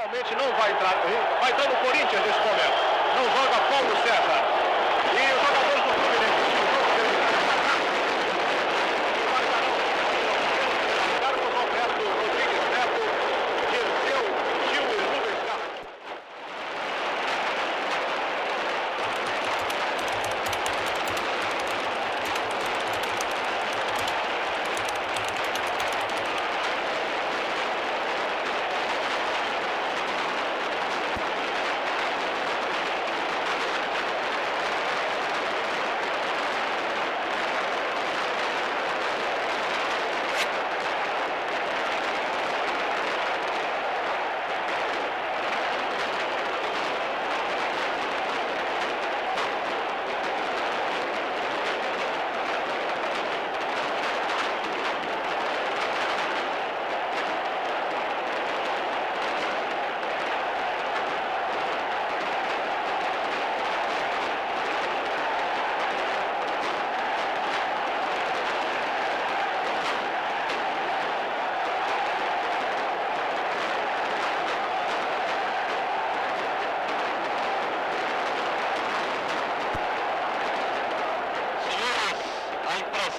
Realmente não vai entrar. Vai entrar no Corinthians nesse momento. Não joga Paulo César. E os jogadores do Fluminense. Carlos Alberto, Rodrigues Neto, Dirceu, Gil e Rubens Carlos.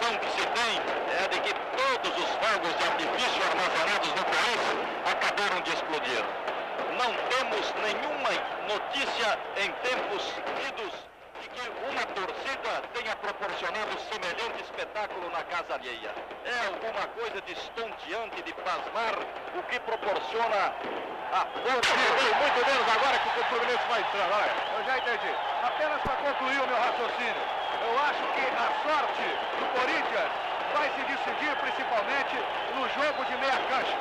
Que se tem é de que todos os fogos de artifício armazenados no país acabaram de explodir. Não temos nenhuma notícia em tempos idos de que uma torcida tenha proporcionado semelhante espetáculo na casa alheia. É alguma coisa de estonteante, de pasmar, o que proporciona a força. Muito menos agora que o Fluminense vai entrando. Olha, eu já entendi. Apenas para concluir o meu raciocínio. Eu acho que a sorte do Corinthians vai se decidir principalmente no jogo de meia cancha.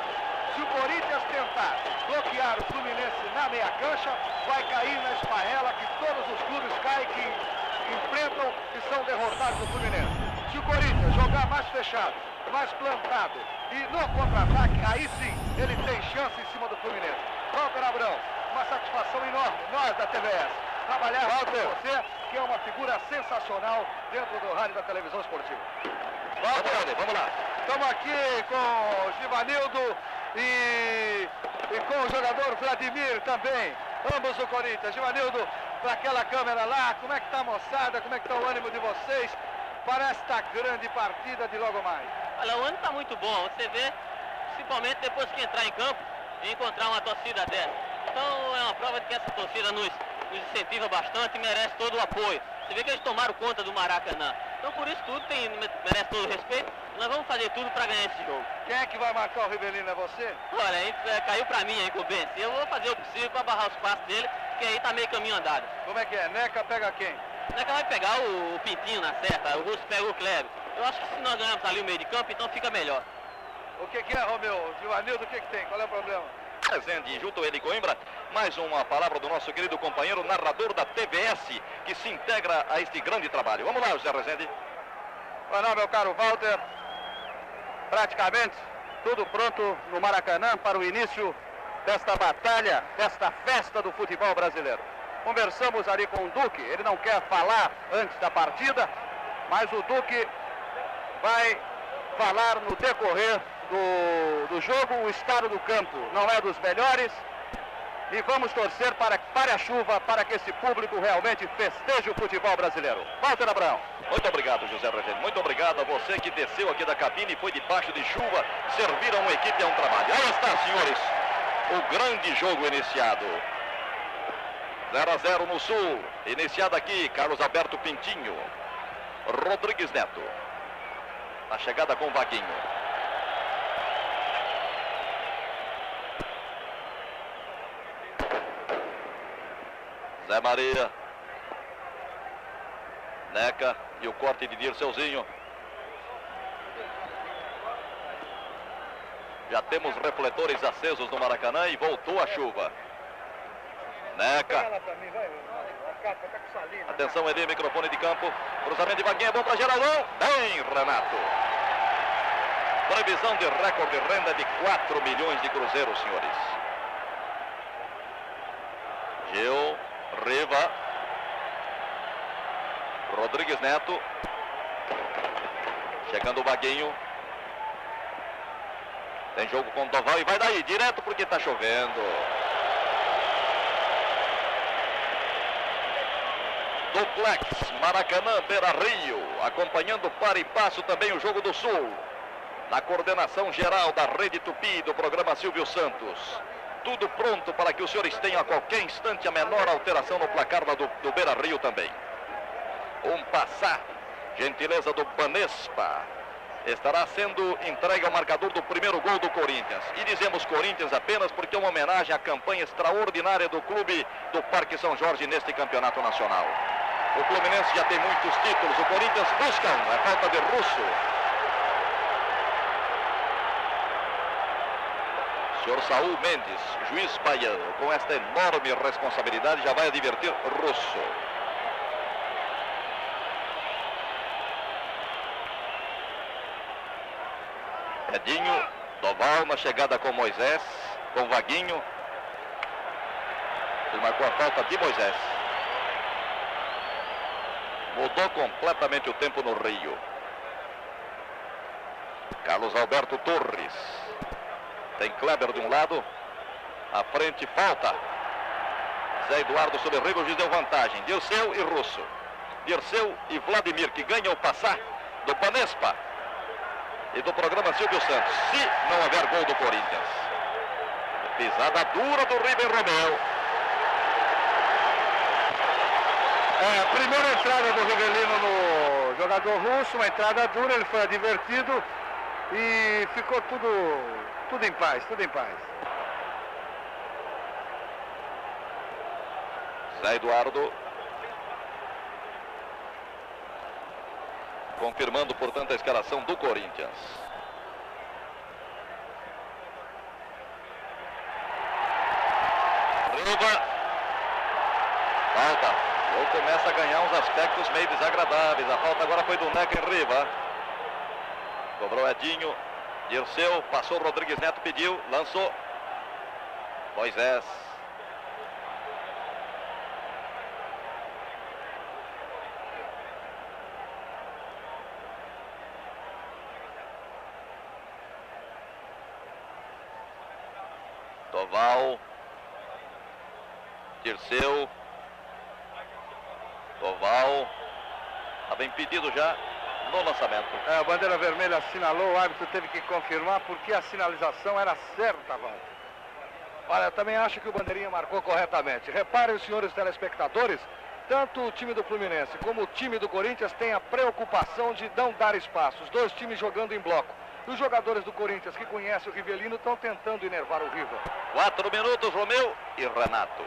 Se o Corinthians tentar bloquear o Fluminense na meia cancha, vai cair na esparrela que todos os clubes caem, que enfrentam e são derrotados no Fluminense. Se o Corinthians jogar mais fechado, mais plantado e no contra-ataque, aí sim ele tem chance em cima do Fluminense. Walter Abrão, uma satisfação enorme, nós da TVS. Trabalhar com você, que é uma figura sensacional dentro do rádio da televisão esportiva. Walter, vamos lá. Estamos aqui com o Givanildo e com o jogador Vladimir também, ambos do Corinthians. Givanildo, para aquela câmera lá, como é que está a moçada, como é que está o ânimo de vocês para esta grande partida de logo mais? Olha, o ânimo está muito bom, você vê, principalmente depois que entrar em campo e encontrar uma torcida dessa. Então é uma prova de que essa torcida nos incentiva bastante e merece todo o apoio. Você vê que eles tomaram conta do Maracanã. Então por isso tudo merece todo o respeito. Nós vamos fazer tudo para ganhar esse jogo. Quem é que vai marcar o Rivelino? É você? Olha, caiu para mim a incumbência. Eu vou fazer o possível para barrar os passos dele, que aí tá meio caminho andado. Como é que é? Neca pega quem? Neca vai pegar o Pintinho na certa, o Russo pega o Kleber. Eu acho que se nós ganharmos ali o meio de campo, então fica melhor. O que é, Romeu? Givanildo, o que tem? Qual é o problema? Presente junto ele Coimbra, mais uma palavra do nosso querido companheiro narrador da TVS, que se integra a este grande trabalho. Vamos lá, José Rezende. Pois não, meu caro Walter, praticamente tudo pronto no Maracanã para o início desta batalha, desta festa do futebol brasileiro. Conversamos ali com o Duque, ele não quer falar antes da partida, mas o Duque vai falar no decorrer do jogo. O estado do campo não é dos melhores e vamos torcer para que pare a chuva, para que esse público realmente festeje o futebol brasileiro. Walter Abrão. Muito obrigado, José Rezende. Muito obrigado a você que desceu aqui da cabine e foi debaixo de chuva servir a uma equipe e a um trabalho. Aí está, senhores, o grande jogo iniciado. 0-0 no Sul. Iniciado aqui, Carlos Alberto Pintinho. Rodrigues Neto. A chegada com Vaguinho. Zé Maria. Neca e o corte de Dirceuzinho. Já temos refletores acesos no Maracanã e voltou a chuva. Neca. Atenção ali, microfone de campo. Cruzamento de Vaguinho, é bom para Geraldão. Bem, Renato. Previsão de recorde de renda de 4 milhões de cruzeiros, senhores. Gil, Riva. Rodrigues Neto. Chegando o Vaguinho. Tem jogo com o Doval e vai daí, direto porque está chovendo. Duplex, Maracanã, Beira-Rio, acompanhando para e passo também o Jogo do Sul. Na coordenação geral da Rede Tupi do programa Silvio Santos. Tudo pronto para que os senhores tenham a qualquer instante a menor alteração no placar do Beira-Rio também. Um Passat, gentileza do Banespa, estará sendo entregue ao marcador do primeiro gol do Corinthians. E dizemos Corinthians apenas porque é uma homenagem à campanha extraordinária do clube do Parque São Jorge neste campeonato nacional. O Fluminense já tem muitos títulos, o Corinthians busca um, é falta de Russo. Senhor Saul Mendes, juiz baiano, com esta enorme responsabilidade, já vai advertir Russo. Edinho, Doval na chegada com Moisés, com Vaguinho. Ele marcou a falta de Moisés. Mudou completamente o tempo no Rio. Carlos Alberto Torres. Tem Kleber de um lado. À frente, falta. Zé Eduardo sobre Rigo, o juiz deu vantagem. Dirceu e Russo. Dirceu e Vladimir, que ganha o Passat do Banespa e do programa Silvio Santos. Se não houver gol do Corinthians. Pisada dura do River Romeu. Primeira entrada do Rivelino no jogador russo, uma entrada dura, ele foi advertido e ficou tudo em paz, tudo em paz. Zé Eduardo confirmando, portanto, a escalação do Corinthians. Riva. Falta. Ou começa a ganhar uns aspectos meio desagradáveis. A falta agora foi do Neca em Riva. Cobrou Edinho. Dirceu, passou Rodrigues Neto, pediu, lançou. Moisés. Doval. Dirceu. Doval. Estava impedido já no lançamento. A bandeira vermelha assinalou, o árbitro teve que confirmar porque a sinalização era certa, Walter. Olha, eu também acho que o bandeirinha marcou corretamente. Reparem, os senhores telespectadores, tanto o time do Fluminense como o time do Corinthians têm a preocupação de não dar espaço. Os dois times jogando em bloco. E os jogadores do Corinthians que conhecem o Rivelino estão tentando enervar o River. 4 minutos, Romeu e Renato.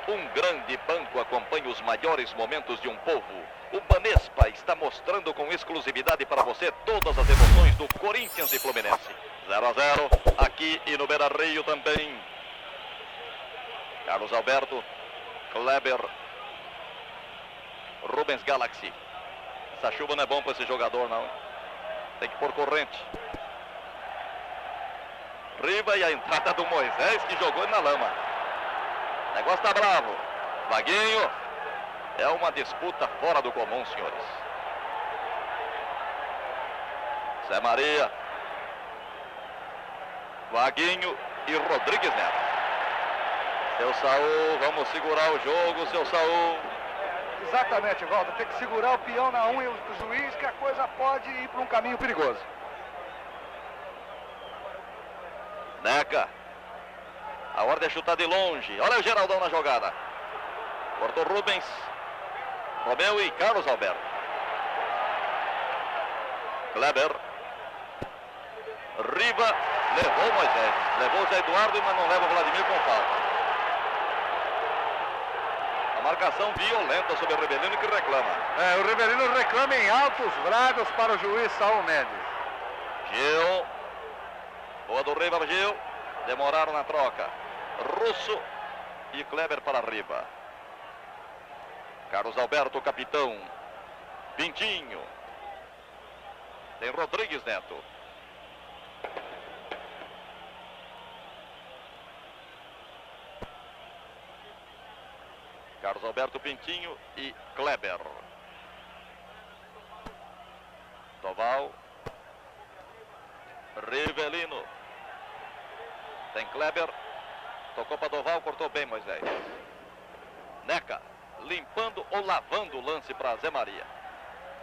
Um grande banco acompanha os maiores momentos de um povo. O Banespa está mostrando com exclusividade para você todas as emoções do Corinthians e Fluminense. 0-0 aqui e no Beira-Rio também. Carlos Alberto, Kleber, Rubens Galaxy. Essa chuva não é bom para esse jogador, não. Tem que pôr corrente. Riva e a entrada do Moisés, que jogou na lama. O negócio tá bravo. Vaguinho. É uma disputa fora do comum, senhores. Zé Maria. Vaguinho e Rodrigues Neto. Seu Saul, vamos segurar o jogo, seu Saul. Exatamente, Walter. Tem que segurar o peão na unha do juiz, que a coisa pode ir para um caminho perigoso. Neca. A ordem é chutar de longe. Olha o Geraldão na jogada. Cortou Rubens. Romeu e Carlos Alberto. Kleber. Riva. Levou Moisés. Levou o Zé Eduardo, mas não leva o Vladimir com falta. A marcação violenta sobre o Rivelino, que reclama. O Rivelino reclama em altos brados para o juiz Saul Mendes. Gil. Boa do Riva, Gil. Demoraram na troca. Russo e Kleber para Riva. Carlos Alberto, capitão. Pintinho. Tem Rodrigues Neto. Carlos Alberto, Pintinho e Kleber. Doval. Rivelino. Tem Kleber. Tocou para Doval, cortou bem Moisés. Neca. limpando ou lavando o lance para Zé Maria.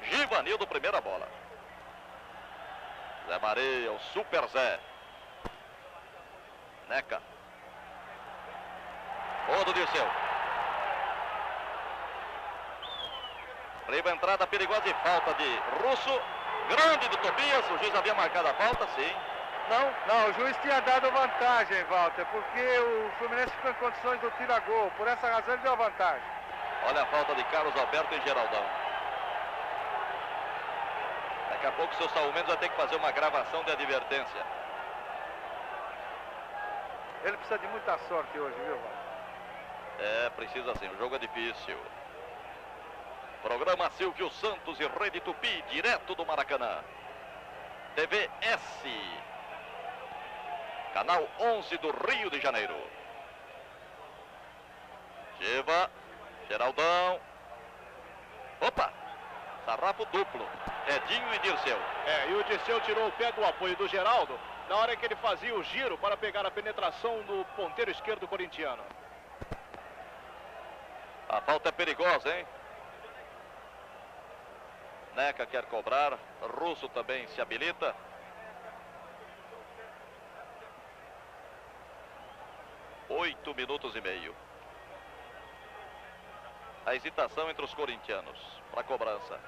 Givanildo, primeira bola. Zé Maria, o Super Zé. Neca. Boa do Dirceu. Riva, entrada perigosa e falta de Russo. Grande do Tobias. O juiz havia marcado a falta, sim. Não, o juiz tinha dado vantagem, Walter, porque o Fluminense ficou em condições do tiro a gol. Por essa razão ele deu vantagem. Olha a falta de Carlos Alberto e Geraldão. Daqui a pouco o seu Saúl Mendes vai ter que fazer uma gravação de advertência. Ele precisa de muita sorte hoje, viu, Walter? É, precisa sim, o jogo é difícil. Programa Silvio Santos e Rede Tupi, direto do Maracanã. TV S, canal 11 do Rio de Janeiro. Giva, Geraldão. Opa, sarrafo duplo, Edinho e Dirceu. E o Dirceu tirou o pé do apoio do Geraldo na hora que ele fazia o giro para pegar a penetração do ponteiro esquerdo corintiano. A falta é perigosa, hein? Neca quer cobrar, Russo também se habilita. Oito minutos e meio. A hesitação entre os corintianos para a cobrança.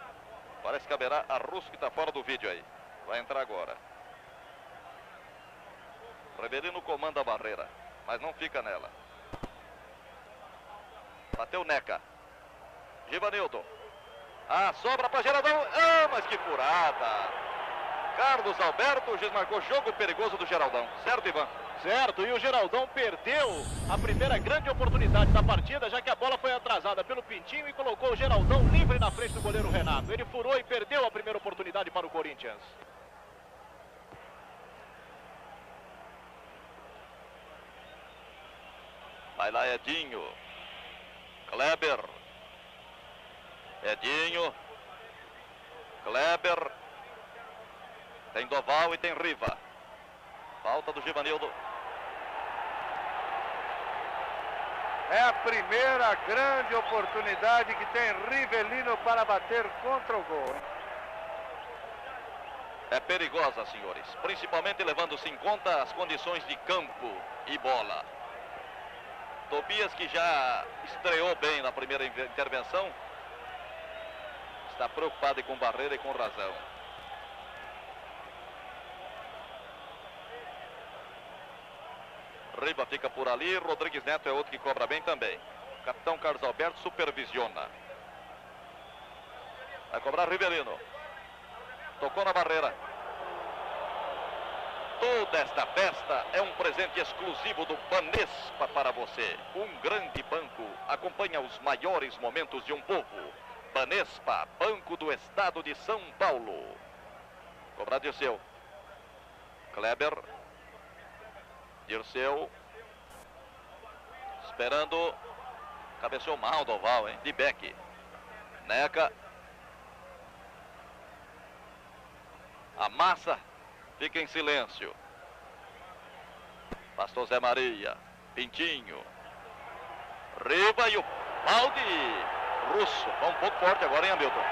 Parece que caberá a Russo, que está fora do vídeo aí. Vai entrar agora. Rivelino comanda a barreira, mas não fica nela. Bateu Neca. Givanildo. Sobra para Geraldão. Mas que furada. Carlos Alberto, o juiz marcou jogo perigoso do Geraldão. Certo, Ivan? Certo, e o Geraldão perdeu a primeira grande oportunidade da partida, já que a bola foi atrasada pelo Pintinho e colocou o Geraldão livre na frente do goleiro Renato. Ele furou e perdeu a primeira oportunidade para o Corinthians. Vai lá, Edinho. Kleber. Edinho. Kleber. Tem Doval e tem Riva. Falta do Givanildo. É a primeira grande oportunidade que tem Rivelino para bater contra o gol. É perigosa, senhores. Principalmente levando-se em conta as condições de campo e bola. Tobias, que já estreou bem na primeira intervenção, está preocupado com barreira e com razão. Riva fica por ali, Rodrigues Neto é outro que cobra bem também. O capitão Carlos Alberto supervisiona. Vai cobrar Rivelino. Tocou na barreira. Toda esta festa é um presente exclusivo do Banespa para você. Um grande banco acompanha os maiores momentos de um povo. Banespa, Banco do Estado de São Paulo. Cobrar Dirceu. Kleber. Dirceu. Esperando. Cabeceou mal Doval, hein? De Beck. Neca. Amassa. Fica em silêncio. Pastor Zé Maria. Pintinho. Riva e o balde. Russo. Vai um pouco forte agora, hein, Hamilton?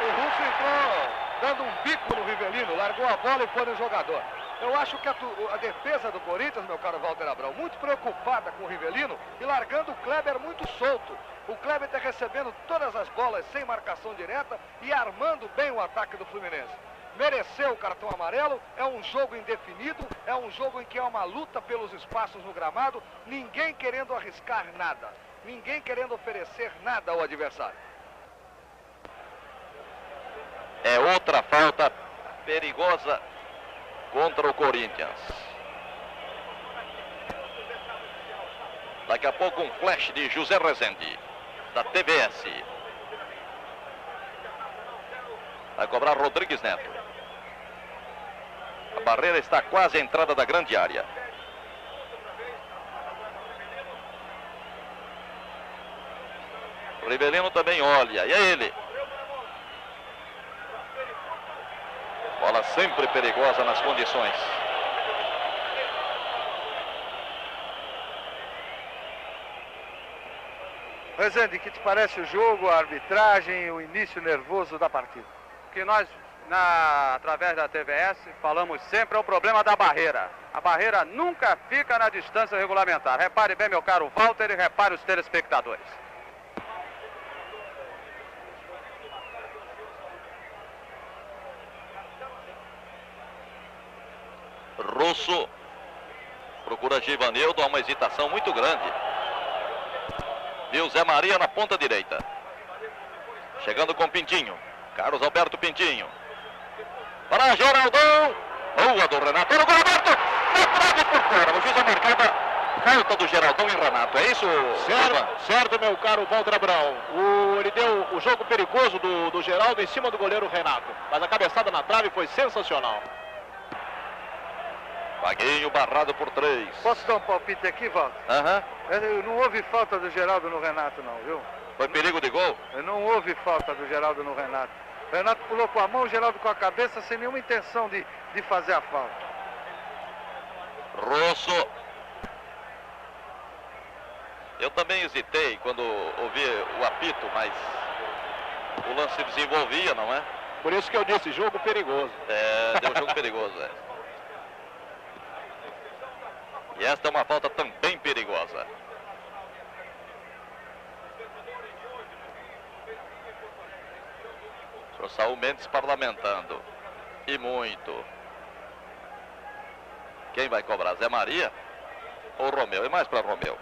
O Russo entrou dando um bico no Rivelino, largou a bola e foi no jogador. Eu acho que a defesa do Corinthians, meu caro Walter Abrão, muito preocupada com o Rivelino e largando o Kleber muito solto. O Kleber está recebendo todas as bolas sem marcação direta e armando bem o ataque do Fluminense. Mereceu o cartão amarelo, é um jogo indefinido, é um jogo em que é uma luta pelos espaços no gramado, ninguém querendo arriscar nada, ninguém querendo oferecer nada ao adversário. É outra falta perigosa contra o Corinthians. Daqui a pouco um flash de José Rezende, da TVS. Vai cobrar Rodrigues Neto. A barreira está quase à entrada da grande área. Rivelino também olha, e é ele. Bola sempre perigosa nas condições. Rezende, que te parece o jogo, a arbitragem, o início nervoso da partida? Que nós, através da TVS, falamos sempre é o problema da barreira. A barreira nunca fica na distância regulamentar. Repare bem, meu caro Walter, e repare os telespectadores. Russo procura Givanildo, há uma hesitação muito grande. Viu Zé Maria na ponta direita. Chegando com Pintinho. Carlos Alberto Pintinho. Para Geraldão. Boa do Renato. Olha o gol aberto. Na trave por fora. O juiz é marcada. Falta do Geraldão em Renato. É isso, Certo, meu caro Walter Abrão. Ele deu o jogo perigoso do Geraldo em cima do goleiro Renato. Mas a cabeçada na trave foi sensacional. Vaguinho barrado por 3. Posso dar um palpite aqui, Walter? Não houve falta do Geraldo no Renato, não, viu? Foi perigo de gol? Não houve falta do Geraldo no Renato. O Renato pulou com a mão, o Geraldo com a cabeça, sem nenhuma intenção de fazer a falta. Russo. Eu também hesitei quando ouvi o apito, mas o lance se desenvolvia, não é? Por isso que eu disse, jogo perigoso. Deu jogo perigoso, E esta é uma falta também perigosa. O senhor Saul Mendes parlamentando. E muito. Quem vai cobrar? Zé Maria ou Romeu? E mais para Romeu.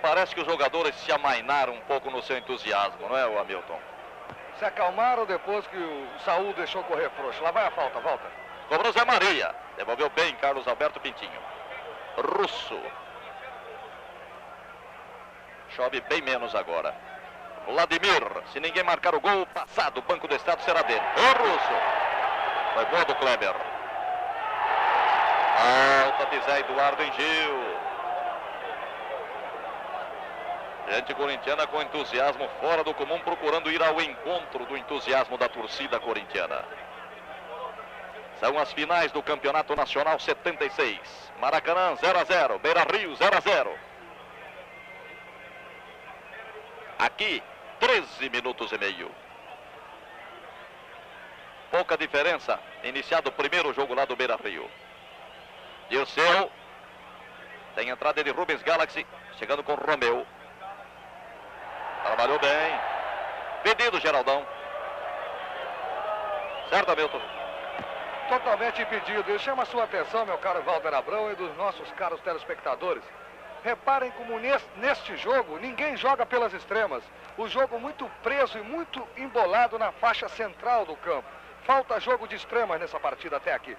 Parece que os jogadores se amainaram um pouco no seu entusiasmo, não é, o Hamilton? Se acalmaram depois que o Saul deixou correr frouxo. Lá vai a falta, volta. Cobrou Zé Maria. Devolveu bem Carlos Alberto Pintinho. Russo. Chove bem menos agora. Vladimir. Se ninguém marcar o gol, passado. O Banco do Estado será dele. O Russo. Foi boa do Kleber. Alta de Zé Eduardo em Gil. Gente corintiana com entusiasmo fora do comum, procurando ir ao encontro do entusiasmo da torcida corintiana. São as finais do Campeonato Nacional 76. Maracanã 0-0, Beira-Rio 0-0. Aqui 13 minutos e meio. Pouca diferença. Iniciado o primeiro jogo lá do Beira-Rio. Dirceu. Tem entrada de Rubens Galaxy. Chegando com Romeu. Trabalhou bem. Pedido, Geraldão. Certo, Hamilton? Totalmente impedido. Eu chamo a sua atenção, meu caro Walter Abrão, e dos nossos caros telespectadores. Reparem como neste jogo ninguém joga pelas extremas. O jogo muito preso e muito embolado na faixa central do campo. Falta jogo de extremas nessa partida até aqui.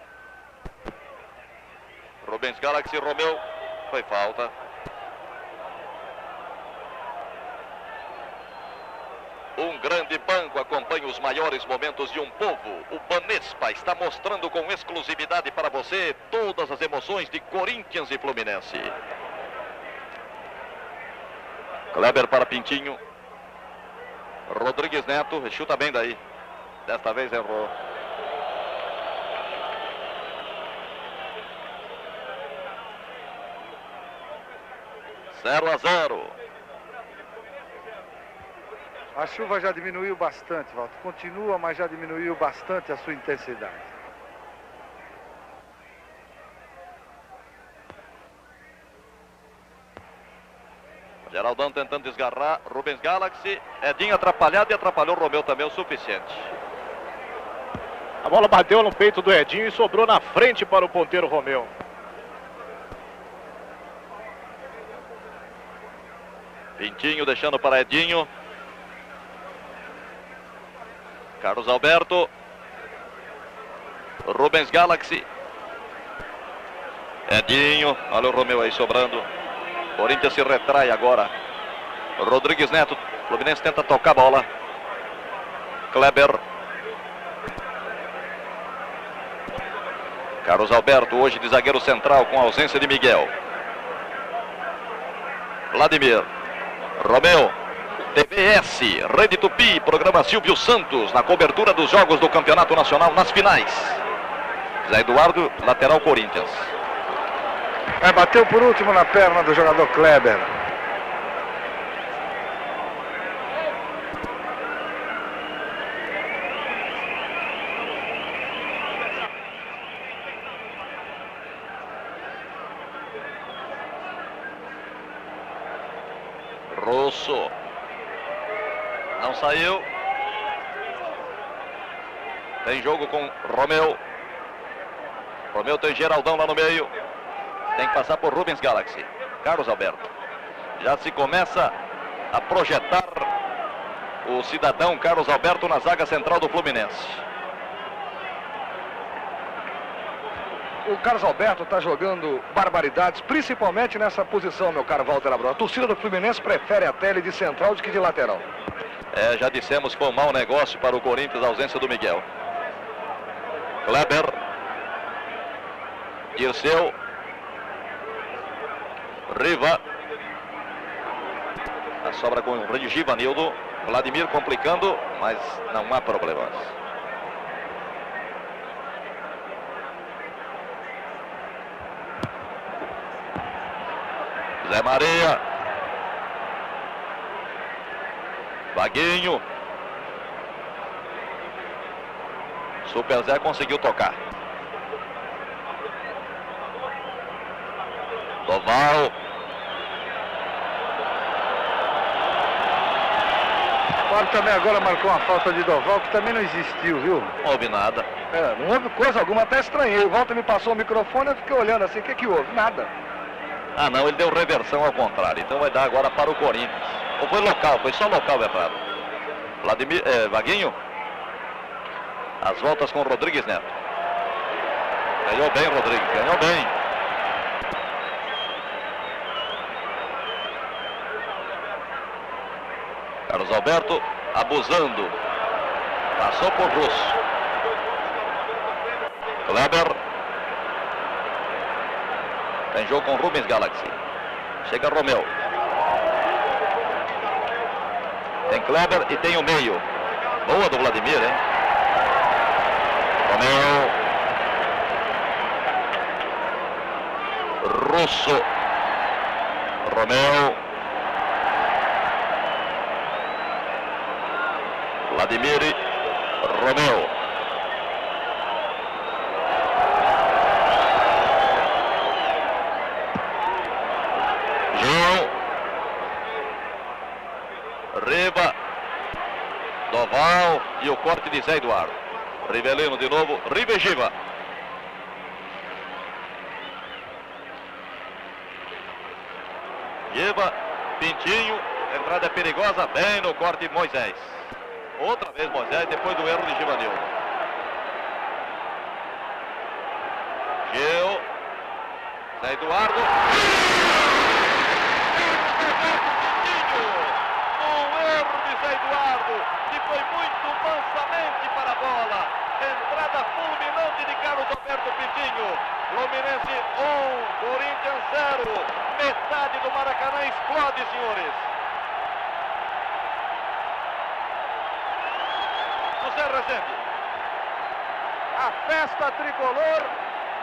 Rubens Galaxy, Romeu. Foi falta. Um grande banco acompanha os maiores momentos de um povo. O Banespa está mostrando com exclusividade para você todas as emoções de Corinthians e Fluminense. Kleber para Pintinho. Rodrigues Neto, chuta bem daí. Desta vez errou. Zero a 0. A chuva já diminuiu bastante, Walter. Continua, mas já diminuiu bastante a sua intensidade. Geraldão tentando desgarrar. Rubens Galaxy. Edinho atrapalhado e atrapalhou o Romeu também o suficiente. A bola bateu no peito do Edinho e sobrou na frente para o ponteiro Romeu. Pintinho deixando para Edinho. Carlos Alberto. Rubens Galaxy. Edinho. Olha o Romeu aí sobrando. Corinthians se retrai agora. Rodrigues Neto. Fluminense tenta tocar a bola. Kleber. Carlos Alberto hoje de zagueiro central com a ausência de Miguel. Vladimir. Romeu. TVS, Rede Tupi, programa Silvio Santos, na cobertura dos jogos do Campeonato Nacional nas finais. Zé Eduardo, lateral Corinthians. Bateu por último na perna do jogador Kleber. Russo. Não saiu. Tem jogo com Romeu. Romeu tem Geraldão lá no meio. Tem que passar por Rubens Galaxy. Carlos Alberto. Já se começa a projetar o cidadão Carlos Alberto na zaga central do Fluminense. O Carlos Alberto está jogando barbaridades, principalmente nessa posição, meu caro Walter Abreu. A torcida do Fluminense prefere até ele de central do que de lateral. Já dissemos que foi um mau negócio para o Corinthians a ausência do Miguel. Kleber. Dirceu. Riva. A sobra com o Givanildo. Vladimir complicando, mas não há problemas. Zé Maria. Vaguinho. Super Zé conseguiu tocar. Doval. Claro, também agora marcou uma falta de Doval que também não existiu, viu? Não houve nada. Não houve coisa alguma, até estranhei. O Walter me passou o microfone, eu fiquei olhando assim, o que houve? Nada. Ah não, ele deu reversão ao contrário, então vai dar agora para o Corinthians. Ou foi local, foi só local errado. Vladimir, Vaguinho. As voltas com Rodrigues Neto. Ganhou bem Rodrigues, ganhou bem. Carlos Alberto abusando. Passou por Russo. Kleber. Tem jogo com Rubens Galaxy. Chega Romeu. Tem Kleber e tem o meio. Boa do Vladimir, hein? Romeu. Russo. Romeu. Vladimir. Romeu. Gil. Riva. Doval. E o corte de Zé Eduardo. Rivelino de novo. Riva e Giva. Giva. Pintinho. Entrada perigosa. Bem no corte de Moisés. Outra vez Moisés, depois do erro de Givanildo. Gil. Zé Eduardo. Um erro de Zé Eduardo, que foi muito mansamente para a bola. Entrada fulminante de Carlos Alberto Pintinho. Fluminense 1, Corinthians 0. Metade do Maracanã explode, senhores. José Rezende. A festa tricolor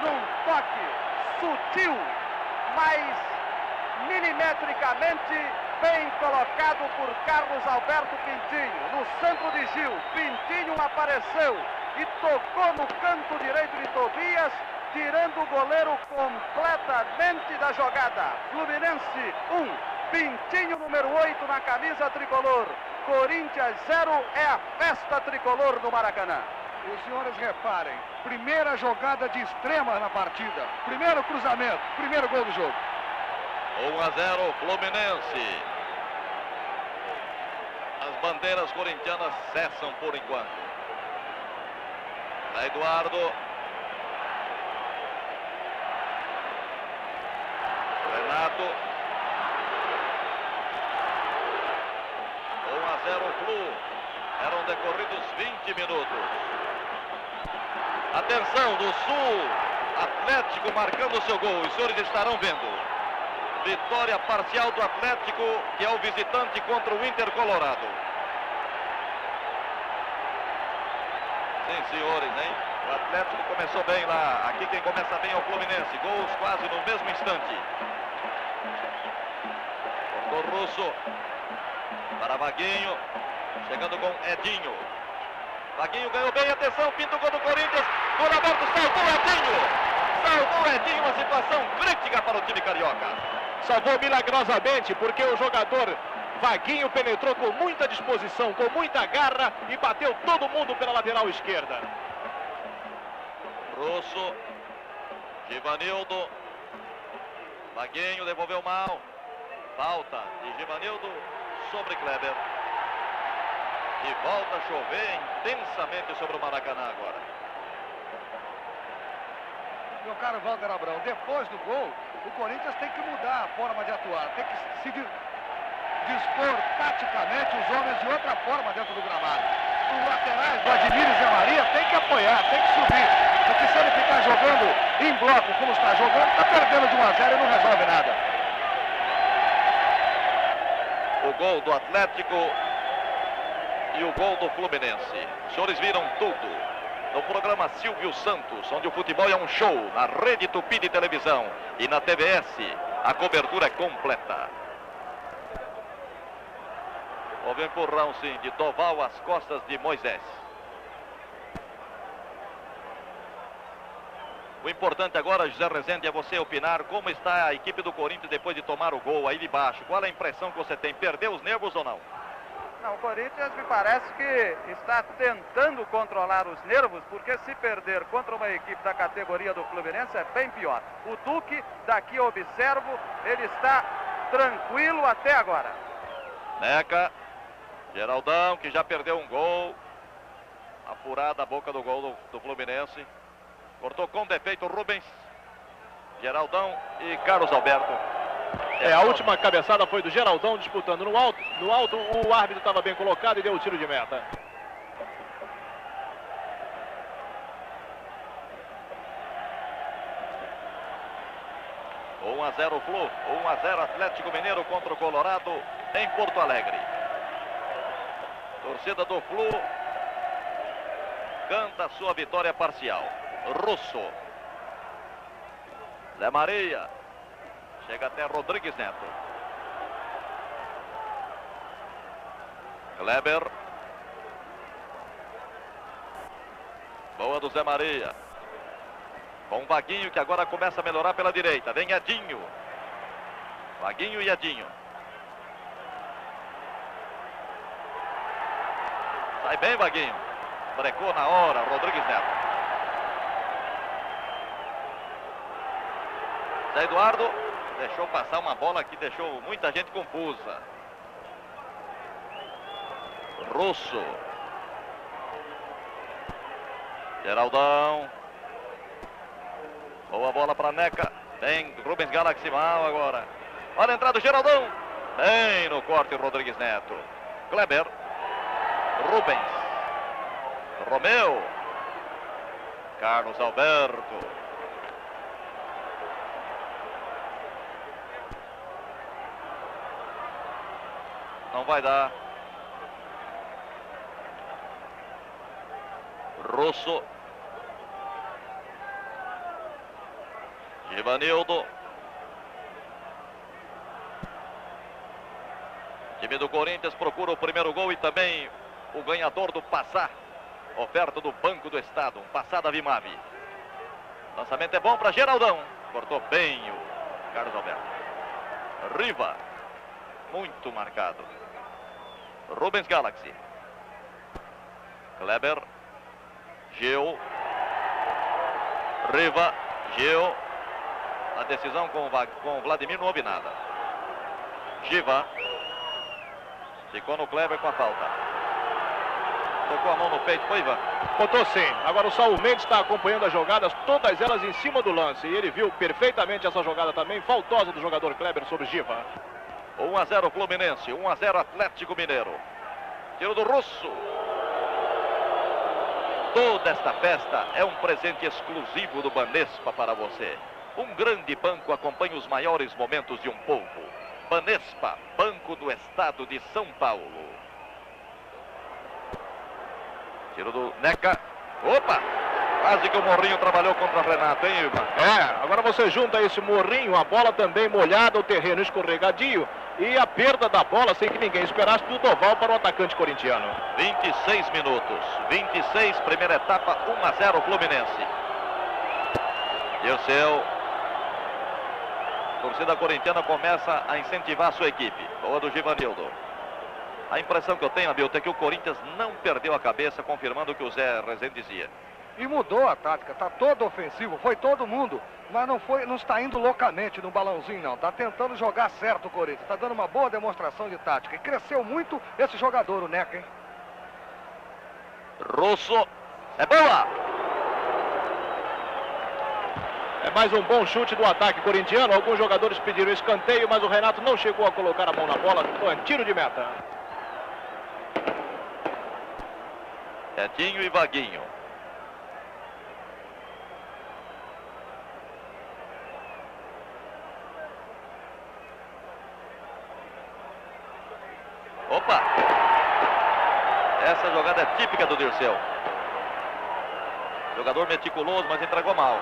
num toque sutil, mas milimetricamente bem colocado por Carlos Alberto Pintinho. No centro de Gil, Pintinho apareceu e tocou no canto direito de Tobias, tirando o goleiro completamente da jogada. Fluminense 1, Pintinho número 8 na camisa tricolor. Corinthians 0, é a festa tricolor no Maracanã. Os senhores reparem, primeira jogada de extrema na partida, primeiro cruzamento, primeiro gol do jogo. 1-0 Fluminense. As bandeiras corintianas cessam por enquanto. Zé Eduardo. Renato. 1-0 Flu. Eram decorridos 20 minutos. Atenção do Sul. Atlético marcando o seu gol. Os senhores estarão vendo. Vitória parcial do Atlético, que é o visitante contra o Inter Colorado. Sim, senhores, hein? O Atlético começou bem lá. Aqui quem começa bem é o Fluminense. Gols quase no mesmo instante. Cortou Russo. Para Vaguinho. Chegando com Edinho. Vaguinho ganhou bem. Atenção, pinta o gol do Corinthians. Gol aberto, salvou Edinho. Salvou Edinho, uma situação crítica para o time carioca. Salvou milagrosamente, porque o jogador Vaguinho penetrou com muita disposição, com muita garra e bateu todo mundo pela lateral esquerda. Russo, Givanildo, Vaguinho devolveu mal. Falta de Givanildo sobre Kleber. E volta a chover intensamente sobre o Maracanã agora. Meu caro Walter Abrão, depois do gol, o Corinthians tem que mudar a forma de atuar. Tem que se dispor taticamente os homens de outra forma dentro do gramado. Os laterais, Vladimir e Zé Maria, tem que apoiar, tem que subir. Porque se ele ficar jogando em bloco como está jogando, está perdendo de 1-0 e não resolve nada. O gol do Atlético e o gol do Fluminense. Os senhores viram tudo no programa Silvio Santos, onde o futebol é um show, na Rede Tupi de televisão e na TVS. A cobertura é completa. Houve um empurrão, sim, de Doval às costas de Moisés. O importante agora, José Rezende, é você opinar como está a equipe do Corinthians depois de tomar o gol aí de baixo. Qual é a impressão que você tem? Perdeu os nervos ou não? Não, o Corinthians me parece que está tentando controlar os nervos, porque se perder contra uma equipe da categoria do Fluminense é bem pior. O Duque, daqui eu observo, ele está tranquilo até agora. Neca, Geraldão, que já perdeu um gol. Apurada a boca do gol do Fluminense. Cortou com defeito Rubens, Geraldão e Carlos Alberto. A última cabeçada foi do Geraldão disputando no alto. No alto o árbitro estava bem colocado e deu o tiro de meta. Um 1-0 Flu, 1-0 Atlético Mineiro contra o Colorado em Porto Alegre. Torcida do Flu canta sua vitória parcial. Russo, Zé Maria, chega até Rodrigues Neto. Kleber, boa do Zé Maria. Com Vaguinho, que agora começa a melhorar pela direita. Vem Edinho. Vaguinho e Edinho. Sai bem, Vaguinho. Brecou na hora, Rodrigues Neto. Zé Eduardo deixou passar uma bola que deixou muita gente confusa. Russo. Geraldão. Boa bola para Neca. Tem Rubens Galaxy mal agora. Olha a entrada do Geraldão. Bem no corte Rodrigues Neto. Kleber. Rubens. Romeu. Carlos Alberto. Não vai dar. Russo. Givanildo. Time do Corinthians procura o primeiro gol e também o ganhador do Passá. Oferta do Banco do Estado. Um Passá da Vimave. Lançamento é bom para Geraldão. Cortou bem o Carlos Alberto. Riva. Muito marcado. Rubens Galaxy. Kleber. Gil. Riva. Gil. A decisão com Vladimir não houve nada. Giva. Ficou no Kleber com a falta. Tocou a mão no peito, foi Ivan? Botou sim. Agora o Saul Mendes está acompanhando as jogadas, todas elas em cima do lance. E ele viu perfeitamente essa jogada também, faltosa do jogador Kleber sobre Giva. 1-0 Fluminense, 1-0 Atlético Mineiro. Tiro do Russo. Toda esta festa é um presente exclusivo do Banespa para você. Um grande banco acompanha os maiores momentos de um povo. Banespa, Banco do Estado de São Paulo. Tiro do Neca. Opa! Quase que o Morrinho trabalhou contra o Renato, hein, Ivan? Agora você junta esse Morrinho, a bola também molhada, o terreno escorregadio e a perda da bola sem que ninguém esperasse do Doval para o atacante corintiano. 26 minutos, 26, primeira etapa, 1-0 Fluminense. E o seu... A torcida corintiana começa a incentivar a sua equipe. Boa do Givanildo. A impressão que eu tenho, Abilton, é que o Corinthians não perdeu a cabeça, confirmando o que o Zé Rezende dizia. E mudou a tática, tá todo ofensivo, foi todo mundo, mas não está indo loucamente no balãozinho não, tá tentando jogar certo o Corinthians, tá dando uma boa demonstração de tática e cresceu muito esse jogador, o Neca, hein? Russo, é boa! É mais um bom chute do ataque corintiano, alguns jogadores pediram escanteio, mas o Renato não chegou a colocar a mão na bola, foi tiro de meta. Edinho e Vaguinho. Opa! Essa jogada é típica do Dirceu. Jogador meticuloso, mas entregou mal.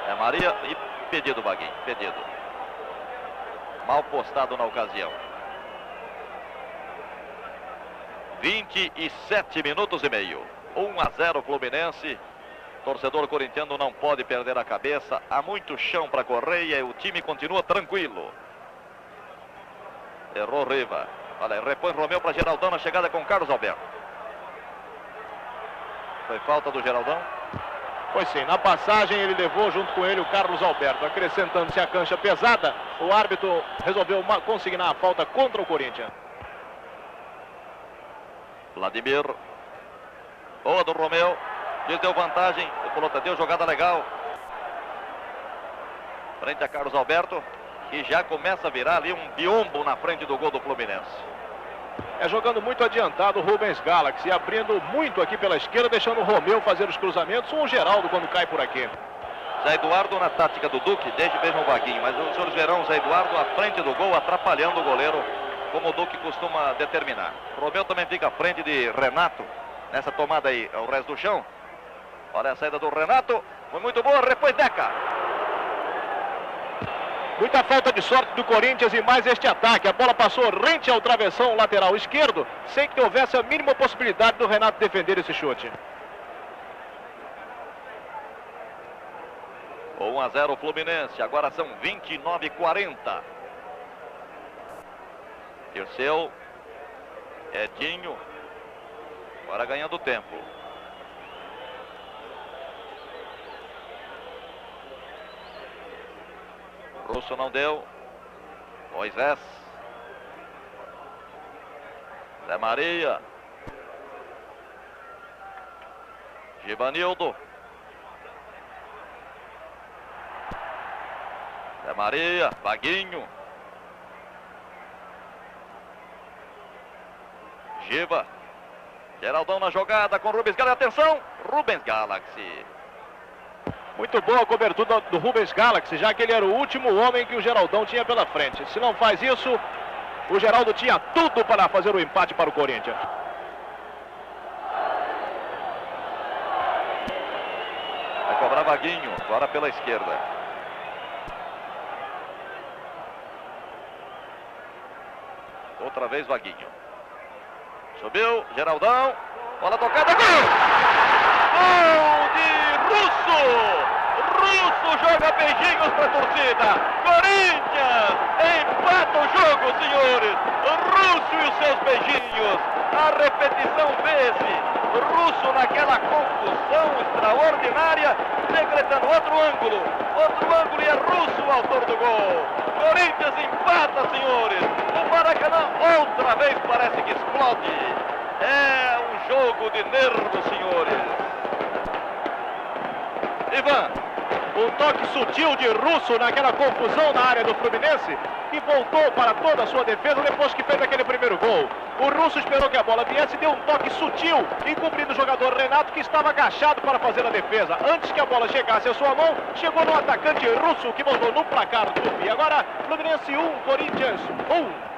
É Maria e pedido, Vaguinho. Pedido. Mal postado na ocasião. 27 minutos e meio. 1-0 Fluminense. Torcedor corintiano não pode perder a cabeça. Há muito chão para correr e o time continua tranquilo. Errou Riva. Olha, repõe Romeu para Geraldão na chegada com Carlos Alberto. Foi falta do Geraldão? Pois sim, na passagem ele levou junto com ele o Carlos Alberto. Acrescentando-se a cancha pesada, o árbitro resolveu consignar a falta contra o Corinthians. Vladimir. Boa do Romeu. Deu vantagem. O Pelota deu jogada legal. Frente a Carlos Alberto. E já começa a virar ali um biombo na frente do gol do Fluminense. É jogando muito adiantado o Rubens Galaxy, abrindo muito aqui pela esquerda, deixando o Romeu fazer os cruzamentos, ou o Geraldo quando cai por aqui. Zé Eduardo na tática do Duque, desde mesmo o Vaguinho, mas os senhores verão o Zé Eduardo à frente do gol, atrapalhando o goleiro, como o Duque costuma determinar. O Romeu também fica à frente de Renato, nessa tomada aí, o resto do chão. Olha a saída do Renato, foi muito boa, repõe Deca. Muita falta de sorte do Corinthians e mais este ataque. A bola passou rente ao travessão lateral esquerdo, sem que houvesse a mínima possibilidade do Renato defender esse chute. 1-0 Fluminense, agora são 29:40. Dirceu, Edinho, agora ganhando tempo. Russo não deu. Moisés. Zé Maria. Givanildo. Zé Maria. Vaguinho. Giva. Geraldão na jogada com Rubens Galaxy. Atenção. Rubens Galaxy. Muito boa a cobertura do Rubens Galaxy, já que ele era o último homem que o Geraldão tinha pela frente. Se não faz isso, o Geraldo tinha tudo para fazer o empate para o Corinthians. Vai cobrar Vaguinho, agora pela esquerda. Outra vez Vaguinho. Subiu, Geraldão. Bola tocada, gol! Gol de Russo! Russo joga beijinhos para a torcida. Corinthians empata o jogo, senhores. Russo e os seus beijinhos. A repetição vê-se. Russo naquela confusão extraordinária, decretando outro ângulo e é Russo o autor do gol. Corinthians empata, senhores. O Maracanã outra vez parece que explode. É um jogo de nervos, senhores. Ivan, um toque sutil de Russo naquela confusão na área do Fluminense e voltou para toda a sua defesa depois que fez aquele primeiro gol. O Russo esperou que a bola viesse e deu um toque sutil, encobrindo o jogador Renato, que estava agachado para fazer a defesa. Antes que a bola chegasse à sua mão, chegou no atacante Russo, que mandou no placar do Tupi. Agora, Fluminense 1, Corinthians 1.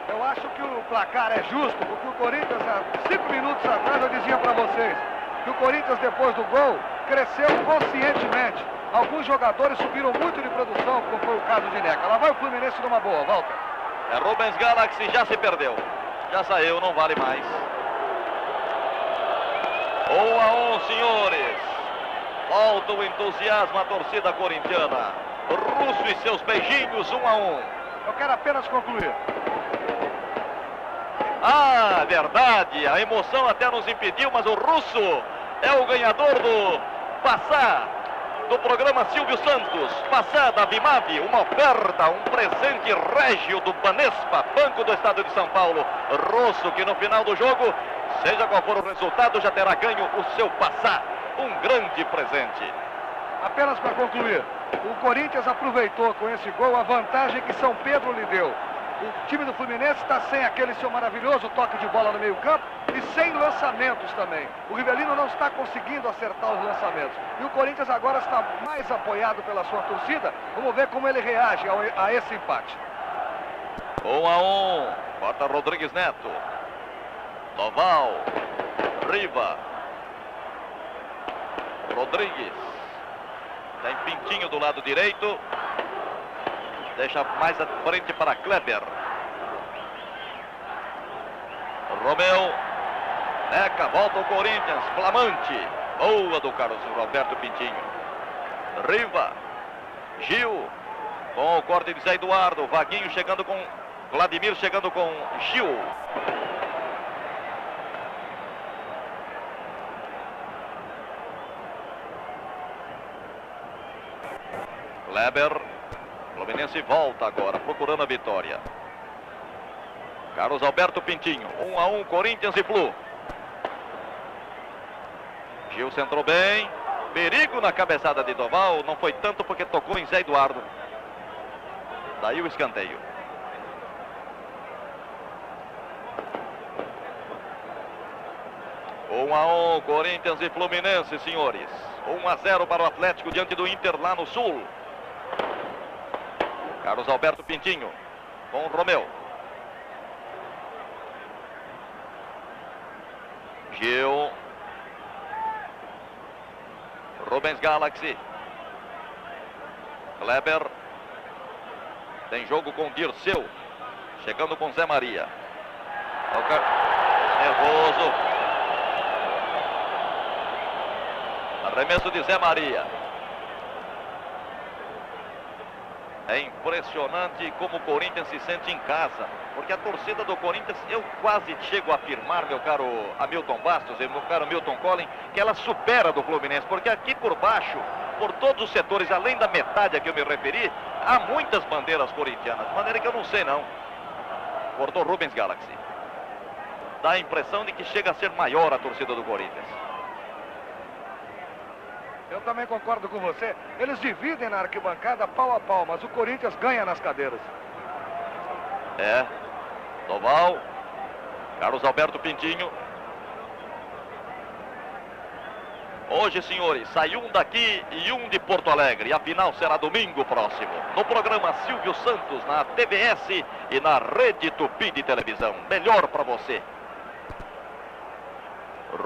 Eu acho que o placar é justo, porque o Corinthians, há 5 minutos atrás, eu dizia para vocês que o Corinthians, depois do gol, cresceu conscientemente. Alguns jogadores subiram muito de produção, como foi o caso de Neca. Lá vai o Fluminense numa boa, volta. É Rubens Galaxy, já se perdeu. Já saiu, não vale mais. 1-1, senhores. Volta o entusiasmo à torcida corintiana. Russo e seus beijinhos, 1-1. Eu quero apenas concluir. Ah, verdade, a emoção até nos impediu, mas o Russo é o ganhador do Passá, do programa Silvio Santos. Passá da Vimave, uma oferta, um presente régio do Banespa, Banco do Estado de São Paulo. Russo, que no final do jogo, seja qual for o resultado, já terá ganho o seu Passá, um grande presente. Apenas para concluir, o Corinthians aproveitou com esse gol a vantagem que São Pedro lhe deu. O time do Fluminense está sem aquele seu maravilhoso toque de bola no meio-campo e sem lançamentos também. O Rivelino não está conseguindo acertar os lançamentos. E o Corinthians agora está mais apoiado pela sua torcida. Vamos ver como ele reage a esse empate. 1-1. Corta Rodrigues Neto. Doval. Riva. Rodrigues. Tem Pintinho do lado direito. Deixa mais à frente para Kleber. Romeu. Neca, volta o Corinthians. Flamante. Boa do Carlos Roberto Pintinho. Riva. Gil. Com o corte de Zé Eduardo. Vaguinho chegando com Vladimir, chegando com Gil. Kleber. Fluminense volta agora, procurando a vitória. Carlos Alberto Pintinho. 1-1, Corinthians e Flu. Gil centrou bem. Perigo na cabeçada de Doval. Não foi tanto porque tocou em Zé Eduardo. Daí o escanteio. Um a 1, Corinthians e Fluminense, senhores. 1-0 para o Atlético diante do Inter lá no Sul. Carlos Alberto Pintinho com o Romeu. Gil. Rubens Galaxy. Kleber. Tem jogo com Dirceu. Chegando com Zé Maria. Nervoso. Arremesso de Zé Maria. É impressionante como o Corinthians se sente em casa, porque a torcida do Corinthians, eu quase chego a afirmar, meu caro Hamilton Bastos e meu caro Milton Collin, que ela supera do Fluminense, porque aqui por baixo, por todos os setores, além da metade a que eu me referi, há muitas bandeiras corintianas, de maneira que eu não sei não. Cortou Rubens Galaxy. Dá a impressão de que chega a ser maior a torcida do Corinthians. Eu também concordo com você. Eles dividem na arquibancada pau a pau, mas o Corinthians ganha nas cadeiras. É. Doval. Carlos Alberto Pintinho. Hoje, senhores, sai um daqui e um de Porto Alegre. E a final será domingo próximo, no programa Silvio Santos, na TVS e na Rede Tupi de televisão. Melhor para você.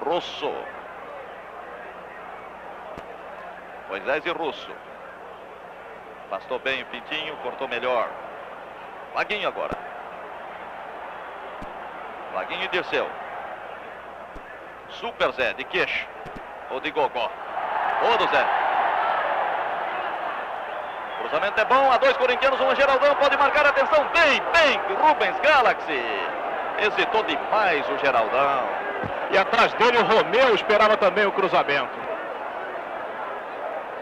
Russo. Moisés e Russo. Bastou bem o Pintinho, cortou melhor. Vaguinho agora. Vaguinho e Dirceu. Super Zé, de queixo. Ou de gogó. Ou do Zé. Cruzamento é bom, a 2 corintianos, um Geraldão, pode marcar, atenção, bem, Rubens Galaxy. Hesitou demais o Geraldão. E atrás dele o Romeu esperava também o cruzamento.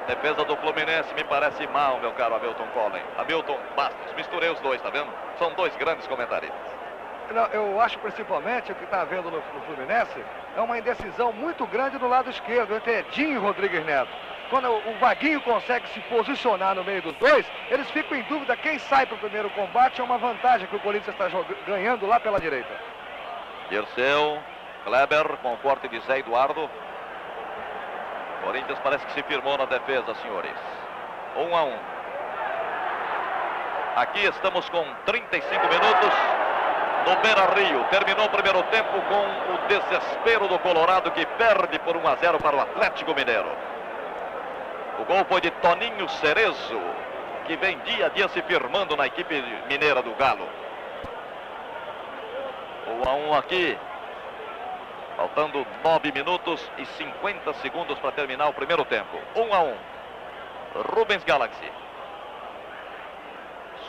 Defesa do Fluminense me parece mal, meu caro Hamilton Collin. Hamilton Bastos, misturei os dois, tá vendo? São dois grandes comentaristas. Não, eu acho principalmente o que está havendo no Fluminense é uma indecisão muito grande do lado esquerdo, entre Edinho e Rodrigues Neto. Quando o Vaguinho consegue se posicionar no meio dos dois, eles ficam em dúvida quem sai para o primeiro combate. É uma vantagem que o Corinthians está ganhando lá pela direita. Dirceu, Kleber com o corte de Zé Eduardo. Corinthians parece que se firmou na defesa, senhores. 1-1. Aqui estamos com 35 minutos no Beira-Rio. Terminou o primeiro tempo com o desespero do Colorado, que perde por 1-0 para o Atlético Mineiro. O gol foi de Toninho Cerezo, que vem dia a dia se firmando na equipe mineira do Galo. 1-1 aqui. Faltando 9 minutos e 50 segundos para terminar o primeiro tempo. 1-1. Rubens Galaxy.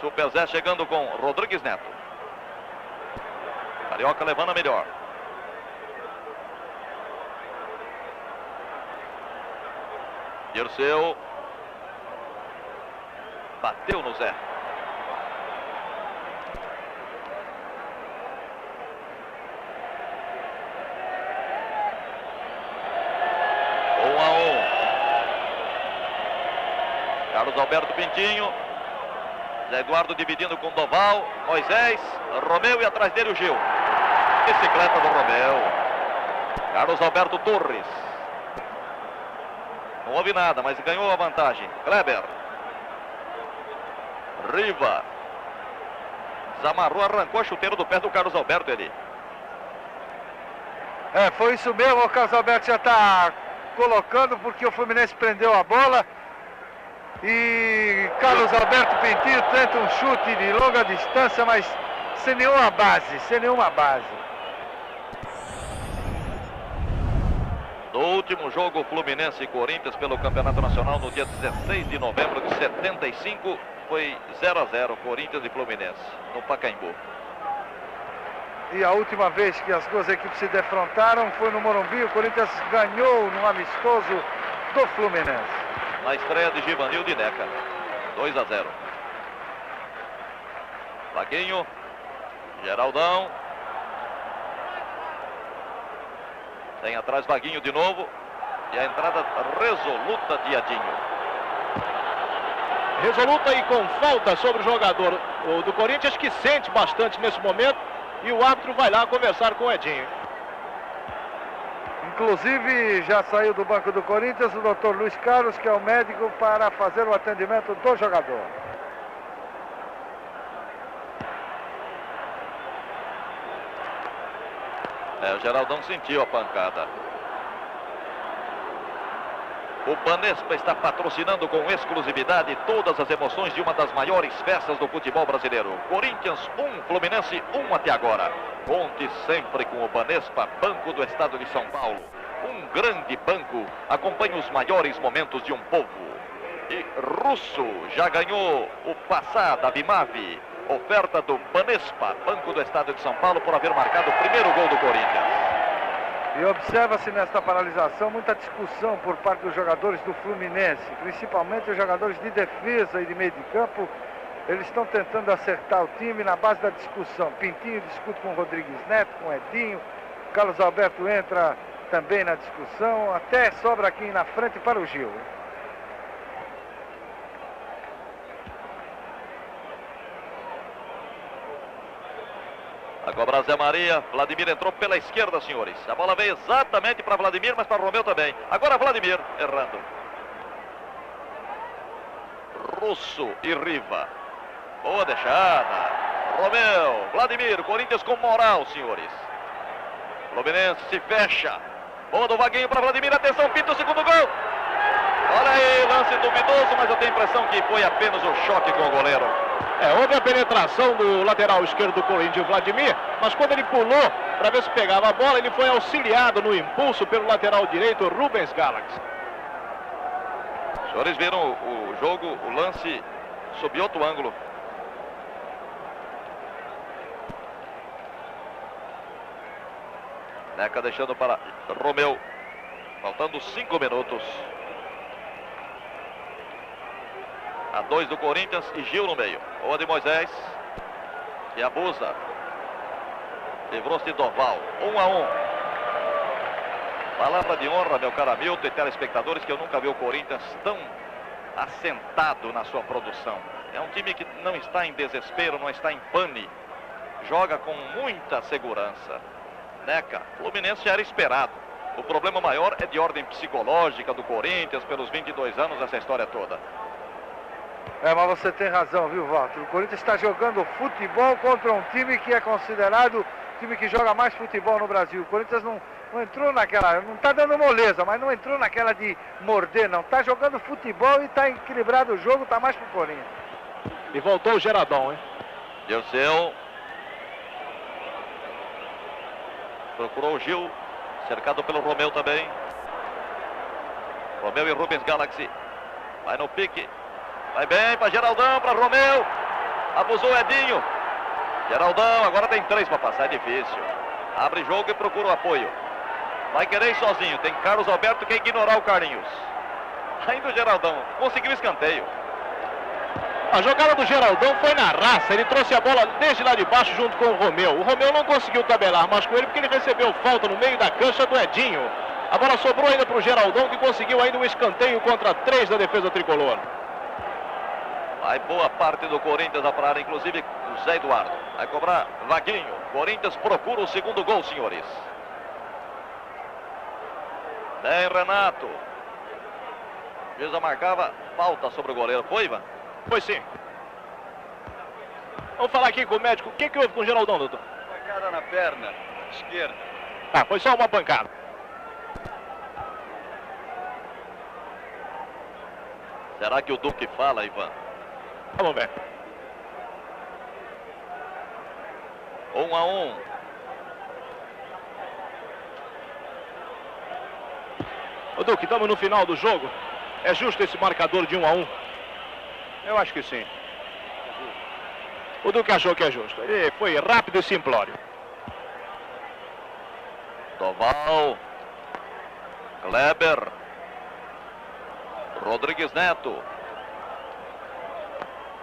Super Zé chegando com Rodrigues Neto. Carioca levando a melhor. Dirceu. Bateu no Zé. Carlos Alberto Pintinho. Zé Eduardo dividindo com Doval. Moisés. Romeu e atrás dele o Gil. Bicicleta do Romeu. Carlos Alberto Torres. Não houve nada, mas ganhou a vantagem. Kleber. Riva. Zamarrou, arrancou a chuteira do pé do Carlos Alberto ali. Foi isso mesmo. O Carlos Alberto já está colocando porque o Fluminense prendeu a bola. E Carlos Alberto Pintinho tenta um chute de longa distância, mas sem nenhuma base, No último jogo, Fluminense e Corinthians pelo Campeonato Nacional no dia 16 de novembro de 75, foi 0-0, Corinthians e Fluminense, no Pacaembu. E a última vez que as duas equipes se defrontaram foi no Morumbi. O Corinthians ganhou no amistoso do Fluminense. Na estreia de Givanildo e Neca, 2-0. Vaguinho, Geraldão. Tem atrás Vaguinho de novo. E a entrada resoluta de Edinho. Resoluta e com falta sobre o jogador do Corinthians, que sente bastante nesse momento. E o árbitro vai lá conversar com o Edinho. Inclusive, já saiu do banco do Corinthians o Dr. Luiz Carlos, que é o médico, para fazer o atendimento do jogador. O Geraldão sentiu a pancada. O Banespa está patrocinando com exclusividade todas as emoções de uma das maiores festas do futebol brasileiro. Corinthians 1, Fluminense 1 até agora. Conte sempre com o Banespa, Banco do Estado de São Paulo. Um grande banco acompanha os maiores momentos de um povo. E Russo já ganhou o Passá da Bimave. Oferta do Banespa, Banco do Estado de São Paulo, por haver marcado o primeiro gol do Corinthians. E observa-se nesta paralisação muita discussão por parte dos jogadores do Fluminense, principalmente os jogadores de defesa e de meio de campo. Eles estão tentando acertar o time na base da discussão. Pintinho discute com o Rodrigues Neto, com o Edinho. Carlos Alberto entra também na discussão. Até sobra aqui na frente para o Gil. Agora Zé Maria, Vladimir entrou pela esquerda, senhores. A bola veio exatamente para Vladimir, mas para Romeu também. Agora Vladimir errando. Russo e Riva. Boa deixada. Romeu, Vladimir, Corinthians com moral, senhores. Fluminense se fecha. Boa do Vaguinho para Vladimir, atenção, pinta o segundo gol. Olha aí, lance duvidoso, mas eu tenho a impressão que foi apenas um choque com o goleiro. Houve a penetração do lateral esquerdo do Corinthians, Vladimir, mas quando ele pulou para ver se pegava a bola, ele foi auxiliado no impulso pelo lateral direito, Rubens Galaxy. Os senhores viram o jogo, o lance sob outro ângulo. Neca deixando para Romeu. Faltando 5 minutos. A 2 do Corinthians e Gil no meio. Boa de Moisés. Que abusa. Livrou-se de Doval. 1-1. Palavra de honra, meu caro Hamilton e telespectadores, que eu nunca vi o Corinthians tão assentado na sua produção. É um time que não está em desespero, não está em pane. Joga com muita segurança. Neca, Fluminense já era esperado. O problema maior é de ordem psicológica do Corinthians, pelos 22 anos, essa história toda. Mas você tem razão, viu, Walter? O Corinthians está jogando futebol contra um time que é considerado o time que joga mais futebol no Brasil. O Corinthians não entrou naquela, não está dando moleza, mas não entrou naquela de morder, não. Está jogando futebol e está equilibrado o jogo, está mais pro Corinthians. E voltou o Geradão, hein? Dirceu. Procurou o Gil, cercado pelo Romeu também. Romeu e Rubens Galaxy. Vai no pique. Vai bem para Geraldão, para Romeu. Abusou Edinho. Geraldão, agora tem 3 para passar, é difícil. Abre jogo e procura o apoio. Vai querer ir sozinho, tem Carlos Alberto que quer ignorar o Carlinhos. Ainda o Geraldão, conseguiu escanteio. A jogada do Geraldão foi na raça, ele trouxe a bola desde lá de baixo junto com o Romeu. O Romeu não conseguiu tabelar mais com ele porque ele recebeu falta no meio da cancha do Edinho. A bola sobrou ainda para o Geraldão, que conseguiu ainda um escanteio contra 3 da defesa tricolor. Vai boa parte do Corinthians para a área, inclusive o Zé Eduardo. Vai cobrar Vaguinho. Corinthians procura o segundo gol, senhores. Bem, Renato. Juiz marcava falta sobre o goleiro. Foi, Ivan? Foi sim. Vamos falar aqui com o médico. O que houve com o Geraldão, doutor? Pancada na perna esquerda. Ah, foi só uma pancada. Será que o Duque fala, Ivan? Vamos ver. 1-1. Ô Duque, estamos no final do jogo. É justo esse marcador de 1-1? Eu acho que sim. O Duque achou que é justo. Ele foi rápido e simplório. Doval. Kleber. Rodrigues Neto.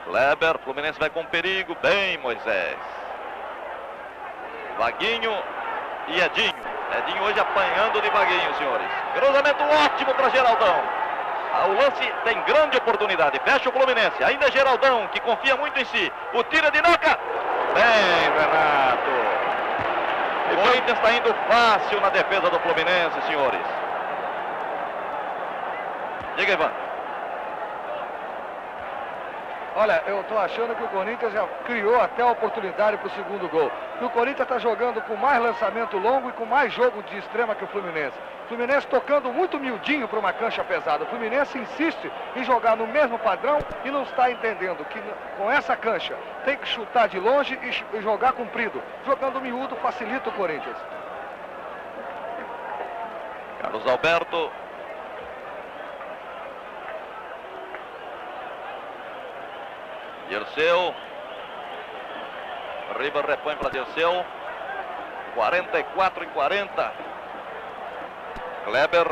Kleber, Fluminense vai com perigo. Bem, Moisés. Vaguinho e Edinho. Edinho hoje apanhando de Vaguinho, senhores. Cruzamento ótimo para Geraldão. O lance tem grande oportunidade. Fecha o Fluminense. Ainda é Geraldão, que confia muito em si. O tiro de Noca. Bem, Renato. O Corinthians está indo fácil na defesa do Fluminense, senhores. Diga, Ivan. Olha, eu estou achando que o Corinthians já criou até a oportunidade para o segundo gol. Que o Corinthians está jogando com mais lançamento longo e com mais jogo de extrema que o Fluminense. O Fluminense tocando muito miudinho para uma cancha pesada. O Fluminense insiste em jogar no mesmo padrão e não está entendendo que com essa cancha tem que chutar de longe e jogar comprido. Jogando miúdo facilita o Corinthians. Carlos Alberto. Dirceu. Riva repõe para Dirceu. 44-40. Kleber.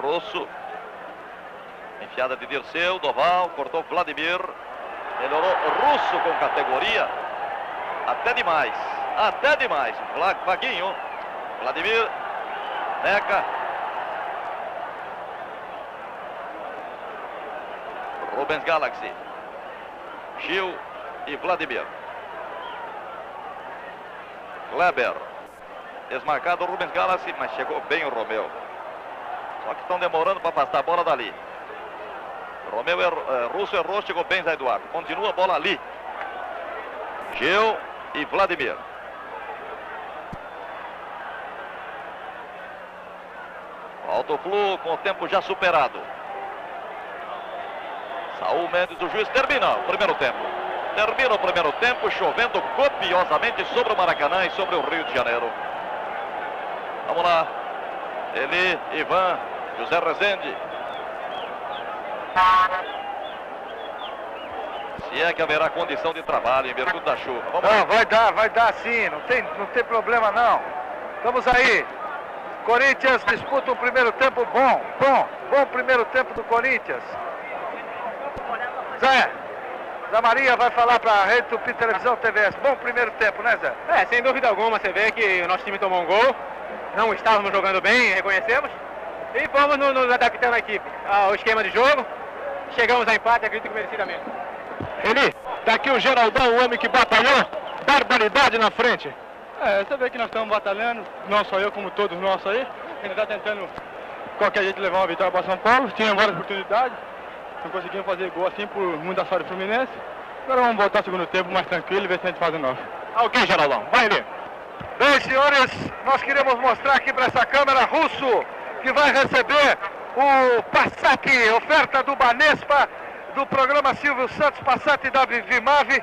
Russo. Enfiada de Dirceu. Doval. Cortou Vladimir. Melhorou Russo com categoria. Até demais. Até demais. Vaguinho. Vladimir. Neca. Rubens Galaxy. Gil e Vladimir. Kleber. Desmarcado o Rubens Galaxy, mas chegou bem o Romeu. Só que estão demorando para afastar a bola dali. Romeu Russo errou, chegou bem Zé Eduardo. Continua a bola ali. Gil e Vladimir. Volta o Flu com o tempo já superado. Saúl Mendes, o juiz, termina o primeiro tempo. Termina o primeiro tempo, chovendo copiosamente sobre o Maracanã e sobre o Rio de Janeiro. Vamos lá. Eli, Ivan, José Rezende. Se é que haverá condição de trabalho em virtude da chuva. Vamos não, vai dar sim, não tem problema não. Vamos aí. Corinthians disputa um primeiro tempo bom primeiro tempo do Corinthians. Zé Maria vai falar para a Rede Tupi Televisão TVS. Bom primeiro tempo, né, Zé? Sem dúvida alguma, você vê que o nosso time tomou um gol. Não estávamos jogando bem, reconhecemos. E fomos nos adaptando à equipe, ao esquema de jogo. Chegamos a empate, acredito que merecidamente. Eli, tá aqui o Geraldão, o homem que batalhou. Barbaridade na frente. Você vê que nós estamos batalhando, não só eu, como todos nós aí. A gente está tentando, qualquer jeito, levar uma vitória para São Paulo. Tinha várias oportunidades. Não conseguimos fazer gol assim por muita sorte do Fluminense. Agora vamos voltar ao segundo tempo mais tranquilo e ver se a gente faz o nosso. Ok, Geraldão, vai ali. Bem, senhores, nós queremos mostrar aqui para essa câmera Russo, que vai receber o Passat, oferta do Banespa, do programa Silvio Santos, Passat WVMAV,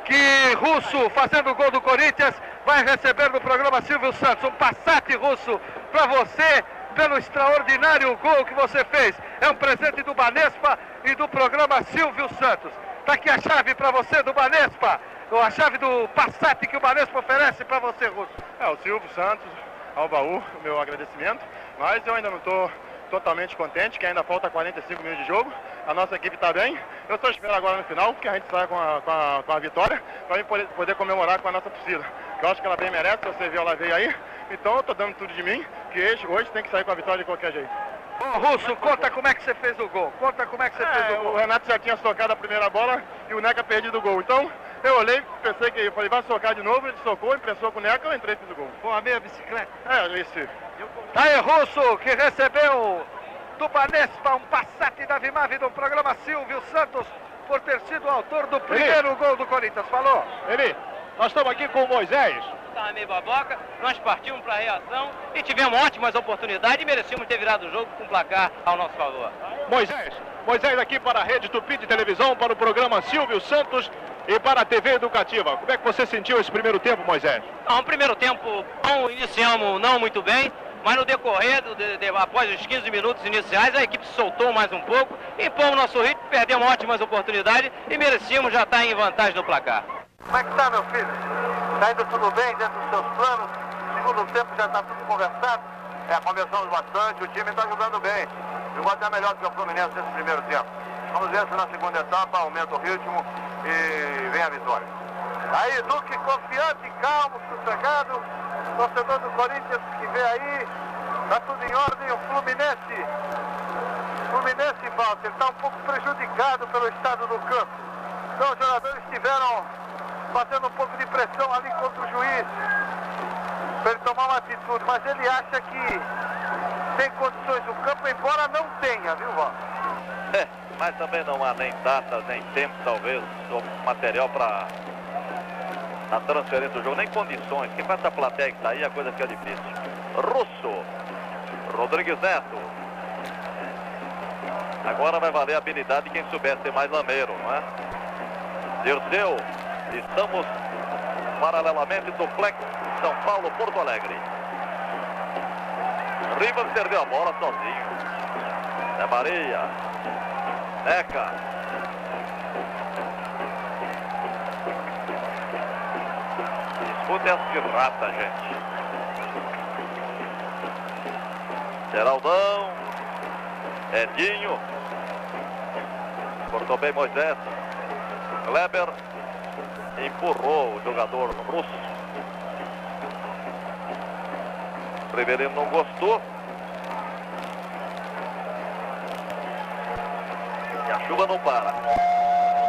que Russo, fazendo o gol do Corinthians, vai receber do programa Silvio Santos. Um Passat Russo para você, pelo extraordinário gol que você fez. É um presente do Banespa e do programa Silvio Santos. Tá aqui a chave para você do Banespa. A chave do Passat que o Banespa oferece para você, Russo. O Silvio Santos, ao baú, o meu agradecimento. Mas eu ainda não estou totalmente contente, que ainda falta 45 minutos de jogo. A nossa equipe está bem. Eu só espero agora no final que a gente saia com a vitória para poder comemorar com a nossa torcida. Eu acho que ela bem merece, você viu, ela veio aí. Então eu estou dando tudo de mim, que hoje tem que sair com a vitória de qualquer jeito. Ô Russo, conta como é que você fez o gol. Conta como é que você fez o gol. O Renato já tinha socado a primeira bola e o Neca perdido o gol. Então eu olhei, pensei que eu falei, vai socar de novo, ele socou, impressou com o Neca, eu entrei e fiz o gol. Com a meia bicicleta? Isso. Aí, Russo, que recebeu do Banespa um Passat da Vimave do programa Silvio Santos por ter sido o autor do primeiro gol do Corinthians. Falou? Eli, nós estamos aqui com o Moisés. Estava meio baboca, nós partimos para a reação e tivemos ótimas oportunidades e merecíamos ter virado o jogo com o placar ao nosso favor. Moisés aqui para a Rede Tupi de televisão, para o programa Silvio Santos e para a TV Educativa. Como é que você sentiu esse primeiro tempo, Moisés? Um primeiro tempo bom, iniciamos não muito bem, mas no decorrer, após os 15 minutos iniciais, a equipe se soltou mais um pouco, impôs o nosso ritmo, perdemos ótimas oportunidades e merecíamos já estar em vantagem no placar. Como é que tá, meu filho? Tá indo tudo bem dentro dos seus planos? Segundo tempo já tá tudo conversado? Conversamos bastante, o time tá jogando bem. Jogou até melhor do que o Fluminense nesse primeiro tempo. Vamos ver se na segunda etapa aumenta o ritmo e vem a vitória. Aí, Duque, confiante, calmo, sossegado. Torcedor do Corinthians que vê aí, tá tudo em ordem. O Fluminense, Walter, está um pouco prejudicado pelo estado do campo. Então os jogadores estiveram fazendo um pouco de pressão ali contra o juiz para ele tomar uma atitude, mas ele acha que tem condições do campo, embora não tenha, viu, Walter? Mas também não há nem datas, nem tempo, talvez, ou material para a transferência do jogo, nem condições. Que com essa plateia que está aí, a coisa fica difícil. Russo, Rodrigues Neto. Agora vai valer a habilidade de quem souber ser mais lameiro, não é? Dirceu, estamos paralelamente do Flex, São Paulo, Porto Alegre. Rivas perdeu a bola sozinho. É Maria. Neca. Escuta as pirratas, gente. Geraldão. Edinho. Cortou bem Moisés. Kleber. Empurrou o jogador russo. Rivelino não gostou. E a chuva não para.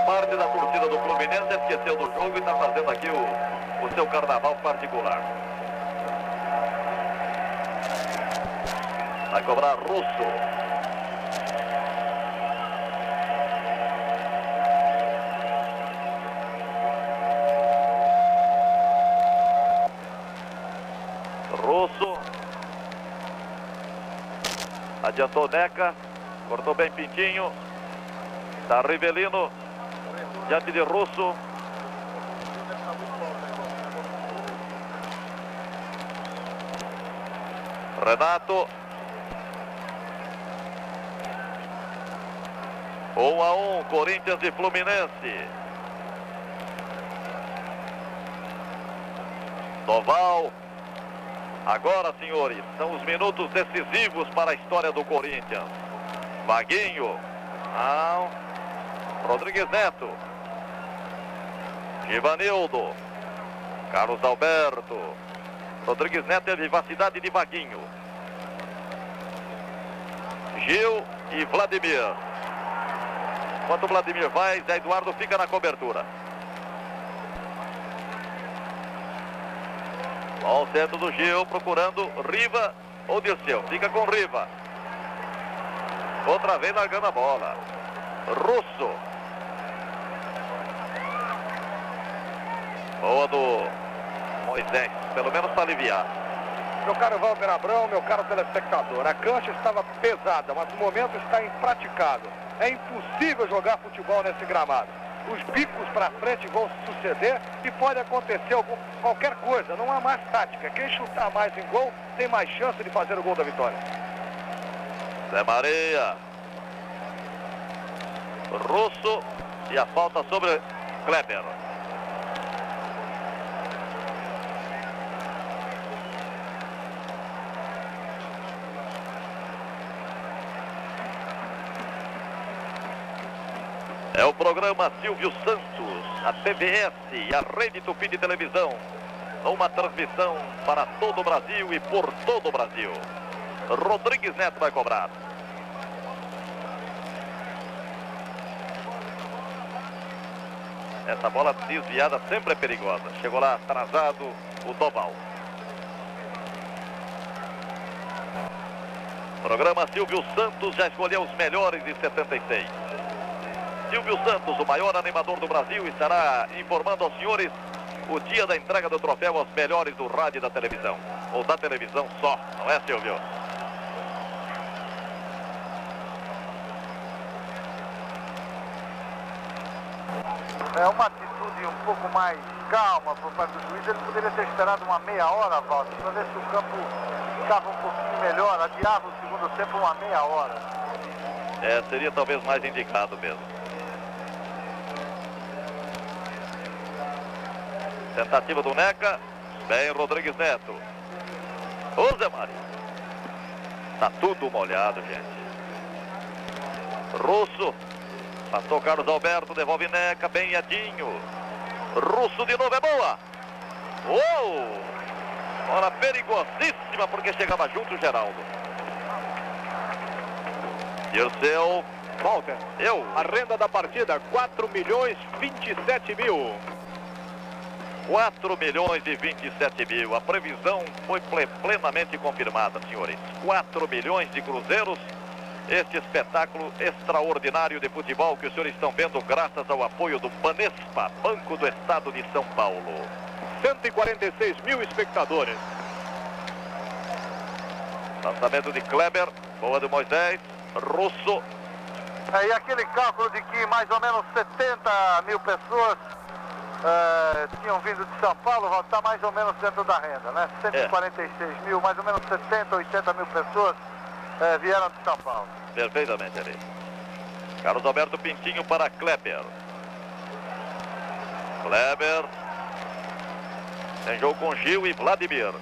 Parte da torcida do Fluminense esqueceu do jogo e está fazendo aqui o seu carnaval particular. Vai cobrar Russo. Russo. Adiantou Neca. Cortou bem Pintinho. Está Rivelino. Diante de Russo. Renato. 1-1, Corinthians e Fluminense. Doval. Agora, senhores, são os minutos decisivos para a história do Corinthians. Vaguinho. Não. Rodrigues Neto. Givanildo. Carlos Alberto. Rodrigues Neto é a vivacidade de Vaguinho. Gil e Vladimir. Enquanto o Vladimir vai, Zé Eduardo fica na cobertura. Bom centro do Gil, procurando Riva ou Dirceu. Fica com Riva. Outra vez largando a bola. Russo. Boa do Moisés, pelo menos para aliviar. Meu caro Walter Abrão, meu caro telespectador, a cancha estava pesada, mas no momento está impraticável. É impossível jogar futebol nesse gramado. Os bicos para frente vão se suceder e pode acontecer qualquer coisa. Não há mais tática. Quem chutar mais em gol tem mais chance de fazer o gol da vitória. Zé Maria. Russo. E a falta sobre Kleber. É o programa Silvio Santos, a TVS e a Rede Tupi de televisão. Uma transmissão para todo o Brasil e por todo o Brasil. Rodrigues Neto vai cobrar. Essa bola desviada sempre é perigosa. Chegou lá atrasado o Doval. Programa Silvio Santos já escolheu os melhores de 76. Silvio Santos, o maior animador do Brasil, estará informando aos senhores o dia da entrega do troféu aos melhores do rádio e da televisão. Ou da televisão só, não é, Silvio? É uma atitude um pouco mais calma por parte do juiz. Ele poderia ter esperado uma meia hora, Walter, para ver se o campo ficava um pouquinho melhor, adiava o segundo tempo uma meia hora. É, seria talvez mais indicado mesmo. Tentativa do Neca. Bem, Rodrigues Neto. Ô, Zé Mário. Tá tudo molhado, gente. Russo. Passou Carlos Alberto, devolve Neca, bem Edinho. Russo de novo, é boa. Uou! Bola perigosíssima, porque chegava junto o Geraldo. Dirceu. Walter, a renda da partida, 4.027.000. 4.027.000. A previsão foi plenamente confirmada, senhores. 4 milhões de cruzeiros. Este espetáculo extraordinário de futebol que os senhores estão vendo graças ao apoio do Banespa, Banco do Estado de São Paulo. 146.000 espectadores. Lançamento de Kleber, boa do Moisés, Russo. E aquele cálculo de que mais ou menos 70.000 pessoas tinham vindo de São Paulo, está mais ou menos dentro da renda, né? 146.000, mais ou menos 70, 80.000 pessoas vieram de São Paulo. Perfeitamente ali. Carlos Alberto Pintinho para Kleber. Kleber. Tem jogo com Gil e Vladimir.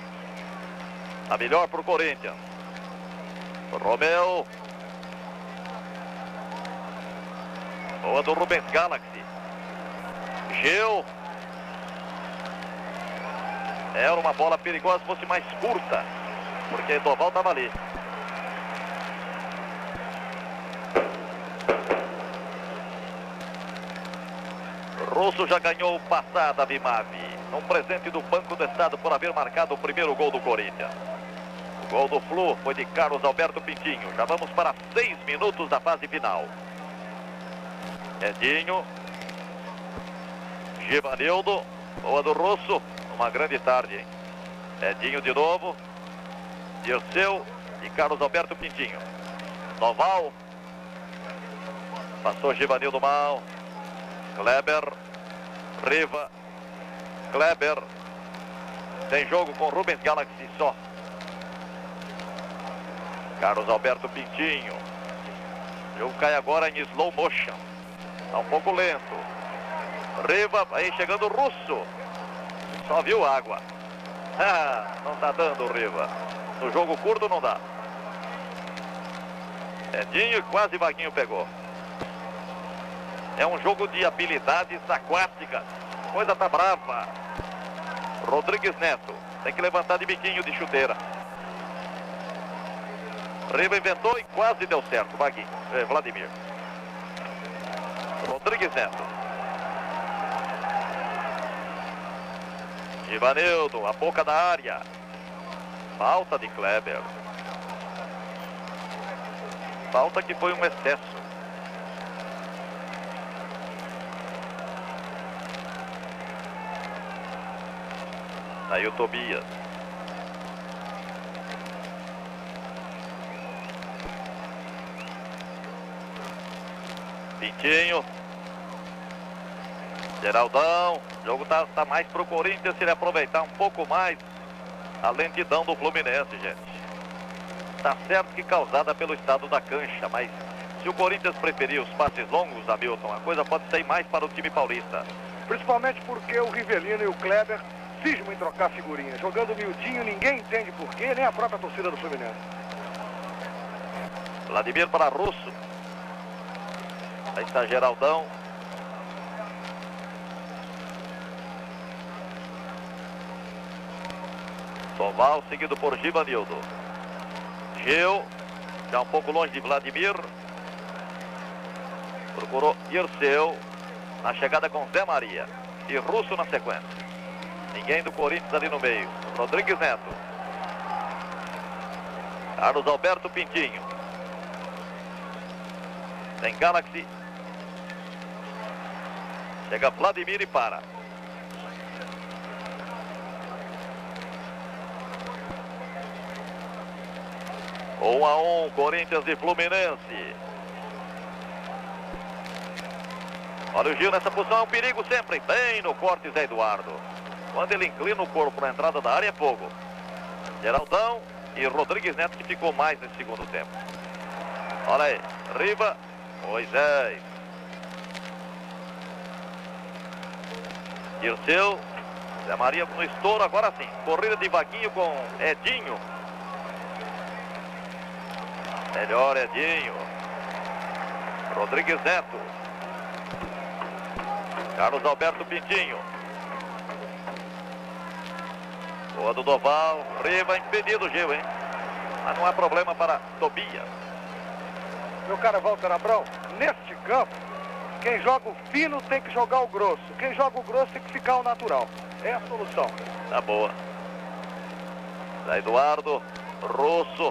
A melhor para o Corinthians. Romeu. Boa do Rubens Galaxy. Gil. Era uma bola perigosa se fosse mais curta, porque Doval estava ali. Russo já ganhou passada, Vimavi. Um presente do Banco do Estado por haver marcado o primeiro gol do Corinthians. O gol do Flu foi de Carlos Alberto Pintinho. Já vamos para 6 minutos da fase final. Edinho. Givanildo. Boa do Russo. Uma grande tarde, hein? Edinho de novo. Dirceu e Carlos Alberto Pintinho. Doval. Passou Givanildo mal. Kleber. Riva. Kleber. Tem jogo com Rubens Galaxy só. Carlos Alberto Pintinho. O jogo cai agora em slow motion. Está um pouco lento. Riva, aí chegando o Russo. Só viu água. Não está dando, Riva. No jogo curto não dá. Edinho e quase Vaguinho pegou. É um jogo de habilidades aquáticas. Coisa tá brava. Rodrigues Neto. Tem que levantar de biquinho de chuteira. Riva inventou e quase deu certo. Vaguinho. Vladimir. Rodrigues Neto. Givanildo, a boca da área. Falta de Kleber. Falta que foi um excesso. Aí o Tobias. Pintinho. Geraldão. O jogo tá mais pro Corinthians se ele aproveitar um pouco mais a lentidão do Fluminense, gente. Tá certo que causada pelo estado da cancha, mas Se o Corinthians preferir os passes longos, Hamilton, a coisa pode sair mais para o time paulista. Principalmente porque o Rivelino e o Kleber cismam em trocar figurinhas. Jogando miudinho, ninguém entende por quê, nem a própria torcida do Fluminense. Vladimir para Russo. Aí está Geraldão. Toval, seguido por Givanildo. Gil, já um pouco longe de Vladimir. Procurou Irceu. Na chegada com Zé Maria. E Russo na sequência. Ninguém do Corinthians ali no meio. Rodrigues Neto. Carlos Alberto Pintinho. Tem Galaxy. Chega Vladimir e para. Um a um, Corinthians e Fluminense. Olha o Gil nessa posição, é um perigo sempre. Bem no corte Zé Eduardo. Quando ele inclina o corpo na entrada da área é fogo. Geraldão e Rodrigues Neto que ficou mais nesse segundo tempo. Olha aí, Riva, Moisés. Dirceu, Zé Maria no estouro, agora sim. Corrida de Vaguinho com Edinho. Melhor Edinho. Rodrigues Neto. Carlos Alberto Pintinho. Boa do Doval. Riva impedido, Gil, hein? Mas não há problema para Tobias. Meu cara Walter Abrão, neste campo, quem joga o fino tem que jogar o grosso. Quem joga o grosso tem que ficar o natural. É a solução. Tá boa. Zé Eduardo. Russo.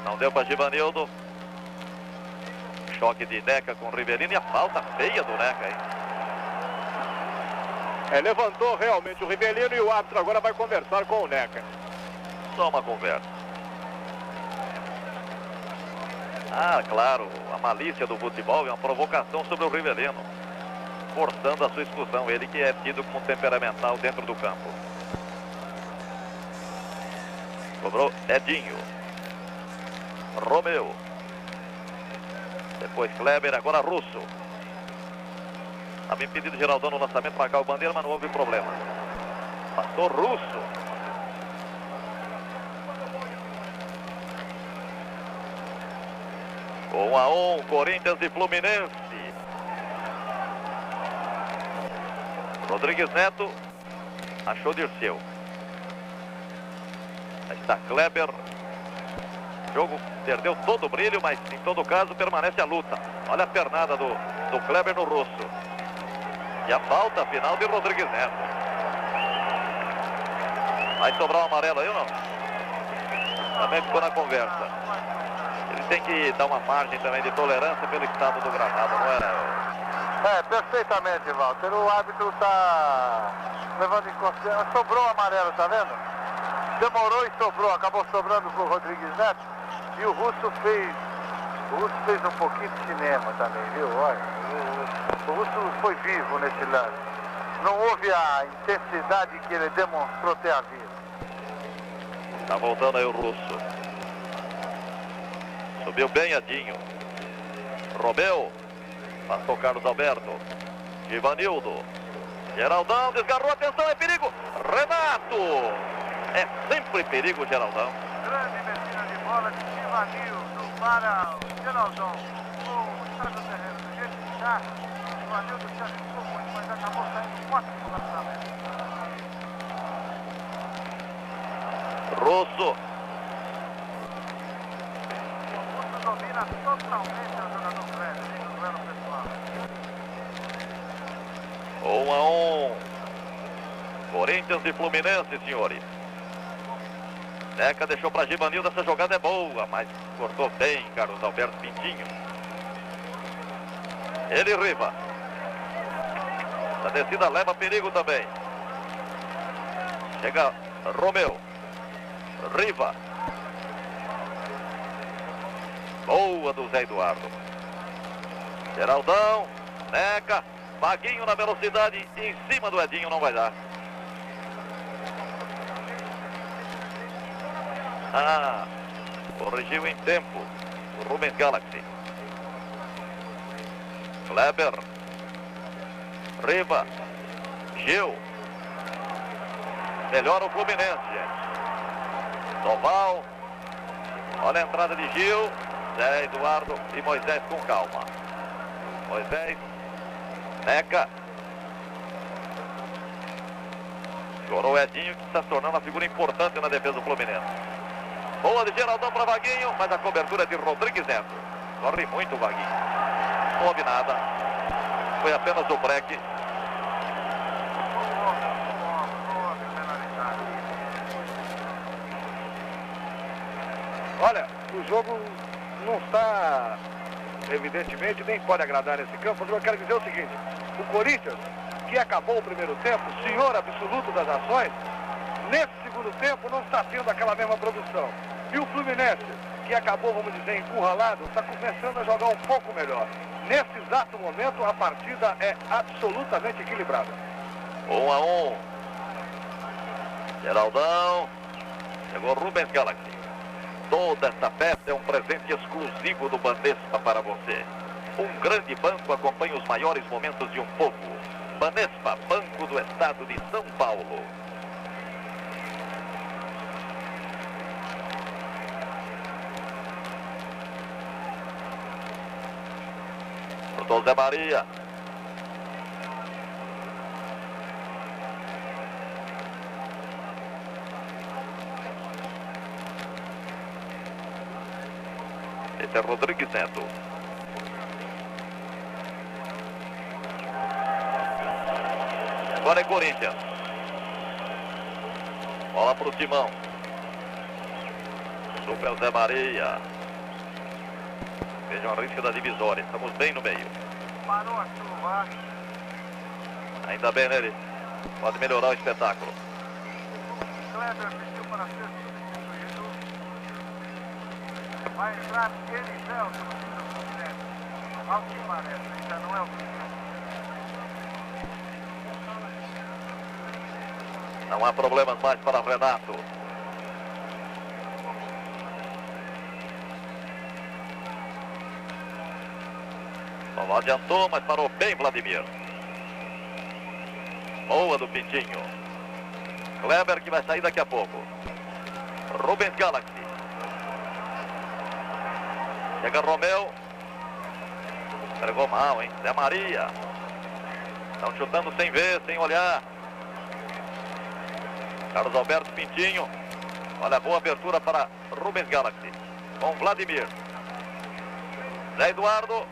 Não deu para Givanildo. Choque de Neca com Rivelino e a falta feia do Neca, hein? Levantou realmente o Rivelino e o árbitro agora vai conversar com o Neca. Só uma conversa. Ah, claro, a malícia do futebol é uma provocação sobre o Rivelino, forçando a sua expulsão, ele que é tido como temperamental dentro do campo. Cobrou Edinho. Romeu. Depois Kleber, agora Russo. Estava impedido Geraldão no lançamento, marcar o bandeira, mas não houve problema. Passou Russo. Um a um, Corinthians e Fluminense. Rodrigues Neto. Achou Dirceu. Aí está Kleber. O jogo perdeu todo o brilho, mas em todo caso permanece a luta. Olha a pernada do Kleber no Russo. E a falta final de Rodrigues Neto. Vai sobrar um amarelo aí ou não? Também ficou na conversa. Ele tem que dar uma margem também de tolerância pelo estado do gramado, não é? Perfeitamente, Walter. O árbitro está levando em consideração. Sobrou o amarelo, tá vendo? Demorou e sobrou. Acabou sobrando pro Rodrigues Neto. E o Russo fez um pouquinho de cinema também, viu? Olha, o Russo foi vivo nesse lance. Não houve a intensidade que ele demonstrou ter havido. Tá voltando aí o Russo. Subiu bem Edinho. Romeu. Passou Carlos Alberto. Givanildo. Geraldão desgarrou. Atenção, é perigo. Renato. É sempre perigo, Geraldão. Grande metida de bola de Givanildo para o Geraldão. O estado do terreno do jeito que está. Givanildo se arriscou muito, mas acabou saindo um ótimo lançamento. Russo. O Russo domina totalmente o jogador Fred, no duelo pessoal. 1 a 1. Corinthians e Fluminense, senhores. Neca deixou para Givanildo, essa jogada é boa, mas cortou bem Carlos Alberto Pintinho. Ele Riva. A descida leva perigo também. Chega Romeu. Riva. Boa do Zé Eduardo. Geraldão. Neca. Vaguinho na velocidade. Em cima do Edinho não vai dar. Corrigiu em tempo. Rubens Galaxy. Kleber. Riva. Gil. Melhora o Fluminense, gente. Noval. Olha a entrada de Gil. Zé Eduardo e Moisés com calma. Moisés. Neca. Chorou o Edinho, que está se tornando uma figura importante na defesa do Fluminense. Boa de Geraldão para Vaguinho, mas a cobertura é de Rodrigues Neto. Corre muito o Vaguinho. Não houve nada. Foi apenas o break. Olha, o jogo não está, evidentemente, nem pode agradar nesse campo, mas eu quero dizer o seguinte: o Corinthians, que acabou o primeiro tempo, senhor absoluto das ações, nesse segundo tempo não está tendo aquela mesma produção. E o Fluminense, que acabou, vamos dizer, encurralado, está começando a jogar um pouco melhor. Nesse exato momento, a partida é absolutamente equilibrada. 1 a 1. Geraldão. Chegou Rubens Galaxy. Toda esta peça é um presente exclusivo do Banespa para você. Um grande banco acompanha os maiores momentos de um povo. Banespa, Banco do Estado de São Paulo. Doutor Zé Maria. Esse é Rodrigues Neto. Agora é Corinthians. Bola para o Timão. Super Zé Maria. Vejam a risca da divisória. Estamos bem no meio. Parou a chuva. Ainda bem, né, ele? Pode melhorar o espetáculo. Kleber pediu para ser substituído. Vai entrar Erivelto no time do Fluminense. Ao que parece, ainda não é o fim. Não há problemas mais para Renato. Não adiantou, mas parou bem Vladimir. Boa do Pintinho. Kleber, que vai sair daqui a pouco. Rubens Galaxy. Chega Romeu. Pegou mal, hein? Zé Maria. Estão chutando sem ver, sem olhar. Carlos Alberto Pintinho. Olha a boa abertura para Rubens Galaxy. Com Vladimir. Zé Eduardo.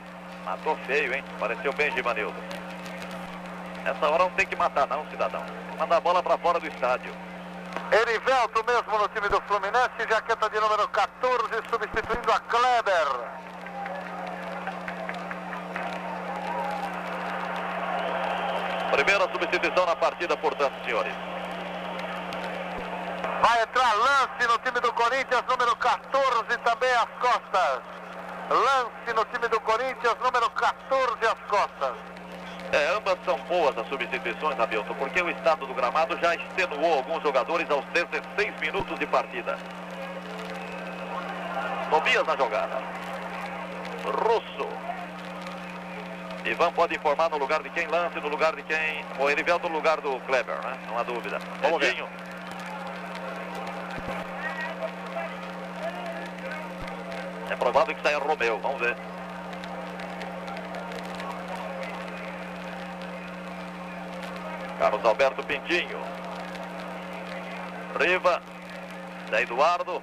Matou feio, hein? Pareceu bem Givanildo. Essa hora não tem que matar não, cidadão. Manda a bola para fora do estádio. Erivelto mesmo no time do Fluminense, jaqueta de número 14, substituindo a Kleber. Primeira substituição na partida, portanto, senhores. Vai entrar Lance no time do Corinthians, número 14, também às costas. Lance no time do Corinthians, número 14, às costas. Ambas são boas as substituições, Hamilton, porque o estado do gramado já extenuou alguns jogadores aos 16 minutos de partida. Tobias na jogada. Russo. Ivan pode informar no lugar de quem Lance, no lugar de quem... O Erivelto no lugar do Kleber, né? Não há dúvida. Vamos ver. Edinho. É provável que saia Romeu, vamos ver. Carlos Alberto Pintinho. Riva. Zé Eduardo.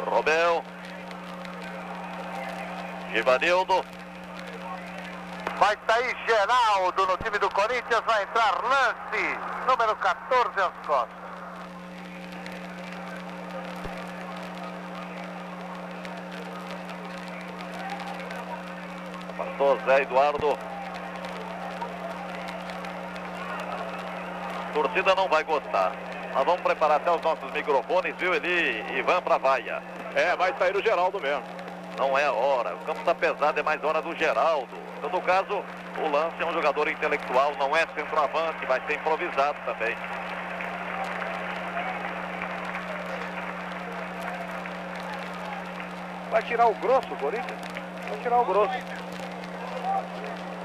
Romeu. Givanildo. Vai sair Geraldo no time do Corinthians, vai entrar Lance, número 14, às costas. Passou Zé Eduardo. A torcida não vai gostar. Nós vamos preparar até os nossos microfones, viu, Eli? Ivan pra vaia. Vai sair o Geraldo mesmo. Não é a hora. O campo está pesado, é mais hora do Geraldo. Em todo caso, o Lance é um jogador intelectual, não é centroavante, vai ser improvisado também. Vai tirar o grosso, Corinthians? Vai tirar o grosso.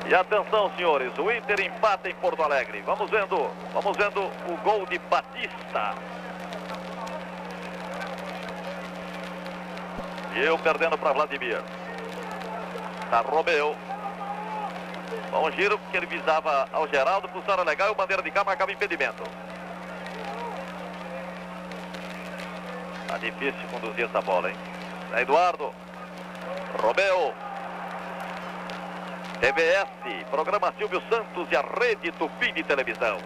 E atenção, senhores, o Inter empata em Porto Alegre. Vamos vendo o gol de Batista. E eu perdendo para Vladimir. Tá Romeu. Bom giro, porque ele visava ao Geraldo, funcionário legal e o bandeira de cá marcava impedimento. Tá difícil conduzir essa bola, hein? Eduardo. Romeu. TVS, programa Silvio Santos e a Rede Tupi de televisão.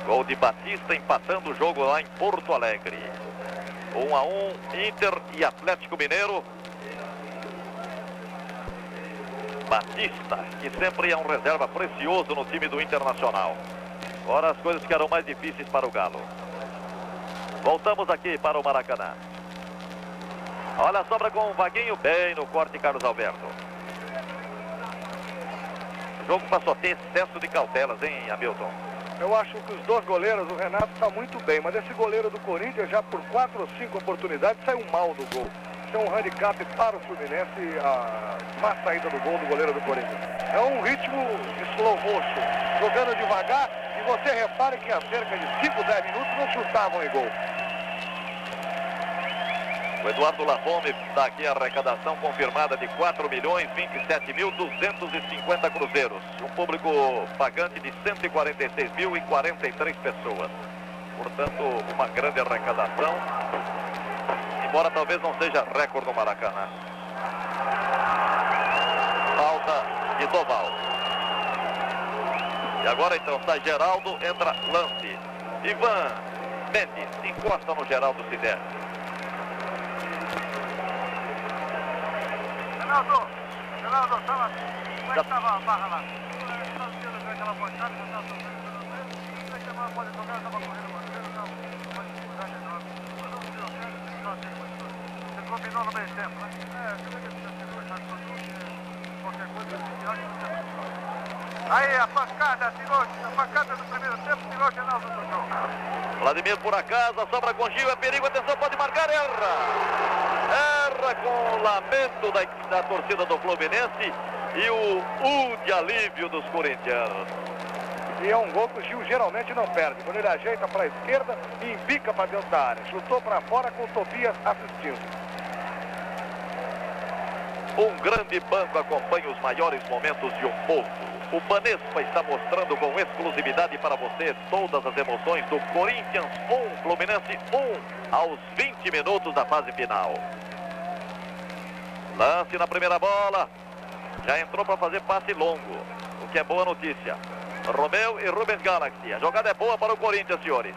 Gol de Batista empatando o jogo lá em Porto Alegre. 1-1, Inter e Atlético Mineiro. Batista, que sempre é um reserva precioso no time do Internacional. Agora as coisas ficarão mais difíceis para o Galo. Voltamos aqui para o Maracanã. Olha a sobra com o Vaguinho, bem no corte Carlos Alberto. O jogo passou a ter excesso de cautelas, hein, Hamilton? Eu acho que os dois goleiros, o Renato está muito bem, mas esse goleiro do Corinthians já por 4 ou 5 oportunidades saiu mal do gol. Isso é um handicap para o Fluminense, a má saída do gol do goleiro do Corinthians. É um ritmo de slow motion, jogando devagar, e você repare que há cerca de 5, 10 minutos não chutavam em gol. O Eduardo Lafome dá aqui a arrecadação confirmada de 4.027.250 cruzeiros. Um público pagante de 146.043 pessoas. Portanto, uma grande arrecadação. Embora talvez não seja recorde no Maracanã. Falta de Doval. E agora então sai Geraldo, entra Lance. Ivan Mendes encosta no Geraldo Cider. Geraldo, tava, como é que estava a barra lá? Estava tendo aquela bancada, não estava tocando, como é que a bola pode tocar, estava correndo, não estava mais dificuldade enorme. Você combinou no meio tempo, né? Você vê que você chegou, já qualquer coisa, aí a pancada do primeiro tempo, tirou o Geraldo do jogo. Vladimir por acaso, a sobra com Gil, é perigo, atenção, pode marcar, erra com o lamento da torcida do Fluminense e o de alívio dos corintianos. E é um gol que o Gil geralmente não perde, quando ele ajeita para a esquerda e embica para dentro da área. Chutou para fora com o Tobias assistindo. Um grande banco acompanha os maiores momentos de um povo. O Banespa está mostrando com exclusividade para você todas as emoções do Corinthians 1, Fluminense 1, aos 20 minutos da fase final. Lance na primeira bola. Já entrou para fazer passe longo, o que é boa notícia. Romeu e Rubens Galaxy. A jogada é boa para o Corinthians, senhores.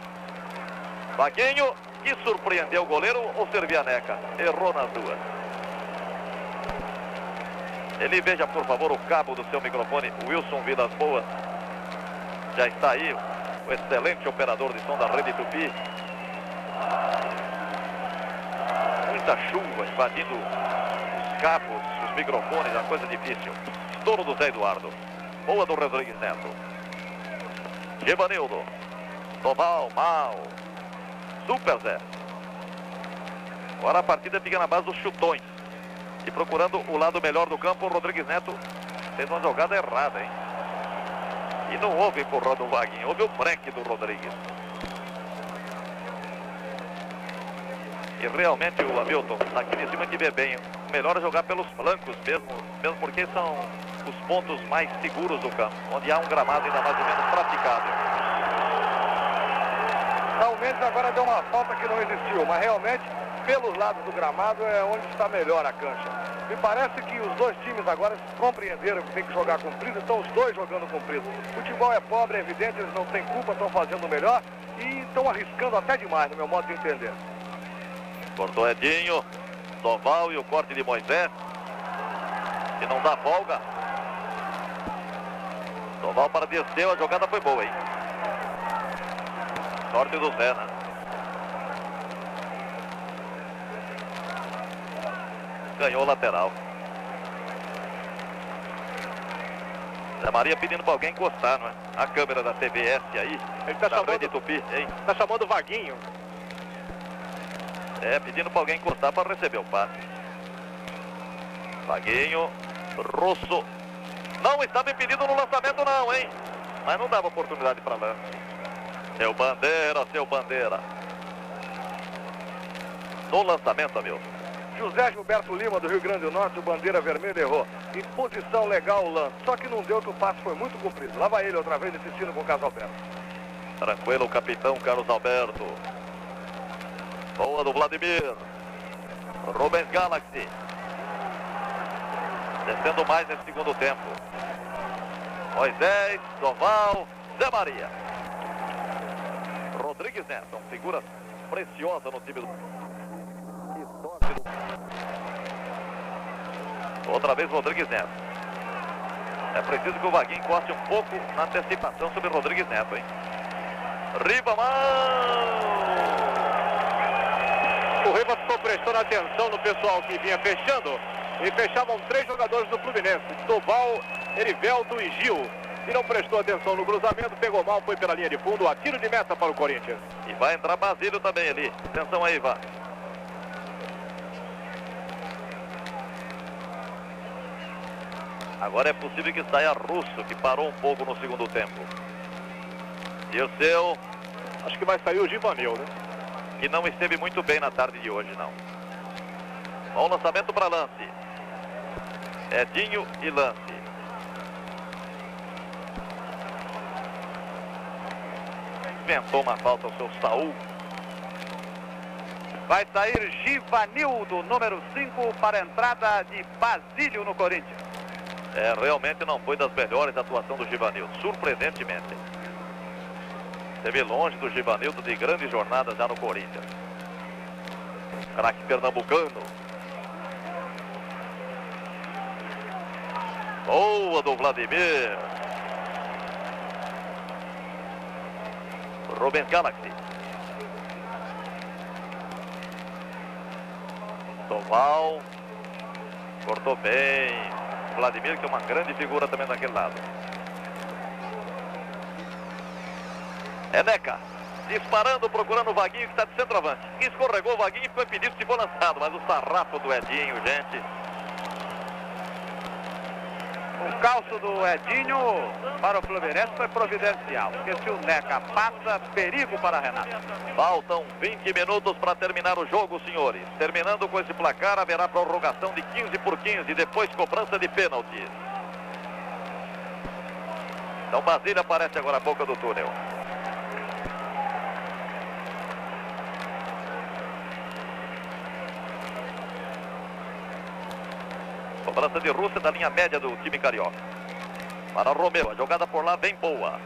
Vaguinho, que surpreendeu o goleiro ou servia a neca? Errou nas duas. Ele veja, por favor, o cabo do seu microfone, Wilson Vilas Boas. Já está aí, o excelente operador de som da Rede Tupi. Muita chuva invadindo os cabos, os microfones, a coisa difícil. Estouro do Zé Eduardo. Boa do Rodrigues Neto. Givanildo. Doval, mal. Super Zé. Agora a partida fica na base dos chutões. E procurando o lado melhor do campo, o Rodrigues Neto fez uma jogada errada, hein? E não houve empurrão do Vaguinho, houve o break do Rodrigues. E realmente o Hamilton, aqui em cima de ver bem, o melhor é jogar pelos flancos mesmo porque são os pontos mais seguros do campo, onde há um gramado ainda mais ou menos praticável. O Mendes agora deu uma falta que não existiu, mas realmente pelos lados do gramado é onde está melhor a cancha. Me parece que os dois times agora compreenderam que tem que jogar comprido, estão os dois jogando comprido. O futebol é pobre, é evidente, eles não têm culpa, estão fazendo o melhor e estão arriscando até demais, no meu modo de entender. Cortou Edinho, Doval e o corte de Moisés, que não dá folga. Doval para descer, a jogada foi boa, hein? Sorte do Zena. Ganhou o lateral. Zé Maria pedindo para alguém encostar, não é? a câmera da TVS aí. Ele tá chamando Rede Tupi, hein? Tá chamando o Vaguinho. Pedindo para alguém encostar para receber o passe. Vaguinho, Russo. Não estava impedido no lançamento não, hein? Mas não dava oportunidade para lance. Seu Bandeira. No lançamento, Hamilton. José Gilberto Lima, do Rio Grande do Norte, o bandeira vermelha errou. Em posição legal o lance, só que não deu, que o passe foi muito comprido. Lá vai ele outra vez insistindo com o Carlos Alberto. Tranquilo o capitão Carlos Alberto. Boa do Vladimir. Rubens Galaxy. Descendo mais nesse segundo tempo. Moisés, Doval, Zé Maria. Rodrigues Neto, figura preciosa no time do... Outra vez Rodrigues Neto. É preciso que o Vaguinho encoste um pouco na antecipação sobre Rodrigues Neto, hein? Ribamar! O Ribas ficou prestando atenção no pessoal que vinha fechando. E fechavam 3 jogadores do Fluminense: Doval, Erivelto e Gil. E não prestou atenção no cruzamento, pegou mal, foi pela linha de fundo. A tiro de meta para o Corinthians. E vai entrar Basílio também ali. Atenção aí, Ivan. Agora é possível que saia Russo, que parou um pouco no segundo tempo. E o seu... Acho que vai sair o Givanil, né? Que não esteve muito bem na tarde de hoje, não. Bom lançamento para lance. Edinho e lance. Inventou uma falta o seu Saul. Vai sair Givanildo, número 5, para a entrada de Basílio no Corinthians. Realmente não foi das melhores atuações do Givanildo, surpreendentemente. Esteve longe do Givanildo de grandes jornadas já no Corinthians. Craque pernambucano. Boa do Vladimir. Rubens Galaxy. Doval. Cortou bem. Vladimir, que é uma grande figura também daquele lado. Neca, disparando, procurando o Vaguinho, que está de centroavante. Escorregou o Vaguinho e foi pedido se for lançado, mas o sarrafo do Edinho, gente. O calço do Edinho para o Fluminense foi providencial, porque se o Neca passa, perigo para Renato. Faltam 20 minutos para terminar o jogo, senhores. Terminando com esse placar, haverá prorrogação de 15 por 15, depois cobrança de pênalti. Então Basílio aparece agora a boca do túnel. Cobrança de Rússia da linha média do time carioca. Para Romeu, a jogada por lá bem boa.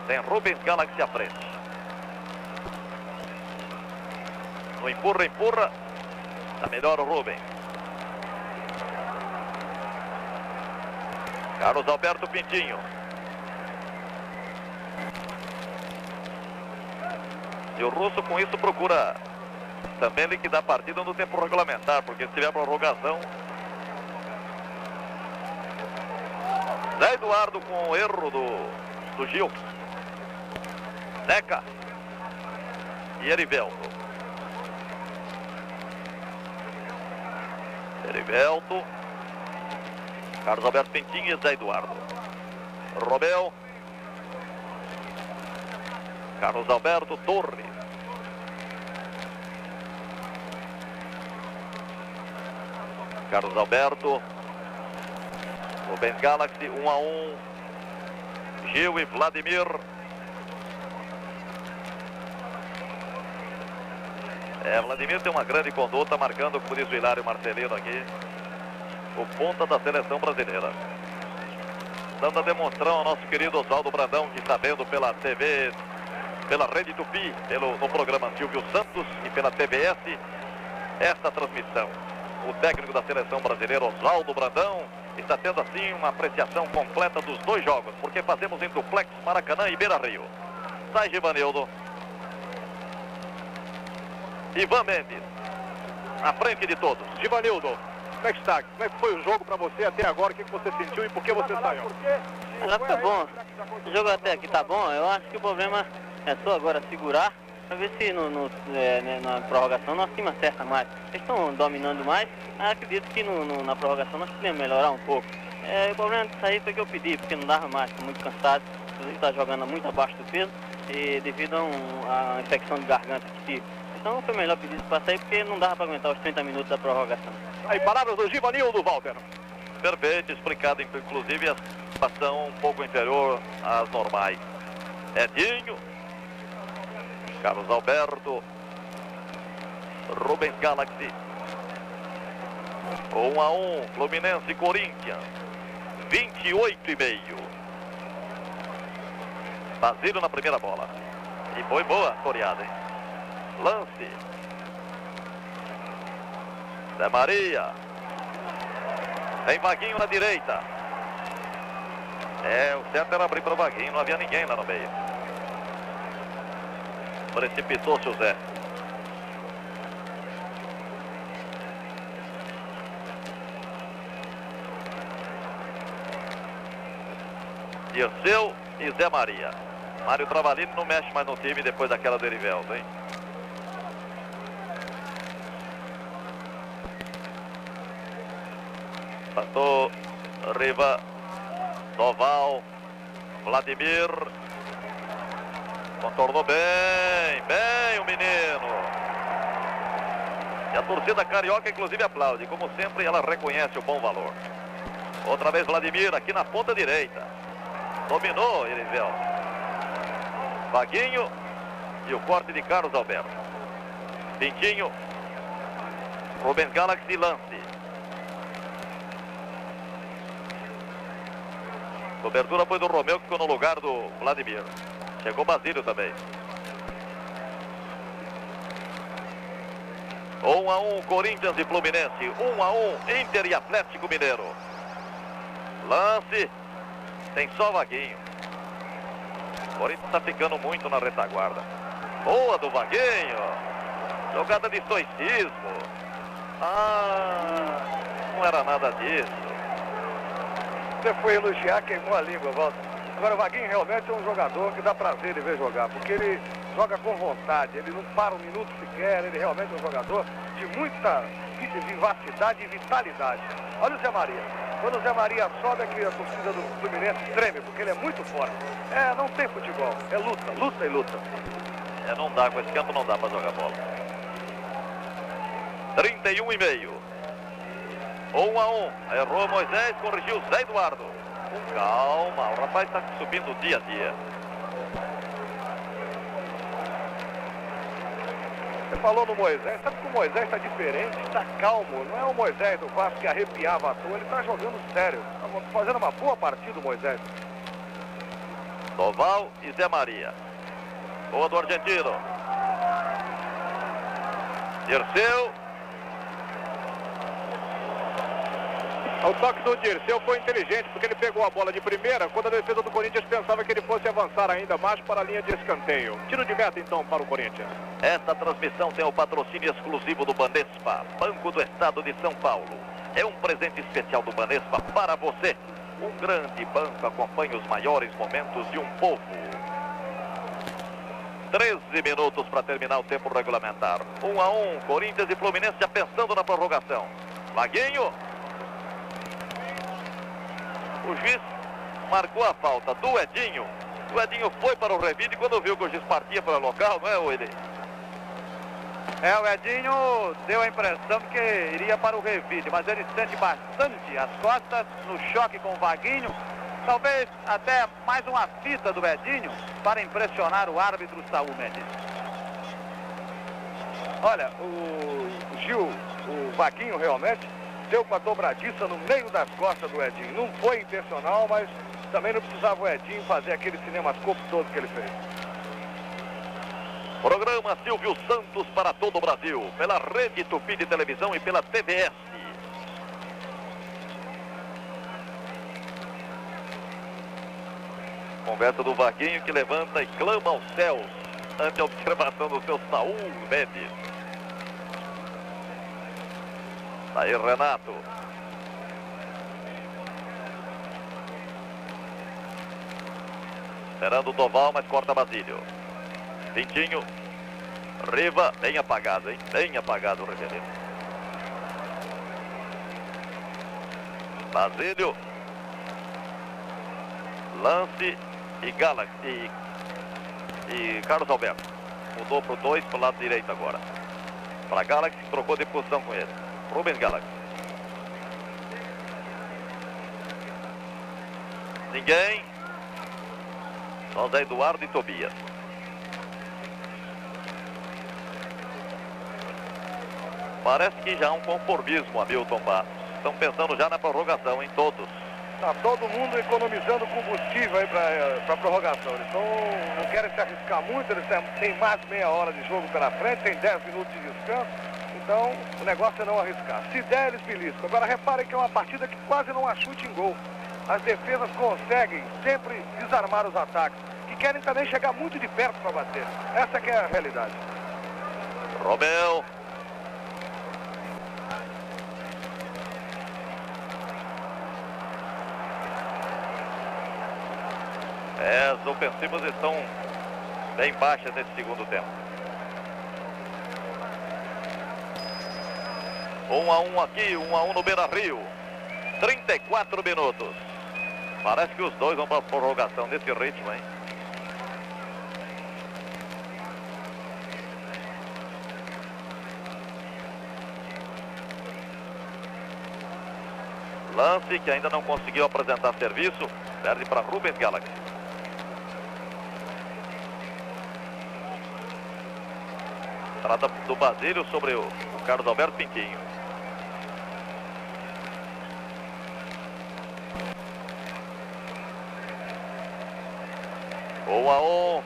Tem Rubens Galaxy à frente. No empurra. Tá melhor o Rubens. Carlos Alberto Pintinho. E o Russo com isso procura também liquidar a partida no tempo regulamentar, porque se tiver prorrogação... Zé Eduardo com o erro do Gil. Neca. E Erivelto. Carlos Alberto Pintinho e Zé Eduardo. Romeu. Carlos Alberto Torres. Carlos Alberto. Rubens Galaxy, 1 a 1. Gil e Vladimir. Vladimir tem uma grande conduta, marcando, como diz o Hilário Marcelino aqui, o ponta da seleção brasileira. Dando a demonstração ao nosso querido Oswaldo Brandão, que está vendo pela TV, pela Rede Tupi, no programa Silvio Santos e pela TVS, esta transmissão. O técnico da seleção brasileira, Oswaldo Brandão, está tendo assim uma apreciação completa dos dois jogos, porque fazemos em duplex Maracanã e Beira-Rio. Sai Givanildo. Ivan Mendes, na frente de todos. Givanildo, como é que está? Como é que foi o jogo para você até agora? O que você sentiu e por que você saiu? Ela foi bom. O jogo até aqui tá bom. Eu acho que o problema é só agora segurar pra ver se na prorrogação nosso time acerta mais. Eles estão dominando mais. Acredito que na prorrogação nós podemos melhorar um pouco. O problema disso aí foi que eu pedi, porque não dava mais, estou muito cansado. Inclusive está jogando muito abaixo do peso e devido a infecção de garganta que tive. Então foi melhor pedir para sair porque não dava para aguentar os 30 minutos da prorrogação. Aí, palavras do Givanildo, Walter. Perfeito, explicado inclusive a situação um pouco inferior às normais. Edinho, Carlos Alberto, Rubens Galaxy. 1-1, Fluminense e Corinthians. 28,5. Basílio na primeira bola. E foi boa a toreada, hein? Lance. Zé Maria. Tem Vaguinho na direita. O certo era abrir para o Vaguinho, não havia ninguém lá no meio. Precipitou-se o Zé. Dirceu e Zé Maria. Mário Travalini não mexe mais no time depois daquela do Erivelto, hein? Passou Riva, Doval, Vladimir. Contornou bem o menino. E a torcida carioca inclusive aplaude. Como sempre ela reconhece o bom valor. Outra vez Vladimir aqui na ponta direita. Dominou Erivelto. Vaguinho e o corte de Carlos Alberto. Pintinho. Rubens Galaxy, lance. Cobertura foi do Romeu, que ficou no lugar do Vladimir. Chegou Basílio também. 1-1 Corinthians e Fluminense. 1-1 Inter e Atlético Mineiro. Lance. Tem só Vaguinho. O Corinthians está ficando muito na retaguarda. Boa do Vaguinho. Jogada de estoicismo. Não era nada disso. Você foi elogiar, queimou a língua, Walter. Agora o Vaguinho realmente é um jogador que dá prazer de ver jogar, porque ele joga com vontade, ele não para um minuto sequer, ele realmente é um jogador de muita vivacidade e vitalidade. Olha o Zé Maria. Quando o Zé Maria sobe aqui, a torcida do Fluminense treme, porque ele é muito forte. Não tem futebol, é luta, luta e luta. Não dá, com esse campo não dá para jogar bola. 31,5. 1-1. Errou Moisés, corrigiu Zé Eduardo. Calma, o rapaz está subindo dia a dia. Você falou no Moisés, sabe que o Moisés está diferente, está calmo. Não é o Moisés do Vasco que arrepiava à toa, ele está jogando sério. Está fazendo uma boa partida o Moisés. Doval e Zé Maria. Boa do argentino. Dirceu. O toque do Dirceu foi inteligente, porque ele pegou a bola de primeira, quando a defesa do Corinthians pensava que ele fosse avançar ainda mais para a linha de escanteio. Tiro de meta, então, para o Corinthians. Esta transmissão tem o patrocínio exclusivo do Banespa, Banco do Estado de São Paulo. É um presente especial do Banespa para você. Um grande banco acompanha os maiores momentos de um povo. 13 minutos para terminar o tempo regulamentar. 1-1, Corinthians e Fluminense já pensando na prorrogação. Vaguinho. O juiz marcou a falta do Edinho. O Edinho foi para o revide quando viu que o juiz partia para o local, não é, Willy? O Edinho deu a impressão que iria para o revide, mas ele sente bastante as costas no choque com o Vaguinho. Talvez até mais uma fita do Edinho para impressionar o árbitro Saúl Mendes. Olha, o Gil, o Vaguinho realmente deu com a dobradiça no meio das costas do Edinho. Não foi intencional, mas também não precisava o Edinho fazer aquele cinemascope todo que ele fez. Programa Silvio Santos para todo o Brasil, pela Rede Tupi de Televisão e pela TVS. Conversa do Vaguinho, que levanta e clama aos céus ante a observação do seu Saúl Mendes. Aí Renato. Esperando o Doval, mas corta Basílio. Pintinho. Riva, bem apagado, hein? Bem apagado o Rivelino. Basílio. Lance e Galaxy. E Carlos Alberto. Mudou para o 2, para o lado direito agora. Para Galaxy, trocou de posição com ele. Rubens Galaxy. Ninguém. Só Zé Eduardo e Tobias. Parece que já há um conformismo, Hamilton Bastos. Estão pensando já na prorrogação, em todos. Está todo mundo economizando combustível aí para a prorrogação. Eles não querem se arriscar muito, eles têm mais de meia hora de jogo pela frente, tem 10 minutos de descanso. Então, o negócio é não arriscar. Se der, eles beliscam. Agora, reparem que é uma partida que quase não há chute em gol. As defesas conseguem sempre desarmar os ataques, que querem também chegar muito de perto para bater. Essa que é a realidade. Romeu. As ofensivas estão bem baixas nesse segundo tempo. 1-1 aqui, 1-1 no Beira-Rio. 34 minutos. Parece que os dois vão para a prorrogação nesse ritmo, hein? Lance que ainda não conseguiu apresentar serviço. Perde para Rubens Galaxy. Trata do Basílio sobre o Carlos Alberto Pintinho. Um a um.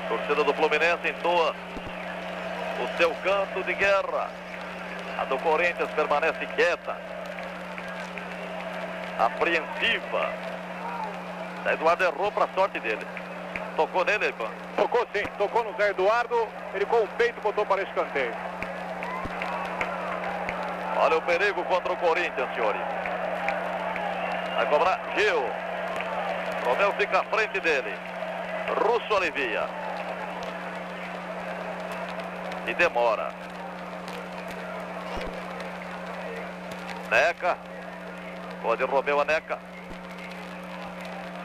Torcida do Fluminense entoa o seu canto de guerra. A do Corinthians permanece quieta, apreensiva. Zé Eduardo errou para a sorte dele. Tocou nele, Ivan? Tocou sim, tocou no Zé Eduardo. Ele com o peito botou para escanteio. Olha o perigo contra o Corinthians, senhores. Vai cobrar Gil. Romeu fica à frente dele. Russo alivia. E demora. Neca. Pode Romeu a Neca.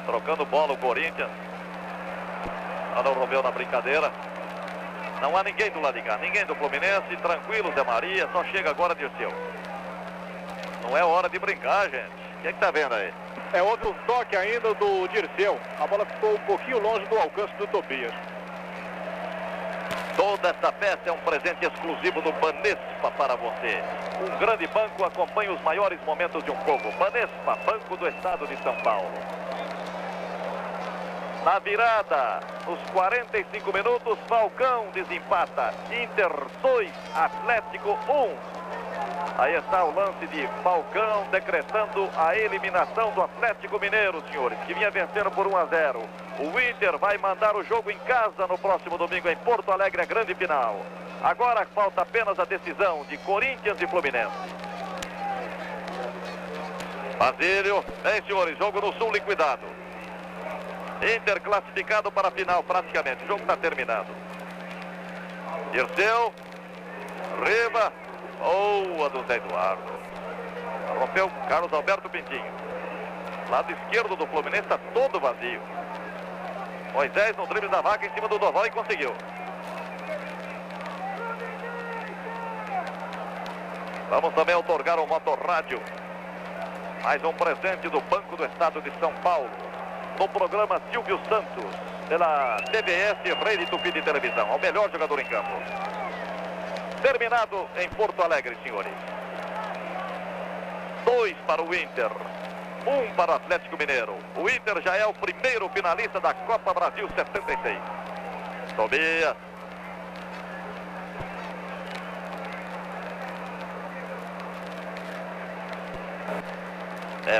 Trocando bola o Corinthians. Olha o Romeu na brincadeira. Não há ninguém do lado de cá. Ninguém do Fluminense. Tranquilo, Zé Maria. Só chega agora Dirceu. Não é hora de brincar, gente. O que tá vendo aí? Houve um toque ainda do Dirceu. A bola ficou um pouquinho longe do alcance do Tobias. Toda essa peça é um presente exclusivo do Banespa para você. Um grande banco acompanha os maiores momentos de um povo. Banespa, Banco do Estado de São Paulo. Na virada, nos 45 minutos, Falcão desempata. Inter 2, Atlético 1. Aí está o lance de Falcão decretando a eliminação do Atlético Mineiro, senhores, que vinha vencendo por 1-0. O Inter vai mandar o jogo em casa no próximo domingo em Porto Alegre, a grande final. Agora falta apenas a decisão de Corinthians e Fluminense. Basílio, bem, senhores, jogo no Sul liquidado. Inter classificado para a final praticamente, o jogo está terminado. Dirceu, Riva. Boa do Zé Eduardo. Rompeu Carlos Alberto Pintinho. Lado esquerdo do Fluminense está todo vazio. Moisés no drible da vaca em cima do Doval e conseguiu. Vamos também outorgar o motorrádio. Mais um presente do Banco do Estado de São Paulo. No programa Silvio Santos, pela TBS Rede Tupi de Televisão. Ao melhor jogador em campo. Terminado em Porto Alegre, senhores. 2 para o Inter, 1 para o Atlético Mineiro. O Inter já é o primeiro finalista da Copa Brasil 76. Tobias.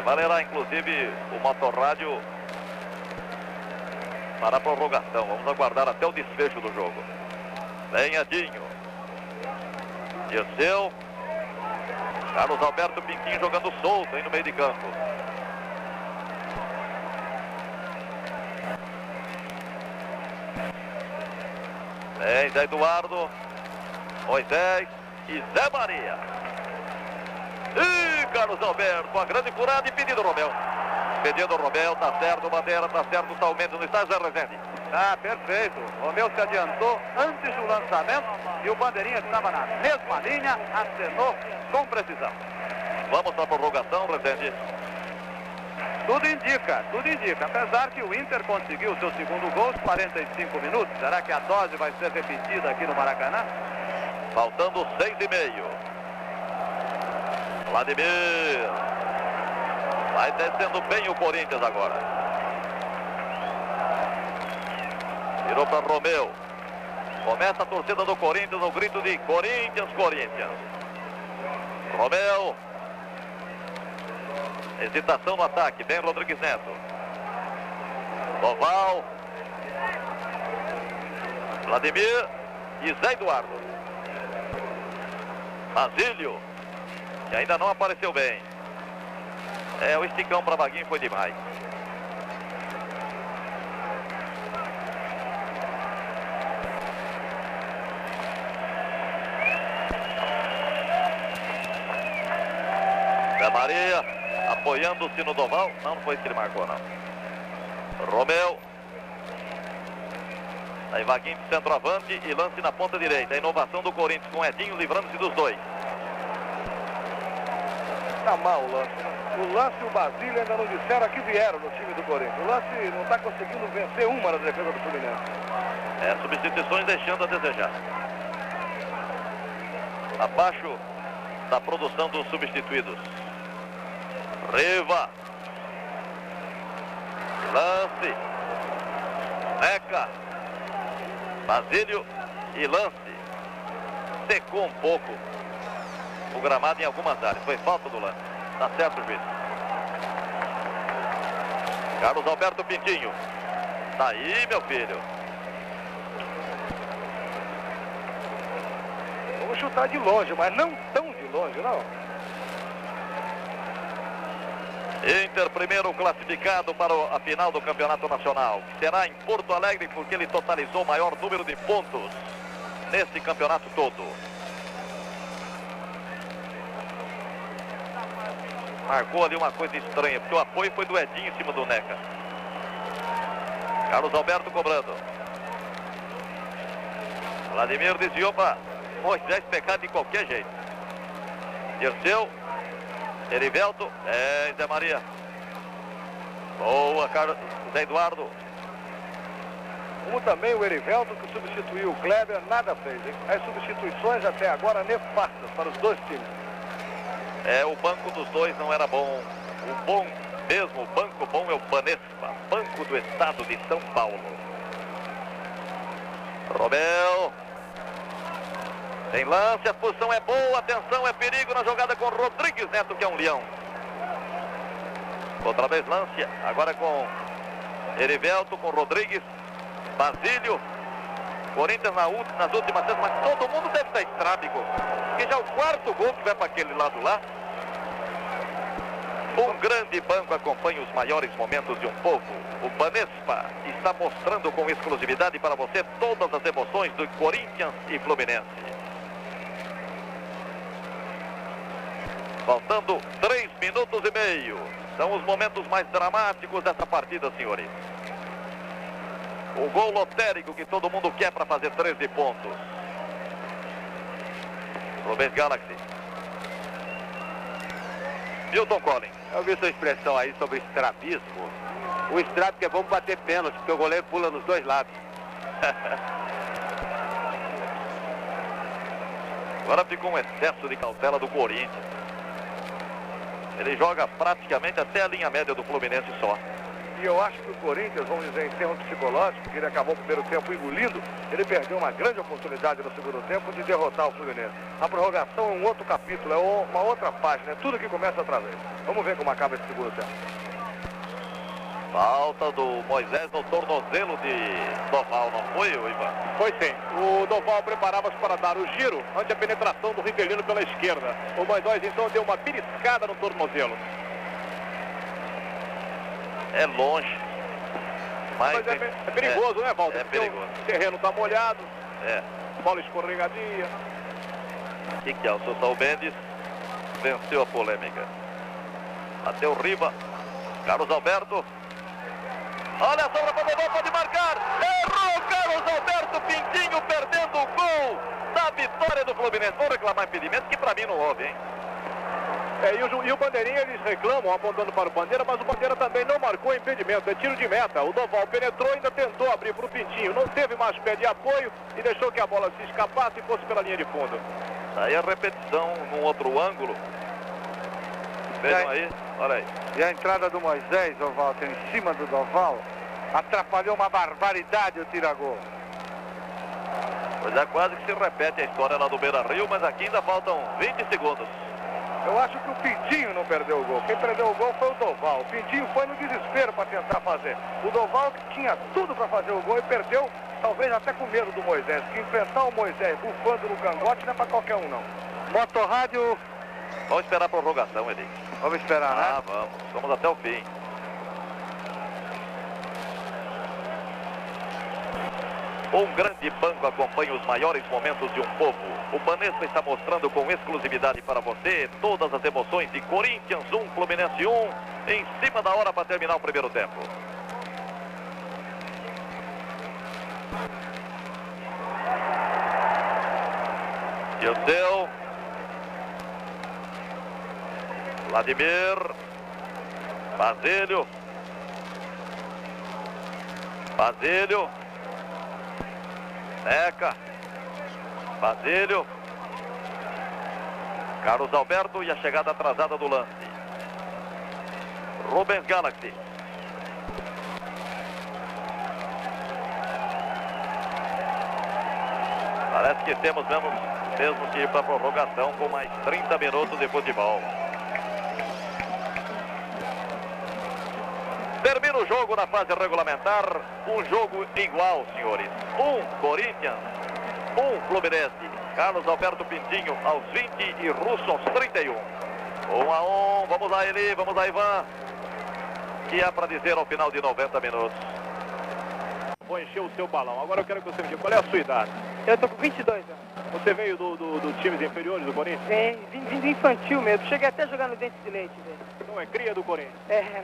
Valerá inclusive o motorrádio para a prorrogação. Vamos aguardar até o desfecho do jogo. Lenhadinho. Dirceu. Carlos Alberto Pintinho jogando solto aí no meio de campo. Tem Zé Eduardo, Moisés e Zé Maria. E Carlos Alberto, a grande furada e pedido Romeu. Pedido Romeu, tá certo, Bandeira, tá certo, tá o Mendes no estádio, Zé Rezende. Ah, perfeito. Romeu se adiantou antes do lançamento e o Bandeirinha estava na mesma linha, acenou com precisão. Vamos para a prorrogação, Rezende. Tudo indica. Apesar que o Inter conseguiu o seu segundo gol aos 45 minutos. Será que a dose vai ser repetida aqui no Maracanã? Faltando 6,5. Vladimir. Vai descendo bem o Corinthians agora. Virou para Romeu. Começa a torcida do Corinthians no grito de Corinthians, Corinthians. Romeu. Hesitação no ataque. Vem Rodrigues Neto. Doval. Vladimir e Zé Eduardo. Basílio. Que ainda não apareceu bem. O esticão para Vaguinho foi demais. Zé Maria apoiando-se no Doval. Não foi isso que ele marcou, não. Romeu. Aí Vaguinho de centroavante e lance na ponta direita. A inovação do Corinthians com Edinho livrando-se dos dois. Tá mal o lance. O lance e o Basílio ainda não disseram a que vieram no time do Corinthians. O lance não está conseguindo vencer uma na defesa do Fluminense. Substituições deixando a desejar. Abaixo da produção dos substituídos. Riva. Lance. Neca. Basílio e lance. Secou um pouco o gramado em algumas áreas. Foi falta do lance. Tá certo, juiz. Carlos Alberto Pintinho. Tá aí, meu filho. Vamos chutar de longe, mas não tão de longe, não. Inter, primeiro classificado para a final do Campeonato Nacional. Será em Porto Alegre, porque ele totalizou o maior número de pontos nesse campeonato todo. Marcou ali uma coisa estranha, porque o apoio foi do Edinho em cima do Neca. Carlos Alberto cobrando. Vladimir desviou para Moisés pecar de qualquer jeito. Dirceu. Erivelto. Zé Maria. Boa, Carlos. Zé Eduardo. Como também o Erivelto, que substituiu o Kleber, nada fez, hein? As substituições até agora nefastas para os dois times. O banco dos dois não era bom. O bom mesmo, o banco bom é o Banespa, Banco do Estado de São Paulo. Romeu. Tem lance, a posição é boa, atenção, é perigo na jogada com Rodrigues Neto, que é um leão. Outra vez lance, agora com Erivelto, com Rodrigues, Basílio. Corinthians nas últimas vezes, mas todo mundo deve estar estrábico. Porque já é o quarto gol que vai para aquele lado lá. Um grande banco acompanha os maiores momentos de um povo. O Banespa está mostrando com exclusividade para você todas as emoções do Corinthians e Fluminense. Faltando 3 minutos e meio. São os momentos mais dramáticos dessa partida, senhores. O gol lotérico que todo mundo quer para fazer 13 pontos. Rubens Galaxy. Milton Collins. Eu vi sua expressão aí sobre estrabismo. O estrabe que é bom bater pênalti, porque o goleiro pula nos dois lados. Agora ficou um excesso de cautela do Corinthians. Ele joga praticamente até a linha média do Fluminense só. E eu acho que o Corinthians, vamos dizer, em termos psicológicos, que ele acabou o primeiro tempo engolindo, ele perdeu uma grande oportunidade no segundo tempo de derrotar o Fluminense. A prorrogação é um outro capítulo, é uma outra página, é tudo que começa outra vez. Vamos ver como acaba esse segundo tempo. Falta do Moisés no tornozelo de Doval, não foi, Ivan? Foi sim. O Doval preparava-se para dar o giro ante a penetração do Rivelino pela esquerda. O Moisés então deu uma beliscada no tornozelo. É longe. Mas é perigoso, né, Walter? É perigoso. O terreno está molhado, É. Bola escorregadia. Que é o Sousa Mendes venceu a polêmica. Bateu Riva. Carlos Alberto. Olha a sobra para o Dovão, pode marcar. Errou Carlos Alberto. Pintinho perdendo o gol da vitória do Fluminense. Vou reclamar impedimento que para mim não houve, hein? E o Bandeirinha, eles reclamam apontando para o Bandeira, mas o Bandeira também não marcou impedimento, é tiro de meta. O Doval penetrou e ainda tentou abrir para o Pintinho, não teve mais pé de apoio e deixou que a bola se escapasse e fosse pela linha de fundo. Aí a repetição num outro ângulo. Vejam aí, olha aí. E a entrada do Moisés, ô Walter, em cima do Doval, atrapalhou uma barbaridade o tira-gol. Pois é, quase que se repete a história lá do Beira-Rio, mas aqui ainda faltam 20 segundos. Eu acho que o Pintinho não perdeu o gol. Quem perdeu o gol foi o Doval. O Pintinho foi no desespero para tentar fazer. O Doval que tinha tudo para fazer o gol e perdeu, talvez até com medo do Moisés. Que enfrentar o Moisés bufando no cangote não é para qualquer um, não. Motorrádio. Vamos esperar a prorrogação, Eli. Vamos esperar, né? Vamos. Vamos até o fim. Um grande banco acompanha os maiores momentos de um povo. O Banespa está mostrando com exclusividade para você todas as emoções de Corinthians 1, Fluminense 1, em cima da hora para terminar o primeiro tempo. Dirceu. Vladimir. Basílio. Basílio. Neca. Basílio. Carlos Alberto e a chegada atrasada do lance. Rubens Galaxy. Parece que temos mesmo que ir para a prorrogação com mais 30 minutos de futebol. Termina o jogo na fase regulamentar. Um jogo igual, senhores. 1 Corinthians, 1 Fluminense. Carlos Alberto Pintinho aos 20 e Russo aos 31. 1-1. Vamos lá, Eli. Vamos lá, Ivan. Que há para dizer ao final de 90 minutos? Vou encher o seu balão. Agora eu quero que você me diga qual é a sua idade. Eu tô com 22 anos. Você veio dos times inferiores do Corinthians? Vim do infantil mesmo. Cheguei até a jogar no Dente de Leite, velho. Não é cria do Corinthians?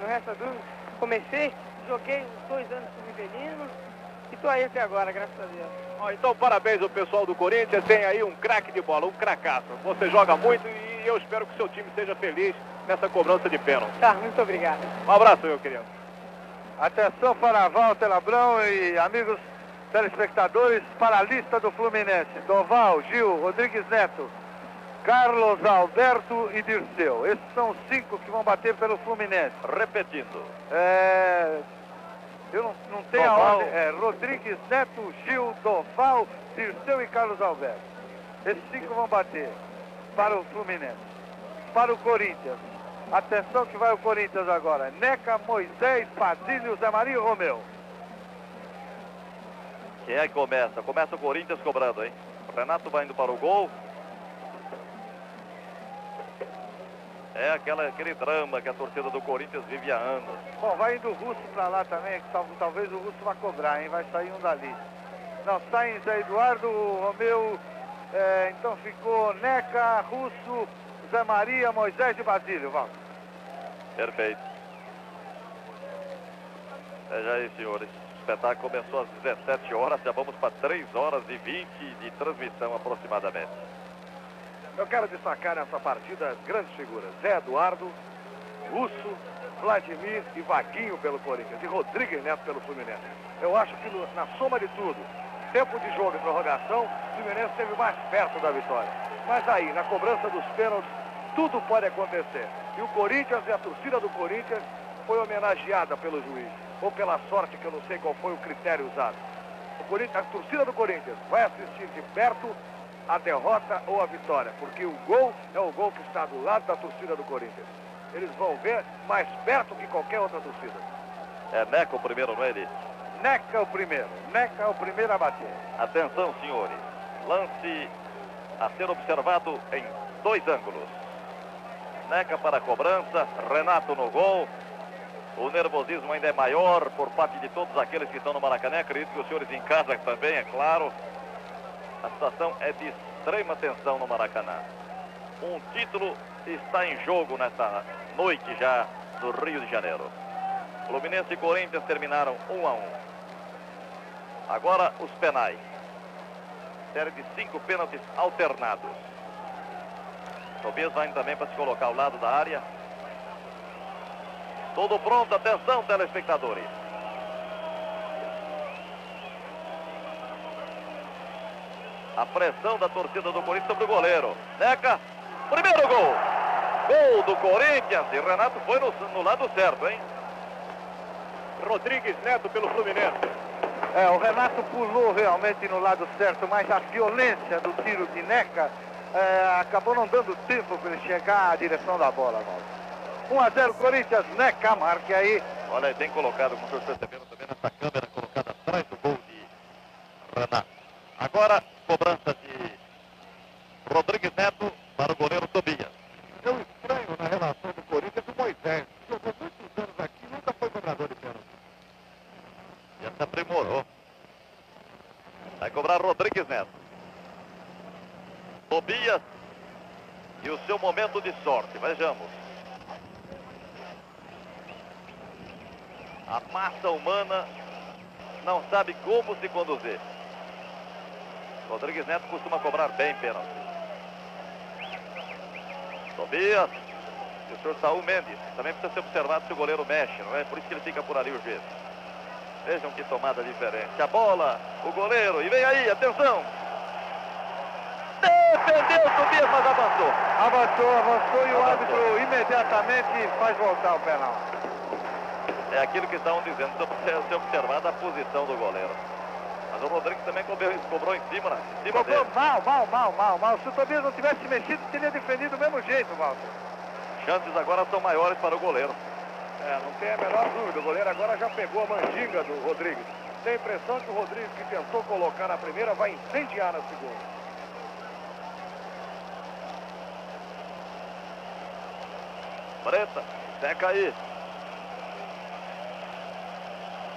Não resta dúvida. Comecei, joguei uns 2 anos com o Rivelino e tô aí até agora, graças a Deus. Então parabéns ao pessoal do Corinthians, tem aí um craque de bola, um cracaço. Você joga muito e eu espero que o seu time seja feliz nessa cobrança de pênalti. Tá, muito obrigado. Um abraço, meu querido. Atenção para Walter Abrão e amigos telespectadores para a lista do Fluminense. Doval, Gil, Rodrigues Neto, Carlos Alberto e Dirceu. Esses são os 5 que vão bater pelo Fluminense. Repetindo. Eu não tenho a ordem. Rodrigues Neto, Gil, Doval, Dirceu e Carlos Alberto. Esses 5 vão bater para o Fluminense. Para o Corinthians. Atenção que vai o Corinthians agora. Neca, Moisés, Basílio, Zé Maria e Romeu. Quem é que começa? Começa o Corinthians cobrando, hein? O Renato vai indo para o gol. É aquele drama que a torcida do Corinthians vive há anos. Bom, vai indo o Russo para lá também, que talvez o Russo vá cobrar, hein? Vai sair um dali. Não, saem Zé Eduardo, Romeu, então ficou Neca, Russo, Zé Maria, Moisés e Basílio, Val. Perfeito. Veja aí, senhores. O espetáculo começou às 17 horas, já vamos para 3 horas e 20 de transmissão aproximadamente. Eu quero destacar nessa partida as grandes figuras. Zé Eduardo, Russo, Vladimir e Vaguinho pelo Corinthians. E Rodrigues Neto pelo Fluminense. Eu acho que na soma de tudo, tempo de jogo e prorrogação, o Fluminense esteve mais perto da vitória. Mas aí, na cobrança dos pênaltis, tudo pode acontecer. E o Corinthians e a torcida do Corinthians foi homenageada pelo juiz. Ou pela sorte, que eu não sei qual foi o critério usado. A torcida do Corinthians vai assistir de perto a derrota ou a vitória, porque o gol é o gol que está do lado da torcida do Corinthians. Eles vão ver mais perto que qualquer outra torcida. É Neca o primeiro, não é ele? Neca é o primeiro. Neca é o primeiro a bater. Atenção, senhores. Lance a ser observado em 2 ângulos. Neca para a cobrança, Renato no gol. O nervosismo ainda é maior por parte de todos aqueles que estão no Maracanã. Acredito que os senhores em casa também, é claro. A situação é de extrema tensão no Maracanã. Um título está em jogo nesta noite já do Rio de Janeiro. Fluminense e Corinthians terminaram 1-1. Agora os penais. Série de 5 pênaltis alternados. Tobias vai também para se colocar ao lado da área. Tudo pronto, atenção, telespectadores. A pressão da torcida do Corinthians sobre o goleiro. Neca, primeiro gol. Gol do Corinthians. E Renato foi no lado certo, hein? Rodrigues Neto pelo Fluminense. O Renato pulou realmente no lado certo, mas a violência do tiro de Neca acabou não dando tempo para ele chegar à direção da bola, Walter. 1-0 Corinthians, Neca marque aí. Olha, bem colocado, como vocês perceberam também nessa câmera colocada atrás do gol de Renato. Agora, cobrança de Rodrigues Neto para o goleiro Tobias. Eu estranho na relação do Corinthians o Moisés. Jogou muitos anos aqui, nunca foi cobrador de pênalti. Já se aprimorou. Vai cobrar Rodrigues Neto. Tobias e o seu momento de sorte. Vejamos. A massa humana não sabe como se conduzir. Rodrigues Neto costuma cobrar bem pênalti. Tobias e o senhor Saul Mendes. Também precisa ser observado se o goleiro mexe, não é? Por isso que ele fica por ali o juiz. Vejam que tomada diferente. A bola, o goleiro, e vem aí, atenção! Defendeu Tobias, mas avançou. Avançou e o árbitro imediatamente faz voltar o penal. É aquilo que estavam dizendo, precisa ser observada a posição do goleiro. Mas o Rodrigues também cobrou em cima Cobrou dele. mal. Se o Tobias não tivesse mexido, teria defendido do mesmo jeito, Walter. Chances agora são maiores para o goleiro. Não tem a menor dúvida. O goleiro agora já pegou a mandinga do Rodrigues. Tem a impressão que o Rodrigues, que tentou colocar na primeira, vai incendiar na segunda. Preta, seca aí.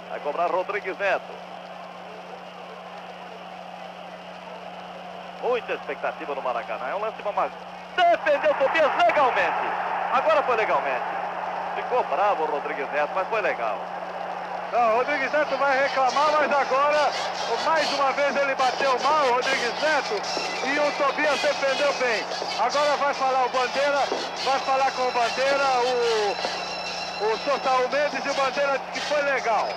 Vai cobrar Rodrigues Neto. Muita expectativa no Maracanã. É um lance mais. Defendeu Tobias legalmente. Agora foi legalmente. Ficou bravo o Rodrigues Neto, mas foi legal. Não, o Rodrigues Neto vai reclamar, mas agora, mais uma vez ele bateu mal, o Rodrigues Neto, e o Tobias defendeu bem. Agora vai falar o Bandeira, vai falar com o Bandeira, o Saul Mendes, e o Bandeira disse que foi legal.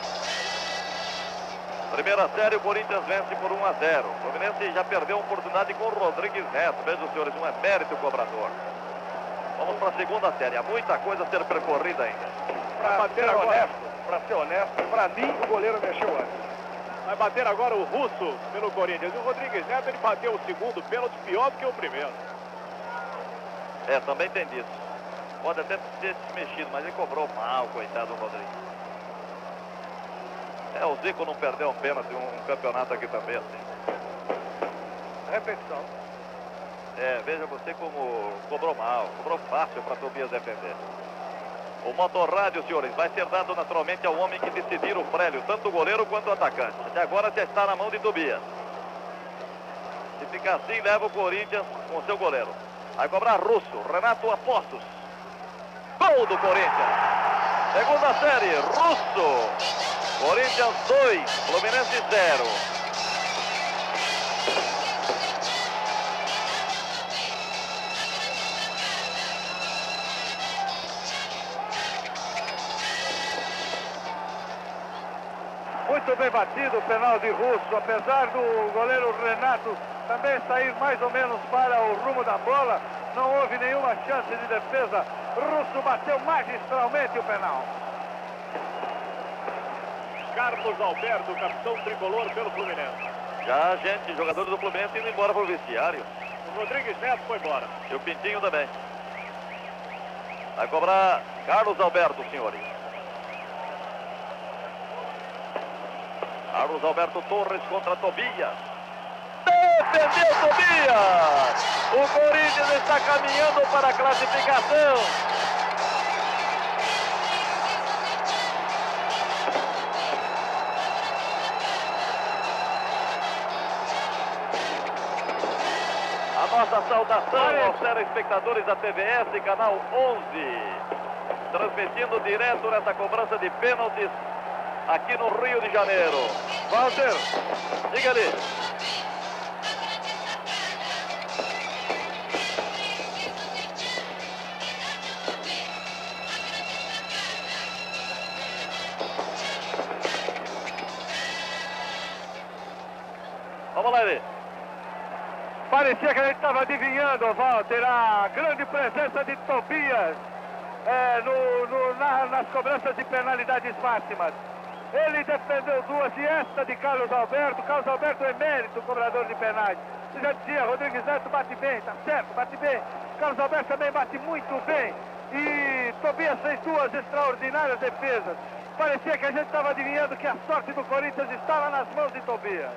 Primeira série, o Corinthians vence por 1-0. O Fluminense já perdeu a oportunidade com o Rodrigues Neto. Vejam, senhores, um emérito cobrador. Vamos para a segunda série. Há muita coisa a ser percorrida ainda. Para ser honesto, para mim o goleiro mexeu antes. Vai bater agora o Russo pelo Corinthians. E o Rodrigues Neto, ele bateu o segundo pênalti pior do que o primeiro. Também tem disso. Pode até ter se mexido, mas ele cobrou mal, coitado do Rodrigues. O Zico não perdeu um pênalti, um campeonato aqui também, assim. Repetição. Veja você como cobrou mal, cobrou fácil para Tobias defender. O motorrádio, senhores, vai ser dado naturalmente ao homem que decidir o prélio, tanto o goleiro quanto o atacante. Até agora já está na mão de Tobias. Se ficar assim, leva o Corinthians com o seu goleiro. Vai cobrar Russo, Renato Apostos. Gol do Corinthians. Segunda série, Russo. Corinthians 2, Fluminense 0. Muito bem batido o penal de Russo, apesar do goleiro Renato também sair mais ou menos para o rumo da bola, não houve nenhuma chance de defesa. Russo bateu magistralmente o penal. Carlos Alberto, capitão tricolor pelo Fluminense. Já gente, jogadores do Fluminense indo embora para o vestiário. O Rodrigues Neto foi embora. E o Pintinho também. Vai cobrar Carlos Alberto, senhores. Carlos Alberto Torres contra Tobias. Defendeu Tobias! O Corinthians está caminhando para a classificação. nossa saudação aos telespectadores da TVS, canal 11. Transmitindo direto nessa cobrança de pênaltis aqui no Rio de Janeiro. Walter, diga ali. Vamos lá, Eli. Parecia que a gente estava adivinhando, Walter, a grande presença de Tobias nas cobranças de penalidades máximas. Ele defendeu duas e esta de Carlos Alberto. Carlos Alberto é emérito cobrador de penais. Você já dizia, Rodrigues Neto bate bem, tá certo, bate bem. Carlos Alberto também bate muito bem. E Tobias fez duas extraordinárias defesas. Parecia que a gente estava adivinhando que a sorte do Corinthians estava nas mãos de Tobias.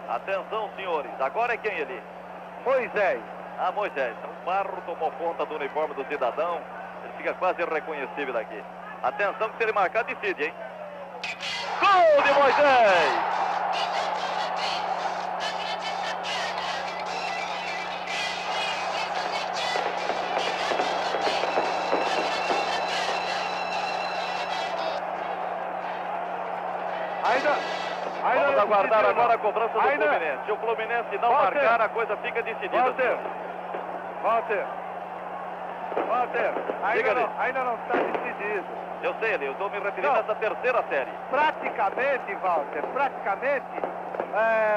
Atenção, senhores, agora é quem ele? Moisés. Ah, Moisés. O Barro tomou conta do uniforme do cidadão. Ele fica quase irreconhecível daqui. Atenção que se ele marcar, decide, hein? Gol de Moisés! Vamos aguardar agora a cobrança do Fluminense. Se o Fluminense não marcar, a coisa fica decidida. Walter, ainda não está decidido. Eu sei, eu estou me referindo a essa terceira série. Praticamente, Walter,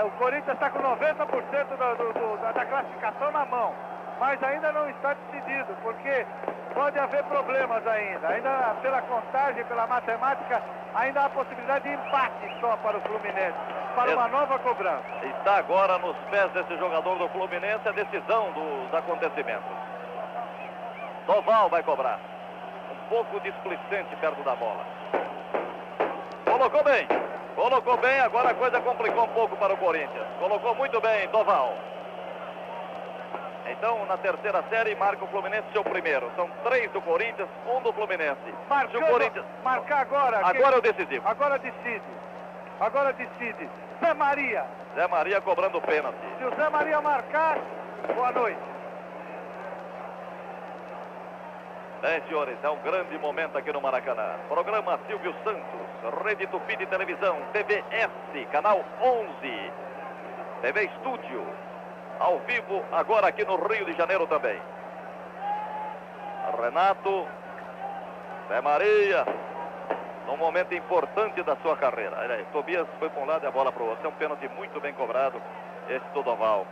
o Corinthians está com 90% da classificação na mão. Mas ainda não está decidido, porque pode haver problemas ainda. Ainda pela contagem, pela matemática, ainda há possibilidade de empate só para o Fluminense, para uma nova cobrança. Está agora nos pés desse jogador do Fluminense a decisão dos acontecimentos. Doval vai cobrar. Um pouco displicente perto da bola. Colocou bem, agora a coisa complicou um pouco para o Corinthians. Colocou muito bem, Doval. Então, na terceira série, marca o Fluminense seu primeiro. São 3 do Corinthians, 1 do Fluminense. Se o Corinthians marcar agora... Agora é o decisivo. Agora decide. Zé Maria. Zé Maria cobrando o pênalti. Se o Zé Maria marcar, boa noite. Bem, senhores, é um grande momento aqui no Maracanã. Programa Silvio Santos, Rede Tupi de Televisão, TVS, canal 11. TV Estúdio. Ao vivo, agora aqui no Rio de Janeiro também. Renato, Zé Maria, num momento importante da sua carreira. Olha aí, Tobias foi para um lado e a bola para o outro. É um pênalti muito bem cobrado, esse do Doval.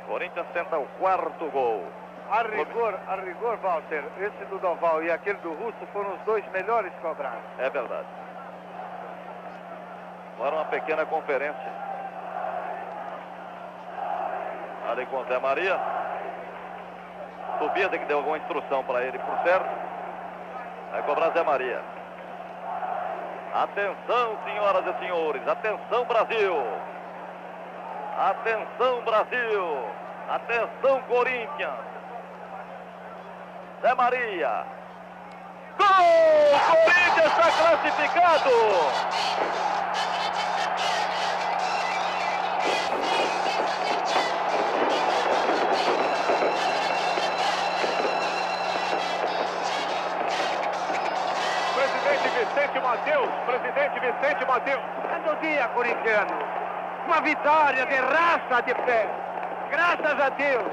Corinthians tenta o 4º gol. A rigor, Walter, esse do Doval e aquele do Russo foram os 2 melhores cobrados. É verdade. Agora uma pequena conferência. Ali com o Zé Maria. Tobias é que deu alguma instrução para ele, por certo. Vai cobrar Zé Maria. Atenção, senhoras e senhores. Atenção, Brasil. Atenção, Brasil. Atenção, Corinthians. Zé Maria. Gol! Corinthians está classificado. Presidente Vicente Mateus. Bom dia, corintiano. Uma vitória de raça de pé. Graças a Deus.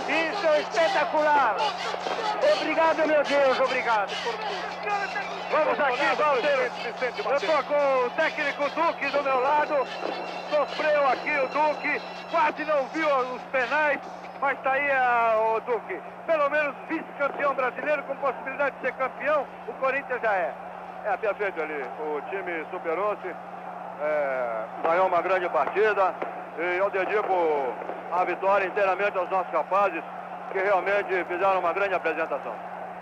Isso é espetacular. Obrigado, meu Deus, obrigado por tudo. Vamos aqui, Walter. Eu estou com o técnico Duque do meu lado. Sofreu aqui o Duque. Quase não viu os penais. Mas está aí o Duque. Pelo menos vice-campeão brasileiro com possibilidade de ser campeão. O Corinthians já é. É, perfeito ali. O time superou-se, ganhou uma grande partida e eu dedico a vitória inteiramente aos nossos rapazes que realmente fizeram uma grande apresentação.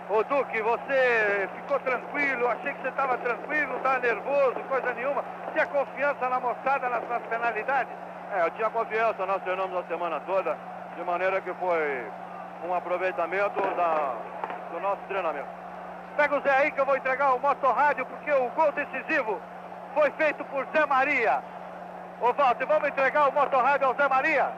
Ô Duque, você ficou tranquilo? Achei que você estava tranquilo, não estava nervoso, coisa nenhuma. Tinha confiança na moçada nas penalidades? Eu tinha confiança, nós treinamos a semana toda, de maneira que foi um aproveitamento do nosso treinamento. Pega o Zé aí que eu vou entregar o motorrádio, porque o gol decisivo foi feito por Zé Maria. Ô Walter, vamos entregar o motorrádio ao Zé Maria?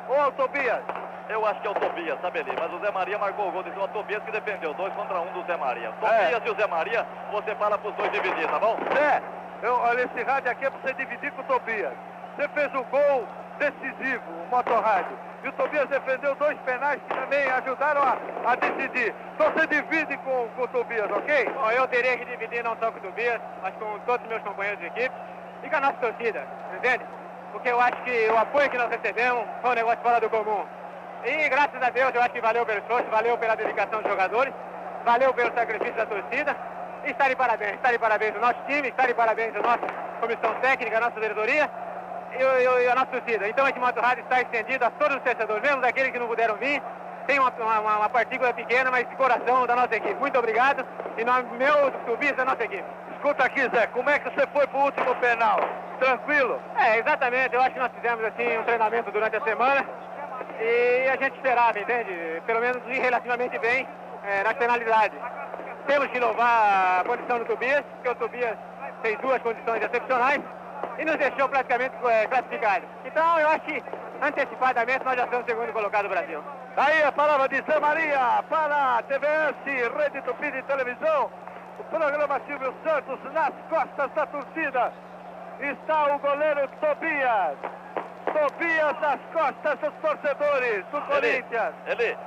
Ou ao Tobias? Eu acho que é o Tobias, sabe ali? Mas o Zé Maria marcou o gol, então o Tobias que defendeu, 2 contra 1 do Zé Maria. Tobias e o Zé Maria, você fala pros dois dividir, tá bom? Zé, olha, esse rádio aqui é pra você dividir com o Tobias. Você fez o gol decisivo, o motorrádio. E o Tobias defendeu 2 penais que também ajudaram a decidir. Então você divide com o Tobias, ok? Bom, eu teria que dividir não só com o Tobias, mas com todos os meus companheiros de equipe e com a nossa torcida, entende? Porque eu acho que o apoio que nós recebemos foi um negócio fora do comum. E graças a Deus eu acho que valeu pelo esforço, valeu pela dedicação dos jogadores, valeu pelo sacrifício da torcida. E está de parabéns o nosso time, está de parabéns a nossa comissão técnica, a nossa diretoria e a nossa torcida. Então esse motorrádio está estendido a todos os torcedores, mesmo daqueles que não puderam vir. Tem uma partícula pequena, mas de coração da nossa equipe. Muito obrigado, em nome meu, do Tobias, da nossa equipe. Escuta aqui, Zé, como é que você foi pro último penal? Tranquilo? Exatamente, eu acho que nós fizemos assim um treinamento durante a semana e a gente esperava, entende? Pelo menos ir relativamente bem nas penalidades. Temos que louvar a condição do Tobias, porque o Tobias fez 2 condições excepcionais e nos deixou praticamente classificados. Então eu acho que antecipadamente nós já somos o segundo colocado do Brasil. Aí a palavra de Zé Maria para a TVS, Rede Tupi de Televisão. O programa Silvio Santos nas costas da torcida. Está o goleiro Tobias. Tobias nas costas dos torcedores do Corinthians.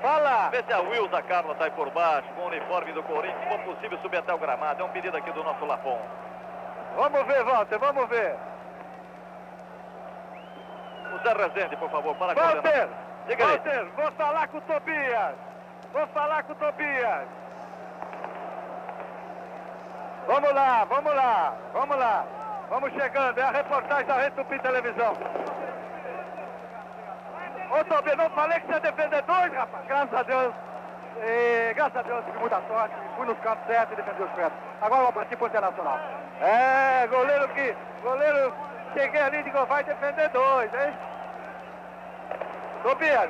Fala! Vê se a Wilza Carla está aí por baixo, com o uniforme do Corinthians. Se for possível, subir até o gramado. É um pedido aqui do nosso Lapon. Vamos ver, Walter, vamos ver. O Zé Rezende, por favor, para Walter! Diga aí. Walter, vou falar com o Tobias. Vamos lá. Vamos chegando, é a reportagem da Rede Tupi Televisão. Ô Tobias, não falei que você ia defender 2, rapaz? Graças a Deus tive muita sorte, fui nos cantos certos e defendi os pés. Agora vou partir pro Internacional. Goleiro, cheguei ali e digo, vai defender 2, hein? Tobias,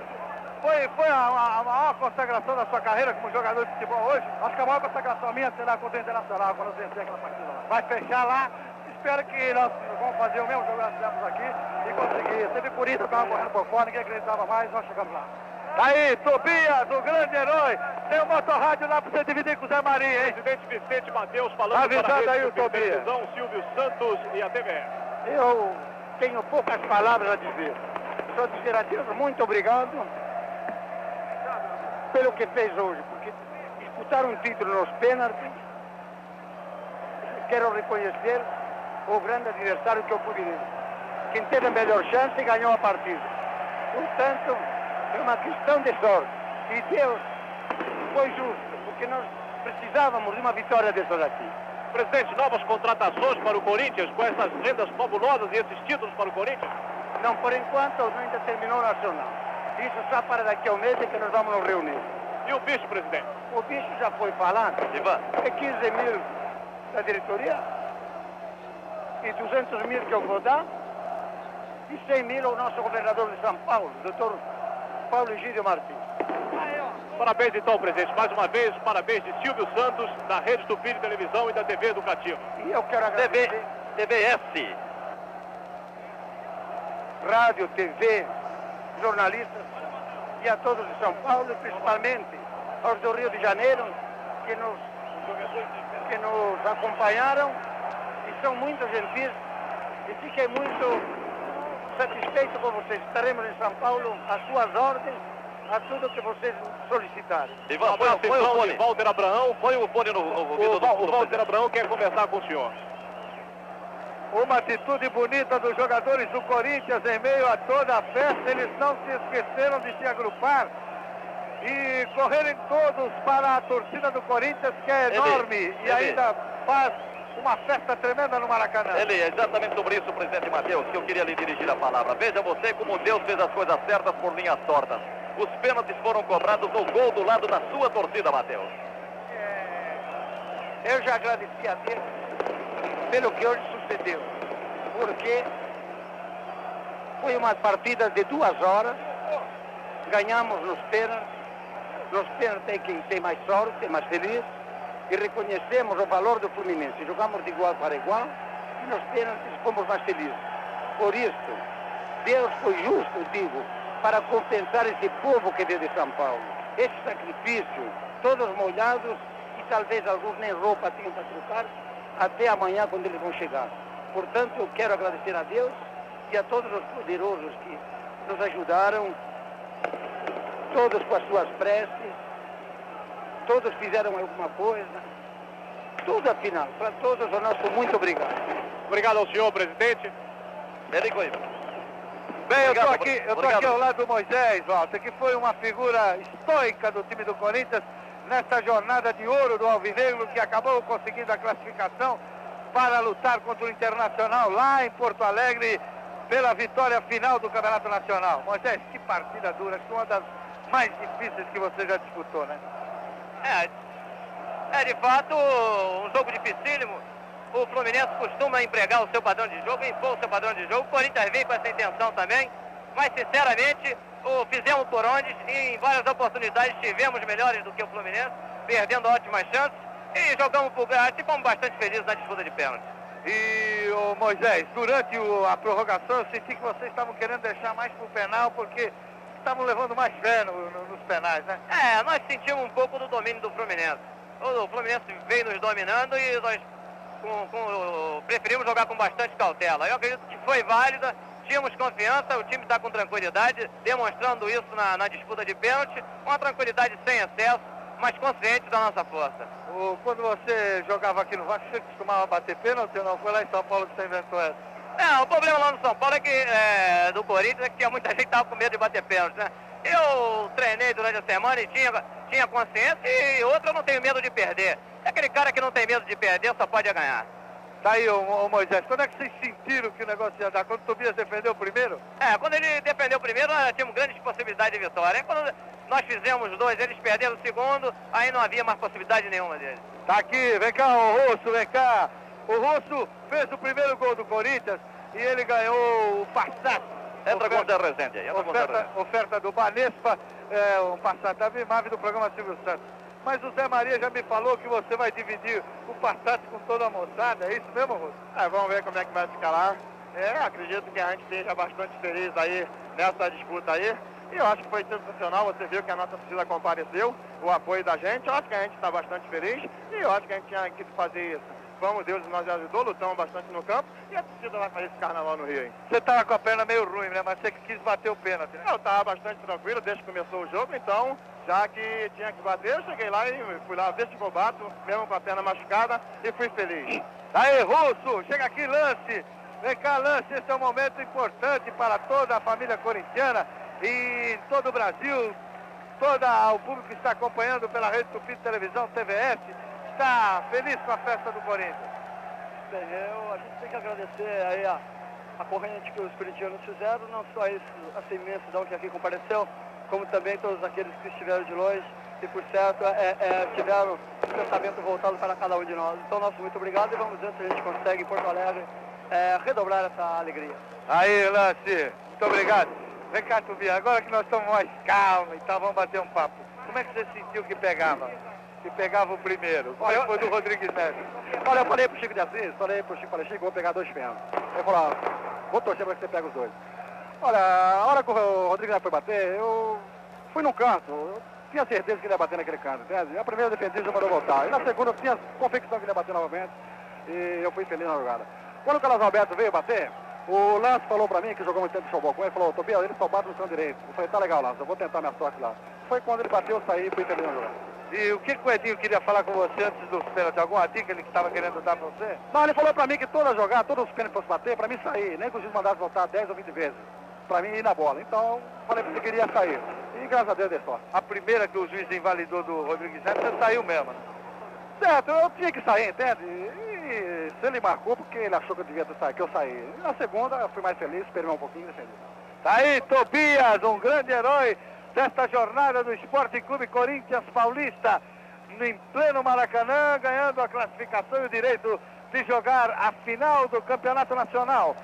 foi a maior consagração da sua carreira como jogador de futebol hoje? Acho que a maior consagração minha será contra o Internacional, quando eu vencer aquela partida lá. Vai fechar lá, espero que nós vamos fazer o mesmo jogo que nós fizemos aqui e conseguir. Teve por isso, eu estava correndo por fora, ninguém acreditava mais, nós chegamos lá. Aí, Tobias, o grande herói, tem um motorrádio lá para você dividir com o Zé Maria, hein? Presidente Vicente Mateus falando para a Rede Tupi Televisão, Silvio Santos e a TVS. Eu tenho poucas palavras a dizer. Só dizer a Deus muito obrigado pelo que fez hoje, porque disputar um título nos pênaltis, quero reconhecer o grande adversário que eu pude ver. Quem teve a melhor chance ganhou a partida. Portanto, é uma questão de sorte. E Deus foi justo, porque nós precisávamos de uma vitória dessa daqui. Presidente, novas contratações para o Corinthians, com essas rendas fabulosas e esses títulos para o Corinthians? Não, por enquanto ainda terminou o Nacional. Isso só para daqui a um mês é que nós vamos nos reunir. E o bicho, presidente? O bicho já foi falado. É 15 mil da diretoria e 200 mil que eu vou dar e 100 mil ao nosso governador de São Paulo, doutor Paulo Egídio Martins. Parabéns então, presidente. Mais uma vez, parabéns de Silvio Santos, da Rede Tupi de Televisão e da TV Educativa. E eu quero agradecer... TVS. Rádio, TV, jornalistas e a todos de São Paulo, e principalmente aos do Rio de Janeiro, que nos acompanharam e são muito gentis, e fiquei muito satisfeito com vocês. Estaremos em São Paulo às suas ordens, a tudo que vocês solicitarem. Ivan, foi o fone. Walter Abraão. Foi o fone no ouvido o Walter Abraão quer conversar com o senhor. Uma atitude bonita dos jogadores do Corinthians em meio a toda a festa. Eles não se esqueceram de se agrupar e correrem todos para a torcida do Corinthians, que é enorme e ainda faz uma festa tremenda no Maracanã. É exatamente sobre isso, presidente Mateus, que eu queria lhe dirigir a palavra. Veja você como Deus fez as coisas certas por linhas tortas. Os pênaltis foram cobrados no gol do lado da sua torcida, Mateus. Eu já agradeci a Deus pelo que hoje sucedeu, porque foi uma partida de 2 horas, ganhamos nos pênaltis é quem tem mais sorte, mais feliz, e reconhecemos o valor do Fluminense. Jogamos de igual para igual e nos pênaltis fomos mais felizes. Por isso, Deus foi justo, digo, para compensar esse povo que veio de São Paulo. Esse sacrifício, todos molhados e talvez alguns nem roupa tinham para trocar, até amanhã quando eles vão chegar. Portanto, eu quero agradecer a Deus e a todos os poderosos que nos ajudaram, todos com as suas preces, todos fizeram alguma coisa, tudo afinal, para todos o nosso muito obrigado. Obrigado ao senhor, presidente. Bem, eu estou aqui ao lado do Moisés, Walter, que foi uma figura estoica do time do Corinthians nessa jornada de ouro do Alvinegro, que acabou conseguindo a classificação para lutar contra o Internacional lá em Porto Alegre pela vitória final do Campeonato Nacional. Moisés, que partida dura, acho que uma das mais difíceis que você já disputou, né? É de fato um jogo dificílimo. O Fluminense costuma empregar o seu padrão de jogo, impor o seu padrão de jogo. O Corinthians vem com essa intenção também, mas sinceramente fizemos por onde e em várias oportunidades tivemos melhores do que o Fluminense, perdendo ótimas chances e jogamos por graça e fomos bastante felizes na disputa de pênalti. E, Moisés, durante a prorrogação eu senti que vocês estavam querendo deixar mais pro penal porque estavam levando mais fé nos penais, né? Nós sentimos um pouco do domínio do Fluminense. O Fluminense veio nos dominando e nós preferimos jogar com bastante cautela. Eu acredito que foi válida, tínhamos confiança, o time está com tranquilidade, demonstrando isso na disputa de pênalti, uma tranquilidade sem excesso, mas consciente da nossa força. Quando você jogava aqui no Vasco, você costumava bater pênalti ou não? Foi lá em São Paulo que você inventou essa? O problema lá no São Paulo é que, do Corinthians, é que tinha muita gente que estava com medo de bater pênalti, né? Eu treinei durante a semana e tinha consciência, e outra, eu não tenho medo de perder. É aquele cara que não tem medo de perder, só pode ganhar. Tá aí, Moisés, quando é que vocês sentiram que o negócio ia dar? Quando o Tobias defendeu primeiro? Quando ele defendeu primeiro, nós tínhamos grandes possibilidades de vitória. Quando nós fizemos dois, eles perderam o segundo, aí não havia mais possibilidade nenhuma deles. Tá aqui, vem cá, o Russo, vem cá. O Russo fez o primeiro gol do Corinthians e ele ganhou o Passat. Entra com o Zé Rezende aí. Oferta do Banespa, um Passat da Vimave do programa Silvio Santos. Mas o Zé Maria já me falou que você vai dividir o Passat com toda a moçada, é isso mesmo, Russo? Vamos ver como é que vai ficar lá. Acredito que a gente esteja bastante feliz aí nessa disputa aí. E eu acho que foi sensacional, você viu que a nossa torcida compareceu, o apoio da gente, eu acho que a gente está bastante feliz e eu acho que a gente tinha que fazer isso. Vamos, Deus nos ajudou, lutamos bastante no campo e a torcida vai fazer esse carnaval no Rio, hein? Você estava com a perna meio ruim, né? Mas você quis bater o pênalti, né? Eu estava bastante tranquilo desde que começou o jogo, então, já que tinha que bater, eu cheguei lá e fui lá, desde que eu bato, mesmo com a perna machucada, e fui feliz. Aí, Russo, chega aqui, Lance. Vem cá, Lance, esse é um momento importante para toda a família corintiana e todo o Brasil, todo o público que está acompanhando pela Rede Tupi de Televisão, TVS, está feliz com a festa do Corinthians. Bem, a gente tem que agradecer aí a corrente que os corintianos fizeram, não só essa imensidão que aqui compareceu, como também todos aqueles que estiveram de longe e, por certo, tiveram o pensamento voltado para cada um de nós. Então, nosso muito obrigado e vamos ver se a gente consegue, em Porto Alegre, redobrar essa alegria. Aí, Lance, muito obrigado. Vem cá, Tubi, agora que nós estamos mais calmos e tal, vamos bater um papo. Como é que você sentiu que pegava? Que pegava o primeiro? Qual foi do Rodrigues Neto? Olha, eu falei pro Chico de Assis, falei, Chico, vou pegar dois pênaltis. Ele falou, vou torcer para que você pegue os dois. Olha, a hora que o Rodrigues Neto foi bater, eu fui num canto, eu tinha certeza que ele ia bater naquele canto, entende? A primeira eu defendi, já mandou voltar. E na segunda eu tinha convicção que ele ia bater novamente, e eu fui feliz na jogada. Quando o Carlos Alberto veio bater, o Lance falou pra mim, que jogou muito tempo de showball com ele, falou, Tobias, ele só bate no seu direito. Eu falei, tá legal, Lance, eu vou tentar minha sorte lá. Foi quando ele bateu, eu saí e fui feliz na jogada. E o que o Edinho queria falar com você antes dos pênaltis? Alguma dica ele estava querendo dar pra você? Não, ele falou pra mim que toda jogada, todos os pênaltis que fosse bater, pra mim sair, nem que o juiz mandasse voltar 10 ou 20 vezes. Pra mim ir na bola. Então, falei pra ele que queria sair. E graças a Deus deu sorte. A primeira que o juiz invalidou do Rodrigues Neto, você saiu mesmo, né? Certo, eu tinha que sair, entende? E se ele marcou, porque ele achou que eu devia sair, que eu saí. E na segunda, eu fui mais feliz, esperei um pouquinho e defendi. Tá aí, Tobias, um grande herói desta jornada do Esporte Clube Corinthians Paulista, em pleno Maracanã, ganhando a classificação e o direito de jogar a final do Campeonato Nacional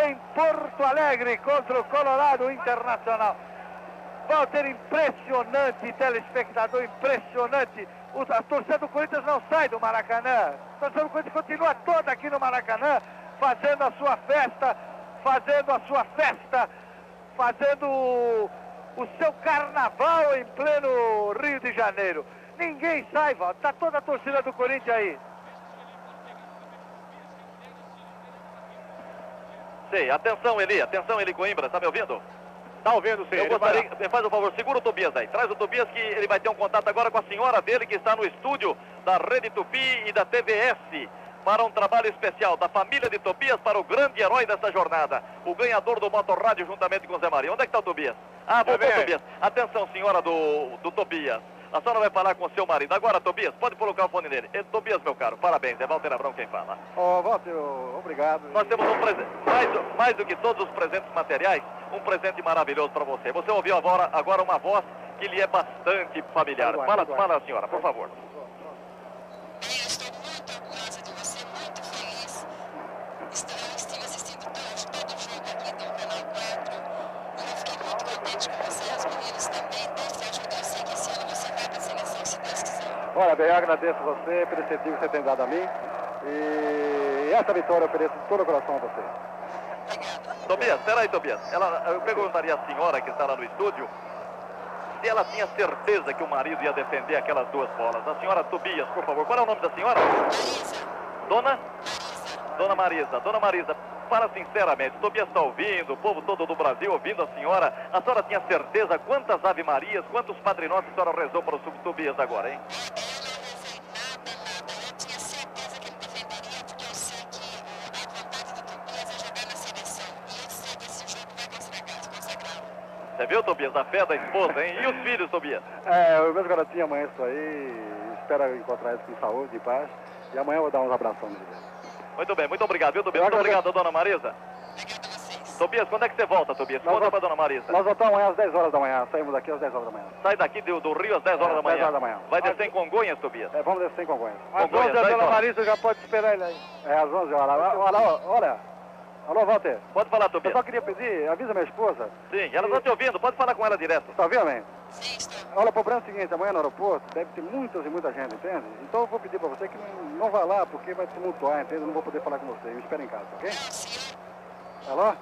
em Porto Alegre contra o Colorado Internacional. Walter, impressionante, telespectador, impressionante A torcida do Corinthians não sai do Maracanã. A torcida do Corinthians continua toda aqui no Maracanã, fazendo a sua festa, fazendo o seu carnaval em pleno Rio de Janeiro. Ninguém sai, Valdo. Está toda a torcida do Corinthians aí. Sei, atenção Eli Coimbra, tá me ouvindo? Tá ouvindo, sim. Eu gostaria, faz um favor, segura o Tobias aí. Traz o Tobias que ele vai ter um contato agora com a senhora dele que está no estúdio da Rede Tupi e da TVS para um trabalho especial da família de Tobias para o grande herói dessa jornada, o ganhador do Motorrádio juntamente com o Zé Maria. Onde é que está o Tobias? Ah, voltou Tobias. Atenção, senhora do Tobias. A senhora vai falar com o seu marido. Agora, Tobias, pode colocar o fone nele. Tobias, meu caro, parabéns. É Walter Abrão quem fala. Walter, obrigado. Nós temos um presente, mais do que todos os presentes materiais, um presente maravilhoso para você. Você ouviu agora uma voz que lhe é bastante familiar. Fala, senhora, por favor. Estive assistindo todo o jogo aqui do Canal 4 e eu fiquei muito contente com você, os meninos também, desde a ajuda. Eu sei que esse ano você vai para a seleção, se Deus quiser. Olha, bem, eu agradeço você pelo incentivo que você tem dado a mim e essa vitória eu ofereço de todo o coração a você. Tobias, peraí, Tobias. Eu perguntaria à senhora que está lá no estúdio se ela tinha certeza que o marido ia defender aquelas duas bolas. A senhora Tobias, por favor, qual é o nome da senhora? Dona Marisa, fala sinceramente, o Tobias está ouvindo, o povo todo do Brasil ouvindo a senhora tinha certeza quantas Ave Marias, quantos Padre Nosso a senhora rezou para o Tobias agora, hein? Eu tinha certeza que ele defenderia, porque eu sei que a vontade do Tobias é jogar na seleção. E eu sei que esse jogo vai consagrá-lo. Você viu, Tobias, a fé da esposa, hein? E os filhos, Tobias? Os meus garotinhos amanhã estão aí, espero encontrar eles com saúde e paz. E amanhã eu vou dar uns abraços neles. Muito bem, muito obrigado, viu, Tobias? Muito obrigado, dona Marisa. Obrigado a vocês. Tobias, quando é que você volta, Tobias? Conta pra dona Marisa. Nós voltamos amanhã às 10 horas da manhã, saímos daqui às 10 horas da manhã. Sai daqui do Rio às 10 horas da manhã. 10 horas da manhã. Vai descer em Congonhas, Tobias? Vamos descer em Congonhas. Às 11 a dona Marisa já pode esperar ele aí. Às 11 horas. Olha. Alô, Walter. Pode falar, Tobias. Eu só queria pedir, avisa minha esposa. Sim, ela está te ouvindo, pode falar com ela direto. Está ouvindo, man? Sim, estou. Olha, o problema é o seguinte, amanhã no aeroporto deve ter muita gente, entende? Então eu vou pedir para você que não vá lá, porque vai tumultuar, entende? Eu não vou poder falar com você. Me espera em casa, ok? Alô?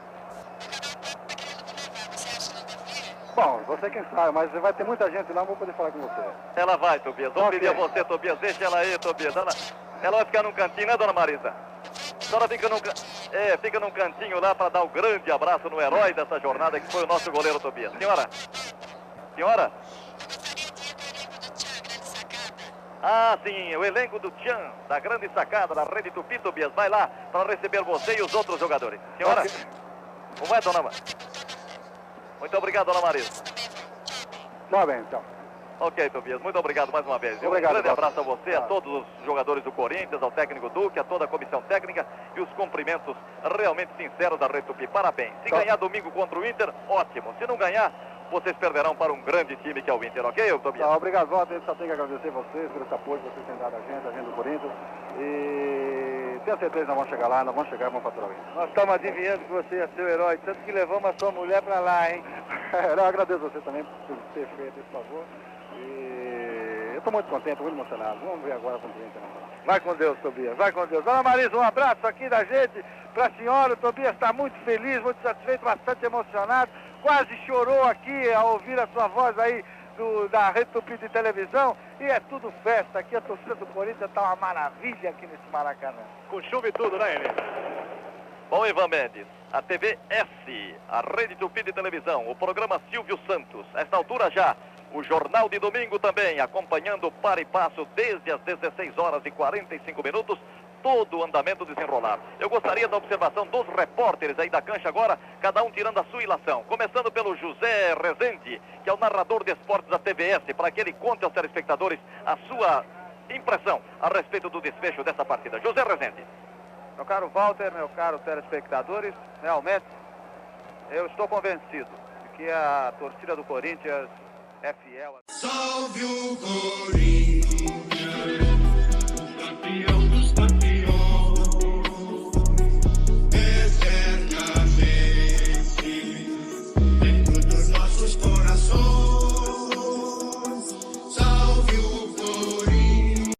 Bom, você quem sabe, mas vai ter muita gente lá, não vou poder falar com você. Ela vai, Tobias. Vamos pedir a você, Tobias. Deixa ela aí, Tobias. Ela vai ficar num cantinho, né, dona Marisa? A senhora fica num cantinho lá para dar um grande abraço no herói dessa jornada, que foi o nosso goleiro Tobias. Senhora? Ah, sim, o elenco do Tchan, da grande sacada, da Rede Tupi, Tobias, vai lá para receber você e os outros jogadores. Senhora? Como é, dona Marisa? Muito obrigado, dona Marisa. Tá bem, então. Ok, Tobias, muito obrigado mais uma vez. Obrigado, um grande abraço a você, a todos os jogadores do Corinthians, ao técnico Duque, a toda a comissão técnica e os cumprimentos realmente sinceros da Rede Tupi. Parabéns. Se ganhar domingo contra o Inter, ótimo. Se não ganhar, vocês perderão para um grande time que é o Inter, ok, Tobias? Obrigado, Walter. Só tenho que agradecer a vocês pelo esse apoio que vocês têm dado a gente do Corinthians. E tenho certeza que nós vamos chegar lá, nós vamos chegar e vamos faturar o Inter. Nós estamos adivinhando que você é seu herói, tanto que levamos a sua mulher para lá, hein? Eu agradeço a você também por ter feito esse favor. E eu estou muito contente, muito emocionado. Vamos ver agora com o Inter. Vai com Deus, Tobias, vai com Deus. Dona Marisa, um abraço aqui da gente para a senhora. O Tobias está muito feliz, muito satisfeito, bastante emocionado. Quase chorou aqui ao ouvir a sua voz aí da Rede Tupi de televisão. E é tudo festa. Aqui a torcida do Corinthians está uma maravilha aqui nesse Maracanã. Com chuva e tudo, né, ele? Bom, Ivan Mendes, a TVS, a Rede Tupi de televisão, o programa Silvio Santos. A esta altura já, o Jornal de Domingo também, acompanhando para e passo desde as 16 horas e 45 minutos, todo o andamento desenrolar. Eu gostaria da observação dos repórteres aí da cancha agora, cada um tirando a sua ilação. Começando pelo José Rezende, que é o narrador de esportes da TVS, para que ele conte aos telespectadores a sua impressão a respeito do desfecho dessa partida. José Rezende. Meu caro Walter, meu caro telespectadores, realmente eu estou convencido de que a torcida do Corinthians é fiel. Salve o Corinthians, o campeão.